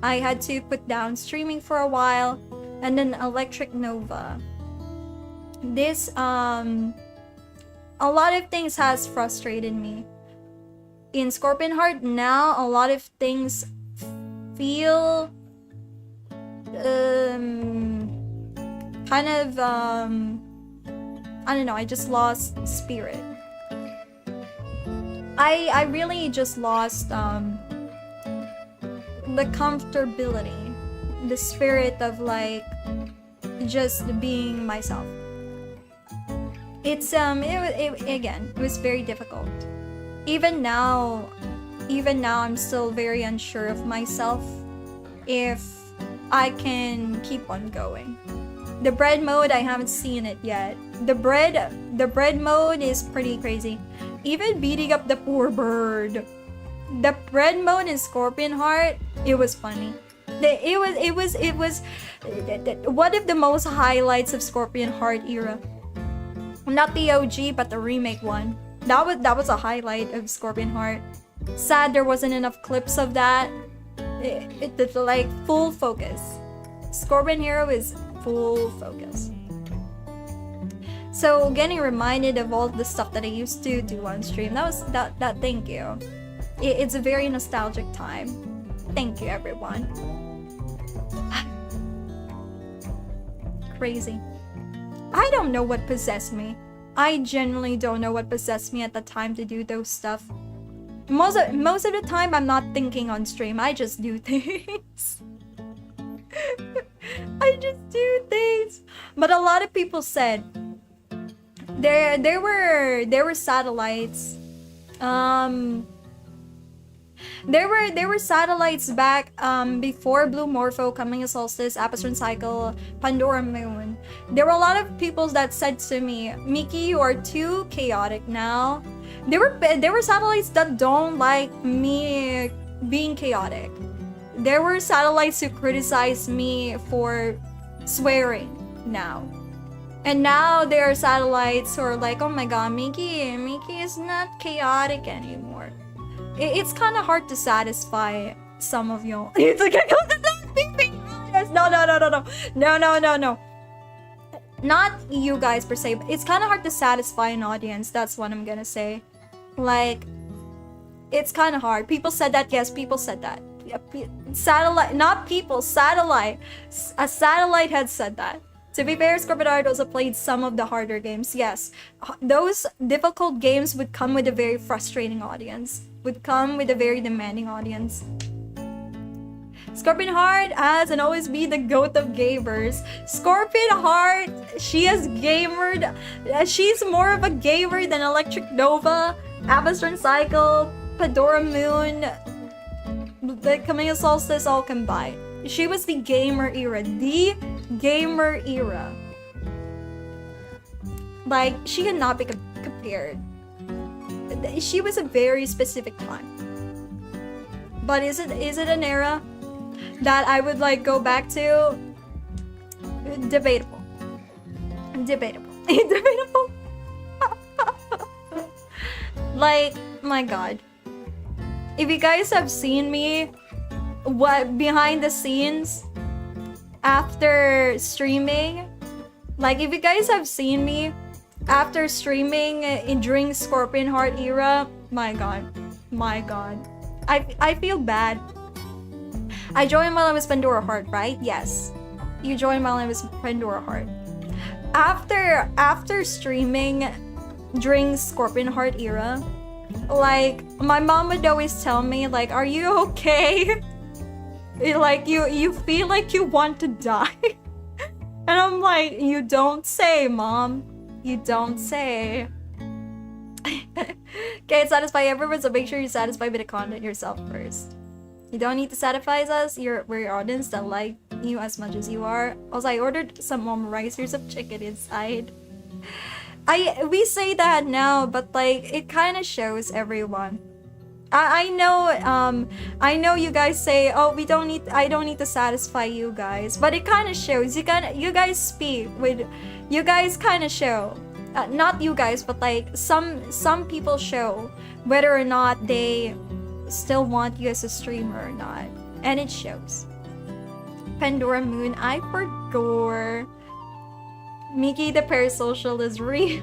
I had to put down streaming for a while. And then Electric Nova. This, a lot of things has frustrated me. In Scorpion Heart now, a lot of things feel kind of I don't know, I just lost spirit. I really just lost the comfortability, the spirit of like just being myself. It's again, it was very difficult. Even now I'm still very unsure of myself if I can keep on going. The bread mode, I haven't seen it yet. The bread mode is pretty crazy. Even beating up the poor bird. The bread mode in Scorpion Heart, it was funny. It was one of the most highlights of Scorpion Heart era. Not the OG, but the remake one. That was a highlight of Scorpion Heart. Sad there wasn't enough clips of that. It did like full focus. Scorpion Hero is full focus. So getting reminded of all the stuff that I used to do on stream, that thank you. It's a very nostalgic time. Thank you, everyone. Crazy. I don't know what possessed me. I genuinely don't know what possessed me at the time to do those stuff. Most of the time, I'm not thinking on stream. I just do things. I just do things. But a lot of people said there were satellites. There were satellites back before Blue Morpho, Coming a Solstice, Apostron Cycle, Pandora Moon. There were a lot of people that said to me, Miki, you are too chaotic now. There were satellites that don't like me being chaotic. There were satellites who criticized me for swearing now. And now there are satellites who are like, oh my god, Miki is not chaotic anymore. It's kind of hard to satisfy some of you. It's like, no. Not you guys per se, but it's kind of hard to satisfy an audience. That's what I'm gonna say. Like, it's kind of hard. People said that. Yes, people said that. Satellite, not people, satellite. A satellite had said that. To be fair, Scorpion Heart also played some of the harder games. Yes, those difficult games would come with a very frustrating audience. Would come with a very demanding audience. Scorpion Heart has and always be the goat of gamers. Scorpion Heart, she has gamered. She's more of a gamer than Electric Nova, Apostron Cycle, Pandora Moon, the Coming Solstice all combined. She was the gamer era. The gamer era. Like, she cannot be compared. She was a very specific time. But is it an era that I would like go back to? Debatable. Debatable. Like, my god. If you guys have seen me what behind the scenes after streaming, like if you guys have seen me after streaming during Scorpion Heart era, my god. I feel bad. I joined while I was Pandora Heart, right? Yes. You joined while I was Pandora Heart. After streaming during Scorpion Heart era, like my mom would always tell me like, are you okay? Like you feel like you want to die. And I'm like, you don't say, mom. You don't say. Okay, satisfy everyone, so make sure you satisfy with the content yourself first. You don't need to satisfy us. We're your audience that like you as much as you are. Also, I ordered some moisturizers of chicken inside. We say that now, but like it kind of shows everyone. I know you guys say, oh, I don't need to satisfy you guys, but it kind of shows. You guys speak with, you guys kind of show, not you guys, but like some people show whether or not they still want you as a streamer or not, and it shows. Pandora Moon, I forgot. Miki the parasocial is real.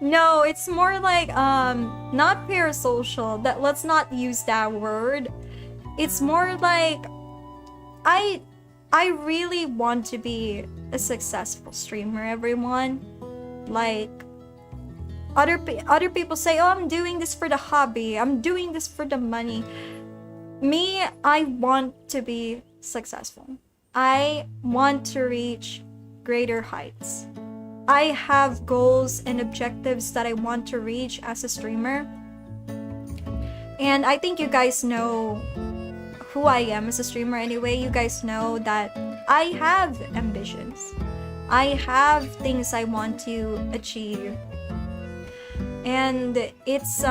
No, it's more like not parasocial. Let's not use that word. It's more like I really want to be a successful streamer, everyone. Like other people say, "Oh, I'm doing this for the hobby. I'm doing this for the money." Me, I want to be successful. I want to reach greater heights. I have goals and objectives that I want to reach as a streamer. And I think you guys know who I am as a streamer anyway. You guys know that I have ambitions. I have things I want to achieve. And it's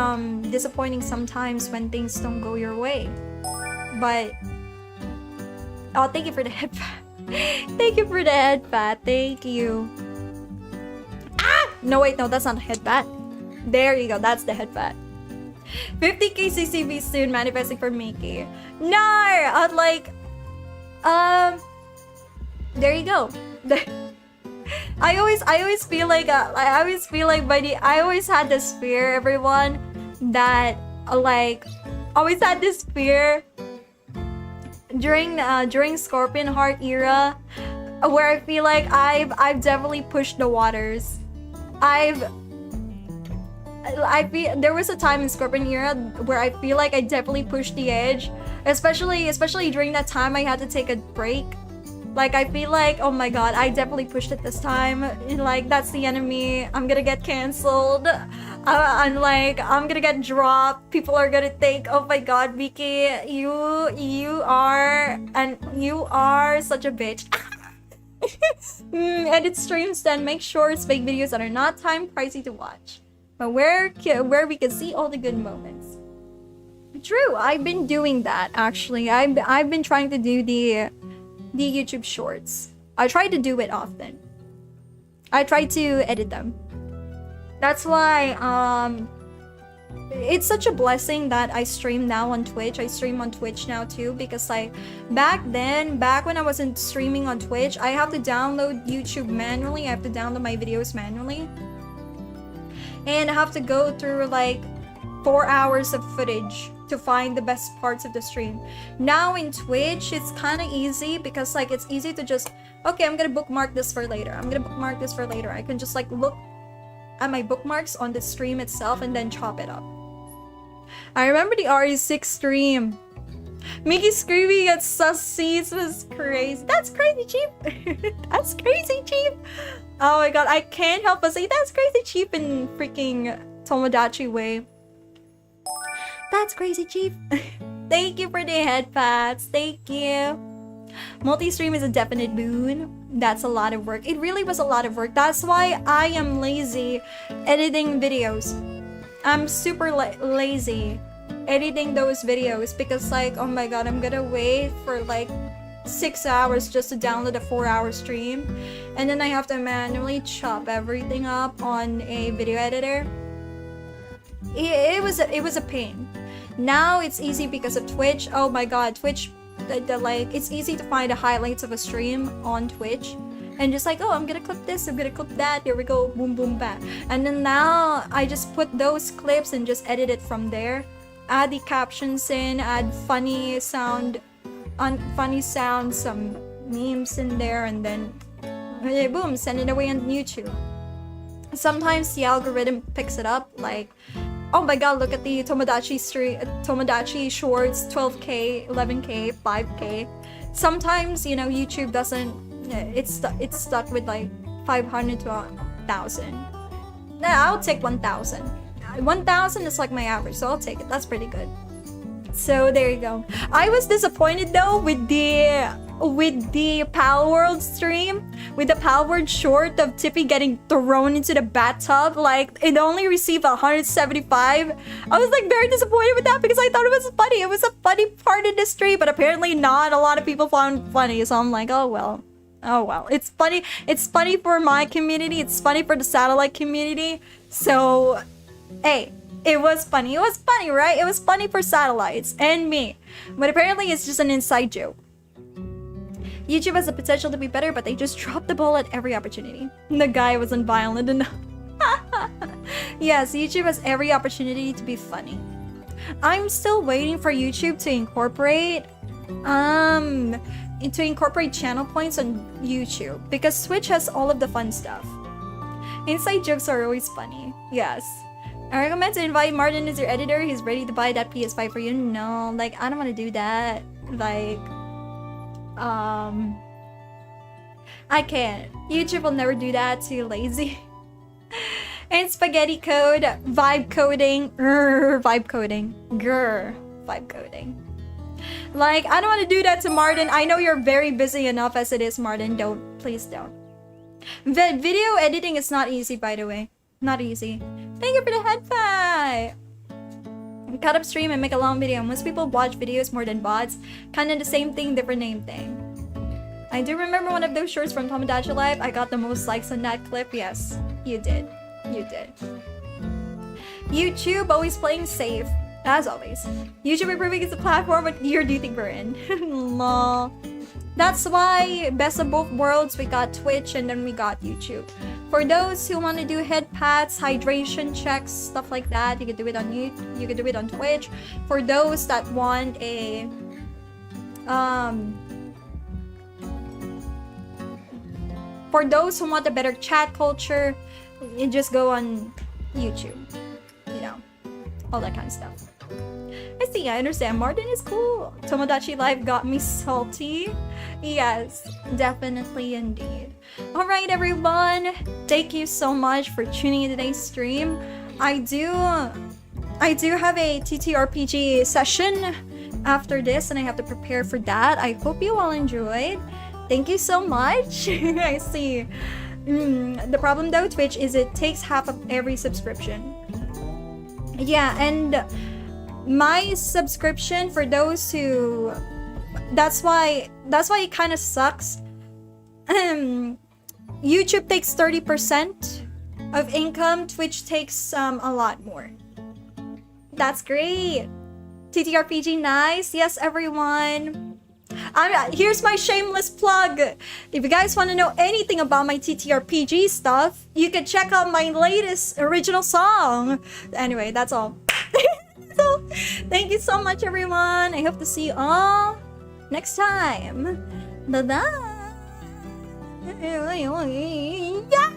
disappointing sometimes when things don't go your way. But oh, thank you for the head pat. Thank you for the head pat. Thank you. No, wait, no, that's not a headbat. There you go, that's the headbat. 50k CCV soon, manifesting for Mickey. No! I'd like... There you go. I always feel like I always had this fear, everyone, that like always had this fear during Scorpion Heart era, where I feel like I've definitely pushed the waters. I feel there was a time in Scorpion era where I feel like I definitely pushed the edge, especially during that time I had to take a break. Like, I feel like, oh my god, I definitely pushed it this time. Like, that's the enemy. I'm gonna get cancelled. I'm gonna get dropped. People are gonna think, oh my god, Vicky, you are such a bitch. Edit streams then. Make sure it's fake videos that are not time pricey to watch, but where we can see all the good moments. True, I've been doing that actually. I've been trying to do the YouTube shorts. I try to do it often. I try to edit them. That's why it's such a blessing that I stream now on Twitch. I stream on Twitch now too, because like back when I wasn't streaming on Twitch, I have to download YouTube manually. I have to download my videos manually, and I have to go through like 4 hours of footage to find the best parts of the stream. Now in Twitch, it's kind of easy because like it's easy to just, okay, I'm gonna bookmark this for later. I can just like look at my bookmarks on the stream itself and then chop it up. I remember the RE6 stream. Mickey screaming at sus seats was crazy. That's crazy, Chief. That's crazy, Chief. Oh my god, I can't help but say that's crazy, Chief, in freaking Tomodachi way. That's crazy, Chief. Thank you for the headpats. Thank you. Multi-stream is a definite boon. That's a lot of work. It really was a lot of work. That's why I am lazy editing videos. I'm super lazy editing those videos because like, oh my god, I'm gonna wait for like 6 hours just to download a 4-hour stream, and then I have to manually chop everything up on a video editor. It was a pain. Now it's easy because of Twitch. Oh my god, Twitch, like it's easy to find the highlights of a stream on Twitch and just like, oh, I'm gonna clip this, I'm gonna clip that, here we go, boom boom bam. And then now I just put those clips and just edit it from there, add the captions in, add funny sound, some memes in there, and then boom, send it away on YouTube. Sometimes the algorithm picks it up, like, oh my god, look at the Tomodachi shorts, 12k, 11k, 5k. Sometimes, you know, YouTube doesn't, it's stuck with like 500 to 1,000. Nah, I'll take 1,000. 1,000 is like my average, so I'll take it. That's pretty good. So there you go. I was disappointed though with the Pal World stream, with the Pal World short of Tippy getting thrown into the bathtub. Like, it only received 175. I was like very disappointed with that because I thought it was funny. It was a funny part of the stream, but apparently not a lot of people found it funny. So I'm like, oh well. Oh well. It's funny. It's funny for my community. It's funny for the satellite community. So, hey. It was funny. It was funny, right? It was funny for satellites and me. But apparently it's just an inside joke. YouTube has the potential to be better, but they just dropped the ball at every opportunity. The guy wasn't violent enough. Yes, YouTube has every opportunity to be funny. I'm still waiting for YouTube to incorporate channel points on YouTube, because Twitch has all of the fun stuff. Inside jokes are always funny. Yes. I recommend to invite Martin as your editor. He's ready to buy that PS5 for you. No, like, I don't want to do that. Like, I can't. YouTube will never do that. Too lazy. And spaghetti code, vibe coding, vibe coding, vibe coding. Like, I don't want to do that to Martin. I know you're very busy enough as it is, Martin. Don't, please don't. Video editing is not easy, by the way. Not easy. Thank you for the head five. Cut up stream and make a long video. Most people watch videos more than bots. Kinda the same thing, different name thing. I do remember one of those shorts from Tomodachi Life. I got the most likes on that clip. Yes, you did. You did. YouTube always playing safe, as always. YouTube improving is the platform what year do you think we're in? Lol. That's why best of both worlds, we got Twitch and then we got YouTube. For those who want to do head pats, hydration checks, stuff like that, you can do it on YouTube, you can do it on Twitch. For those that want a for those who want a better chat culture, you just go on YouTube. You know, all that kind of stuff. I see, I understand. Martin is cool. Tomodachi Live got me salty. Yes, definitely indeed. Alright everyone, thank you so much for tuning in today's stream. I do have a TTRPG session after this and I have to prepare for that. I hope you all enjoyed. Thank you so much. I see. The problem though, Twitch, is it takes half of every subscription. Yeah, and my subscription, for those who, that's why it kind of sucks. YouTube takes 30% of income, Twitch takes a lot more. That's great. TTRPG, nice. Yes, everyone. Here's my shameless plug. If you guys want to know anything about my TTRPG stuff, you can check out my latest original song. Anyway, that's all. So, thank you so much, everyone. I hope to see you all next time. Bye-bye. Yeah!